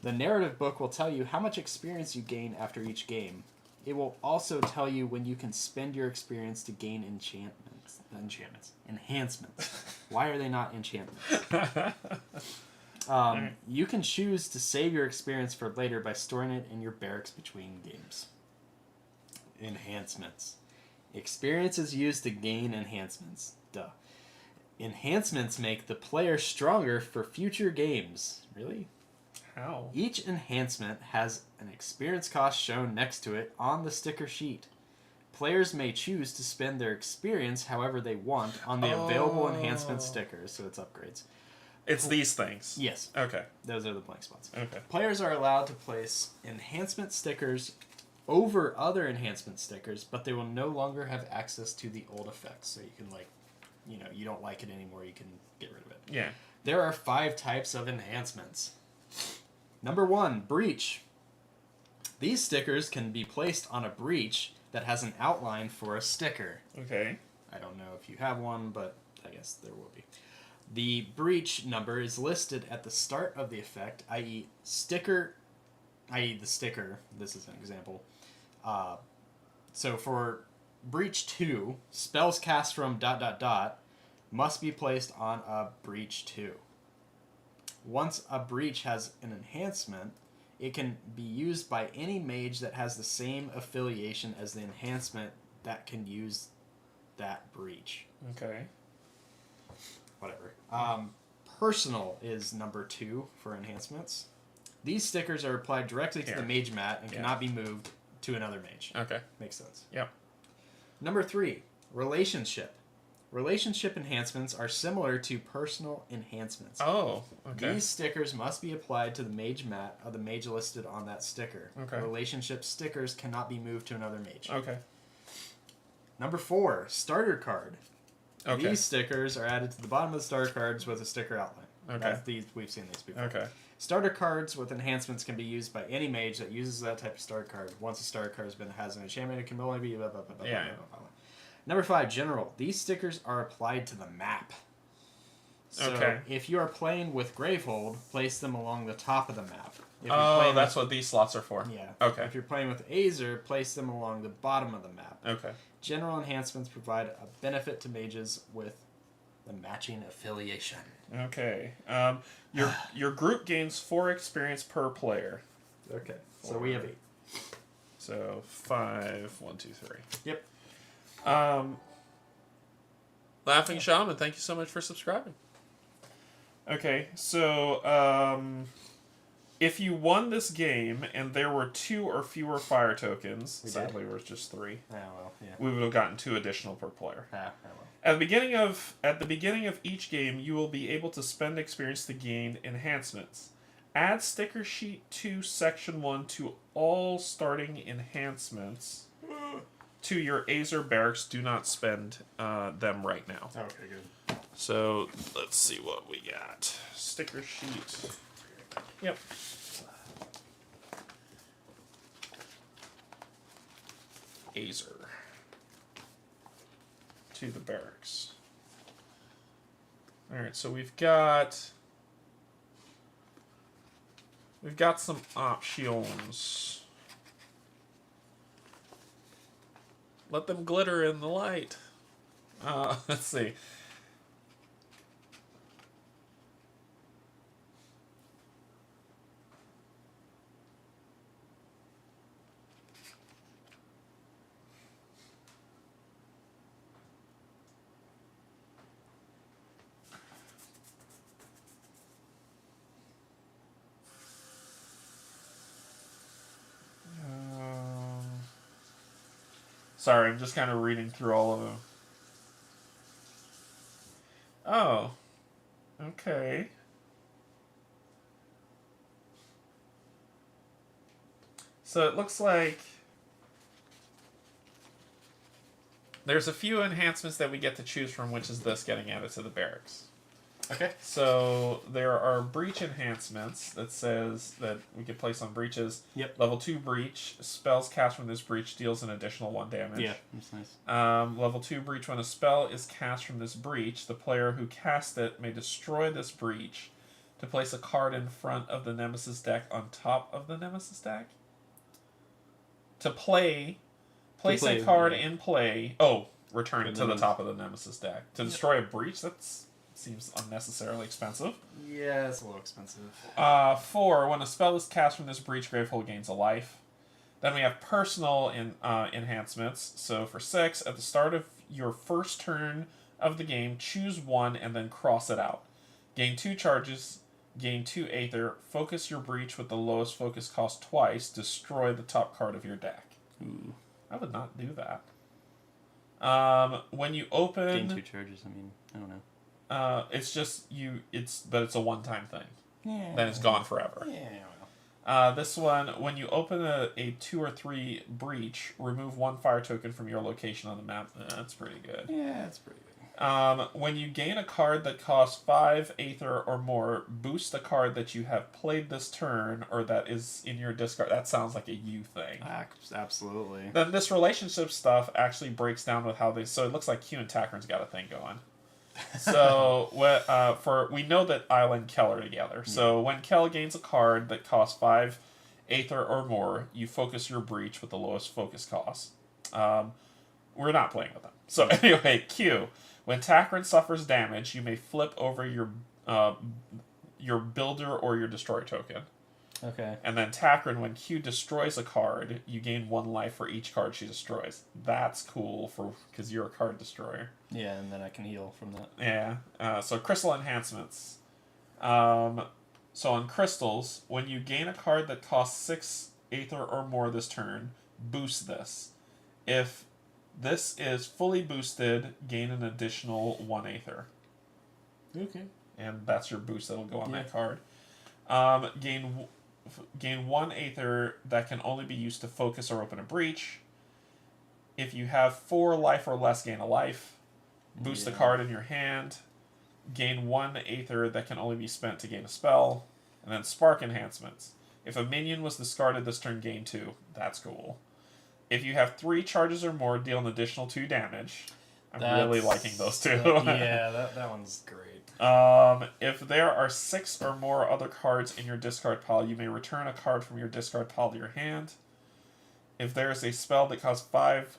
The narrative book will tell you how much experience you gain after each game. It will also tell you when you can spend your experience to gain enhancements. Why are they not enchantments? You can choose to save your experience for later by storing it in your barracks between games. Enhancements. Experience is used to gain enhancements. Duh. Enhancements make the player stronger for future games. Really? How? Each enhancement has an experience cost shown next to it on the sticker sheet. Players may choose to spend their experience however they want on the available enhancement stickers, so it's upgrades. It's these things. Yes. Okay. Those are the blank spots. Okay. Players are allowed to place enhancement stickers over other enhancement stickers, but they will no longer have access to the old effects. So you can, you don't like it anymore, you can get rid of it. Yeah. There are 5 types of enhancements. Number 1, breach. These stickers can be placed on a breach that has an outline for a sticker. Okay. I don't know if you have one, but I guess there will be. The breach number is listed at the start of the effect, i.e. the sticker, this is an example. So for breach 2, spells cast from ... must be placed on a breach 2. Once a breach has an enhancement, it can be used by any mage that has the same affiliation as the enhancement that can use that breach. Okay. Whatever. Personal is number 2 for enhancements. These stickers are applied directly to the mage mat and cannot be moved to another mage. Okay. Makes sense. Yep. Number 3, relationship. Relationship enhancements are similar to personal enhancements. Oh, okay. These stickers must be applied to the mage mat of the mage listed on that sticker. Okay. Relationship stickers cannot be moved to another mage. Okay. Number 4, starter card. Okay. These stickers are added to the bottom of the starter cards with a sticker outline. Okay. We've seen these before. Okay. Starter cards with enhancements can be used by any mage that uses that type of starter card. Once a starter card has an enchantment, it can only be blah, blah, blah, blah, Yeah. blah, blah, blah. Number 5, general. These stickers are applied to the map. So if you are playing with Gravehold, place them along the top of the map. If you're playing that's what these slots are for. Yeah. Okay. If you're playing with Azer, place them along the bottom of the map. Okay. General enhancements provide a benefit to mages with the matching affiliation. Okay. Your group gains 4 experience per player. Okay. So we have 8. So 5, 1, 2, 3. Yep. Laughing Shaman, thank you so much for subscribing. Okay, so if you won this game and there were 2 or fewer fire tokens, sadly there was just 3. Oh well, yeah. We would have gotten 2 additional per player. Oh well. At the beginning of each game, you will be able to spend experience to gain enhancements. Add sticker sheet 2 section 1 to all starting enhancements to your Azer barracks. Do not spend them right now. Okay, good. So let's see what we got. Sticker sheet. Yep. Azer to the barracks. Alright, so we've got some options. Let them glitter in the light. Let's see. Sorry, I'm just kind of reading through all of them. Oh. Okay. So it looks like there's a few enhancements that we get to choose from, which is this getting added to the barracks. Okay. So there are breach enhancements that says that we can place on breaches. Yep. Level 2 breach. Spells cast from this breach deals an additional 1 damage. Yeah, that's nice. Level 2 breach. When a spell is cast from this breach, the player who cast it may destroy this breach to place a card in front of the Nemesis deck on top of the Nemesis deck. To place a card in play. Oh, return it to the top of the Nemesis deck. To destroy a breach, that's seems unnecessarily expensive. Yeah, it's a little expensive. 4. When a spell is cast from this breach, Gravehold gains a life. Then we have personal enhancements. So for 6, at the start of your first turn of the game, choose 1 and then cross it out. Gain 2 charges, gain 2 Aether, focus your breach with the lowest focus cost twice, destroy the top card of your deck. Ooh. I would not do that. When you open... Gain 2 charges, I mean, I don't know. It's just but it's a one-time thing. Yeah. Then it's gone forever. Yeah, well. This one, when you open a 2 or 3 breach, remove 1 fire token from your location on the map. That's pretty good. Yeah, that's pretty good. When you gain a card that costs 5 Aether or more, boost a card that you have played this turn or that is in your discard. That sounds like a you thing. Absolutely. Then this relationship stuff actually breaks down with how they... So it looks like Q and Takran's got a thing going. So we know that Isla and Kel are together. So when Kel gains a card that costs 5 Aether or more, you focus your breach with the lowest focus cost. We're not playing with them. So anyway, Q. When Takran suffers damage, you may flip over your builder or your destroy token. Okay. And then Takran, when Q destroys a card, you gain 1 life for each card she destroys. That's cool because you're a card destroyer. Yeah, and then I can heal from that. Yeah. So crystal enhancements. So on crystals, when you gain a card that costs 6 Aether or more this turn, boost this. If this is fully boosted, gain an additional 1 Aether. Okay. And that's your boost that'll go on that card. Gain 1 Aether that can only be used to focus or open a breach. If you have 4 life or less, gain a life. Boost the card in your hand. Gain 1 Aether that can only be spent to gain a spell. And then spark enhancements. If a minion was discarded this turn, gain 2. That's cool. If you have 3 charges or more, deal an additional 2 damage. I'm really liking those two. Yeah, that one's great. If there are 6 or more other cards in your discard pile, you may return a card from your discard pile to your hand. If there is a spell that costs 5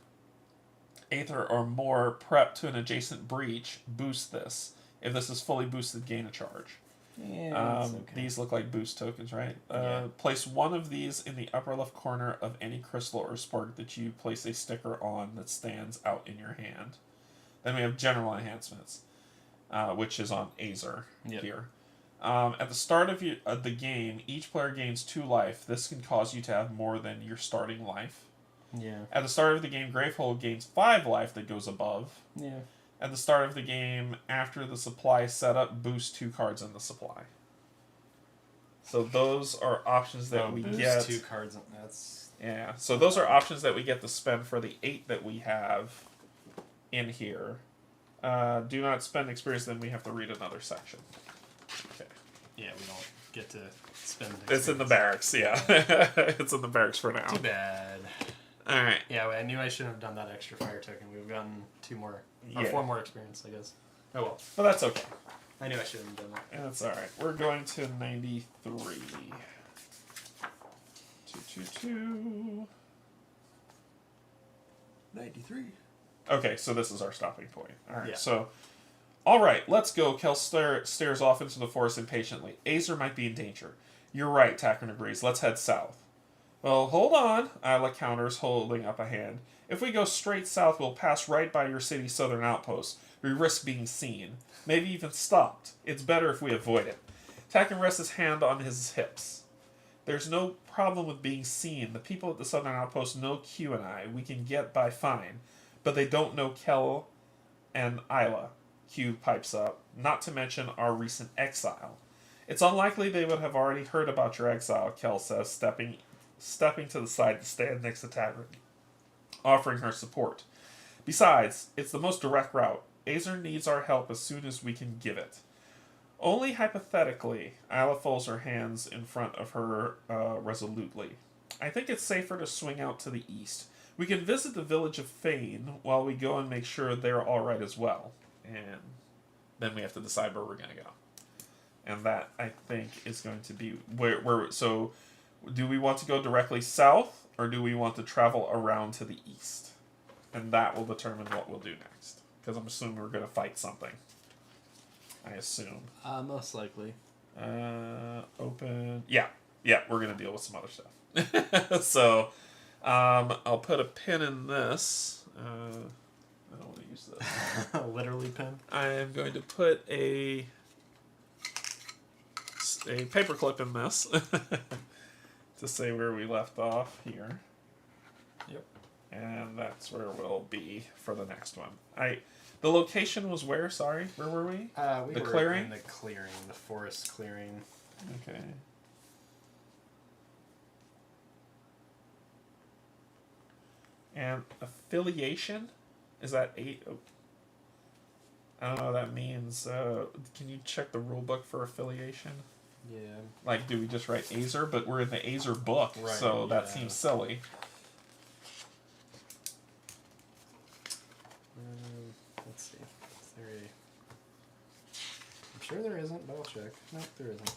Aether or more, prep to an adjacent breach, boost this. If this is fully boosted, gain a charge. Yeah, it's okay. These look like boost tokens, right? Yeah. Place one of these in the upper left corner of any crystal or spark that you place a sticker on that stands out in your hand. Then we have general enhancements, which is on Azer here. At the start of the game, each player gains 2 life. This can cause you to have more than your starting life. Yeah. At the start of the game, Gravehold gains 5 life that goes above. Yeah. At the start of the game, after the supply setup, boost 2 cards in the supply. So those are options that we get. 2 cards. That's... Yeah. So those are options that we get to spend for the 8 that we have in here. Do not spend experience, then we have to read another section. Okay. Yeah, we don't get to spend experience. It's in the barracks, yeah. It's in the barracks for now. Too bad. Alright. Yeah, I knew I shouldn't have done that extra fire token. We've gotten 2 more, or 4 more experience, I guess. Oh well. But that's okay. I knew I shouldn't have done that. That's alright. We're going to 93. 222. 93. Okay, so this is our stopping point. Alright, Yeah. so... Alright, let's go. Kel stares off into the forest impatiently. Azer might be in danger. You're right, Pacman agrees. Let's head south. Well, hold on, Isla counters, holding up a hand. If we go straight south, we'll pass right by your city's southern outpost. We risk being seen. Maybe even stopped. It's better if we avoid it. Pacman rests his hand on his hips. There's no problem with being seen. The people at the southern outpost know Q and I. We can get by fine. But they don't know Kel and Isla. Q pipes up, not to mention our recent exile. It's unlikely they would have already heard about your exile, Kel says, stepping to the side to stand next to Tavern, offering her support. Besides, it's the most direct route. Azer needs our help as soon as we can give it. Only hypothetically, Isla folds her hands in front of her resolutely. I think it's safer to swing out to the east. We can visit the village of Fane while we go and make sure they're alright as well. And then we have to decide where we're going to go. And that, I think, is going to be where. So, do we want to go directly south, or do we want to travel around to the east? And that will determine what we'll do next. Because I'm assuming we're going to fight something. I assume. Most likely. Open. Yeah, we're going to deal with some other stuff. So, I'll put a pin in this. I don't want to use this. Literally pin? I am going to put a paperclip in this to say where we left off here. Yep. And that's where we'll be for the next one. The location was where? Sorry, where were we? We were clearing? in the clearing, the forest clearing. Okay. And affiliation? Is that 8? Oh. I don't know what that means. Can you check the rulebook for affiliation? Yeah. Like, do we just write Azer? But we're in the Azer book, right, so that seems silly. Let's see. Is there a... I'm sure there isn't, but I'll check. Nope, there isn't.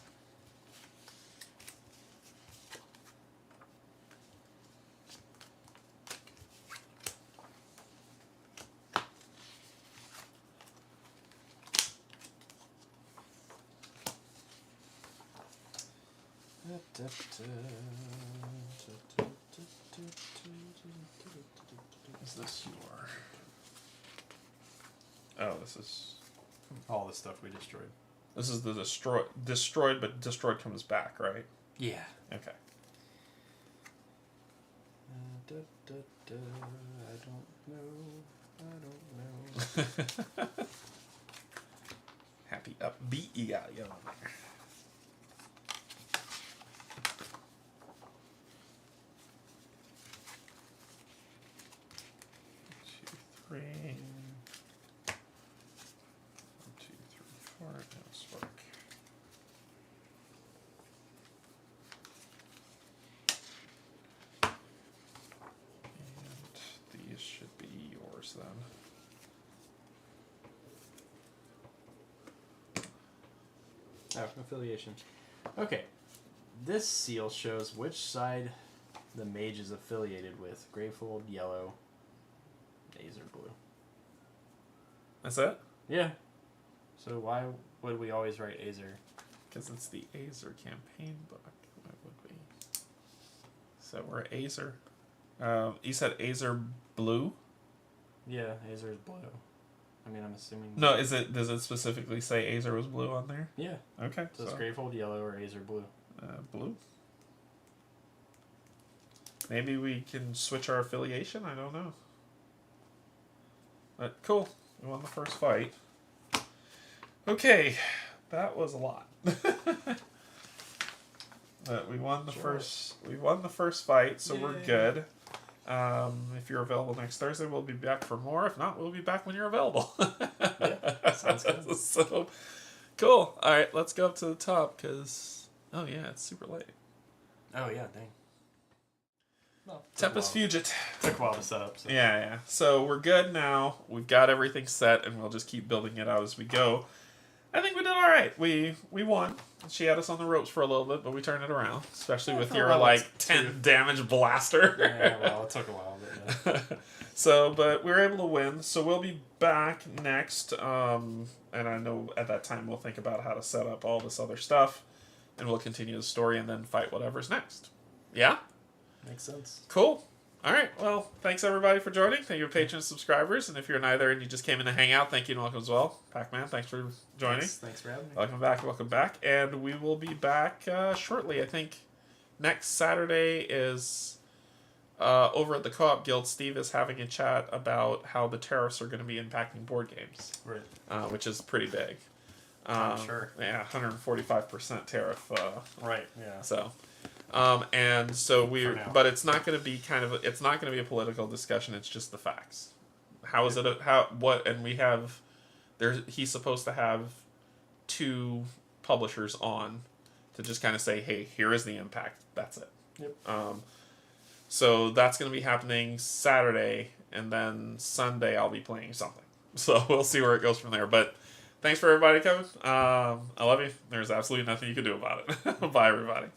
Is this your... Oh, this is... All the stuff we destroyed. This is the destroyed, but destroyed comes back, right? Yeah. Okay. I don't know. Happy upbeat you got you on there. Three. 1, 2, 3, 4. Now spark. And these should be yours then. Oh, affiliation. Okay. This seal shows which side the mage is affiliated with. Gravehold, yellow. Azer, blue. That's it? Yeah. So why would we always write Azer? because it's the Azer campaign book. What would be? So we're Azer. You said Azer blue? Yeah, Azer is blue. I mean, I'm assuming... No, does it specifically say Azer was blue on there? Yeah. Okay. So it's Gravehold yellow or Azer blue. Blue. Maybe we can switch our affiliation? I don't know. But cool. We won the first fight. Okay. That was a lot. But we won the first fight, so we're good. If you're available next Thursday, we'll be back for more. If not, we'll be back when you're available. Yeah, sounds good. So, cool. All right, let's go up to the top, because... Oh, yeah, it's super late. Oh, yeah, dang. Well, Tempest Fugit. Took a while to set up. So. Yeah. So we're good now. We've got everything set, and we'll just keep building it out as we go. I think we did all right. We won. She had us on the ropes for a little bit, but we turned it around, especially with your 10 damage blaster. Yeah, well, it took a while, but yeah. So, but we were able to win. So we'll be back next, and I know at that time we'll think about how to set up all this other stuff, and we'll continue the story and then fight whatever's next. Yeah? Makes sense. Cool. All right. Well, thanks everybody for joining. Thank you, patrons, subscribers, and if you're neither and you just came in to hang out, thank you and welcome as well. Pacman, thanks for joining. Thanks for having me. Welcome back, and we will be back shortly. I think next Saturday is over at the Co-op Guild. Steve is having a chat about how the tariffs are going to be impacting board games, right? Which is pretty big. I'm sure. Yeah, 145% tariff. Right. Yeah. So. And so but it's not going to be it's not going to be a political discussion. It's just the facts. How is it? And we have, he's supposed to have 2 publishers on to just kind of say, hey, here is the impact. That's it. Yep. So that's going to be happening Saturday, and then Sunday I'll be playing something. So we'll see where it goes from there. But thanks for everybody coming. I love you. There's absolutely nothing you can do about it. Bye, everybody.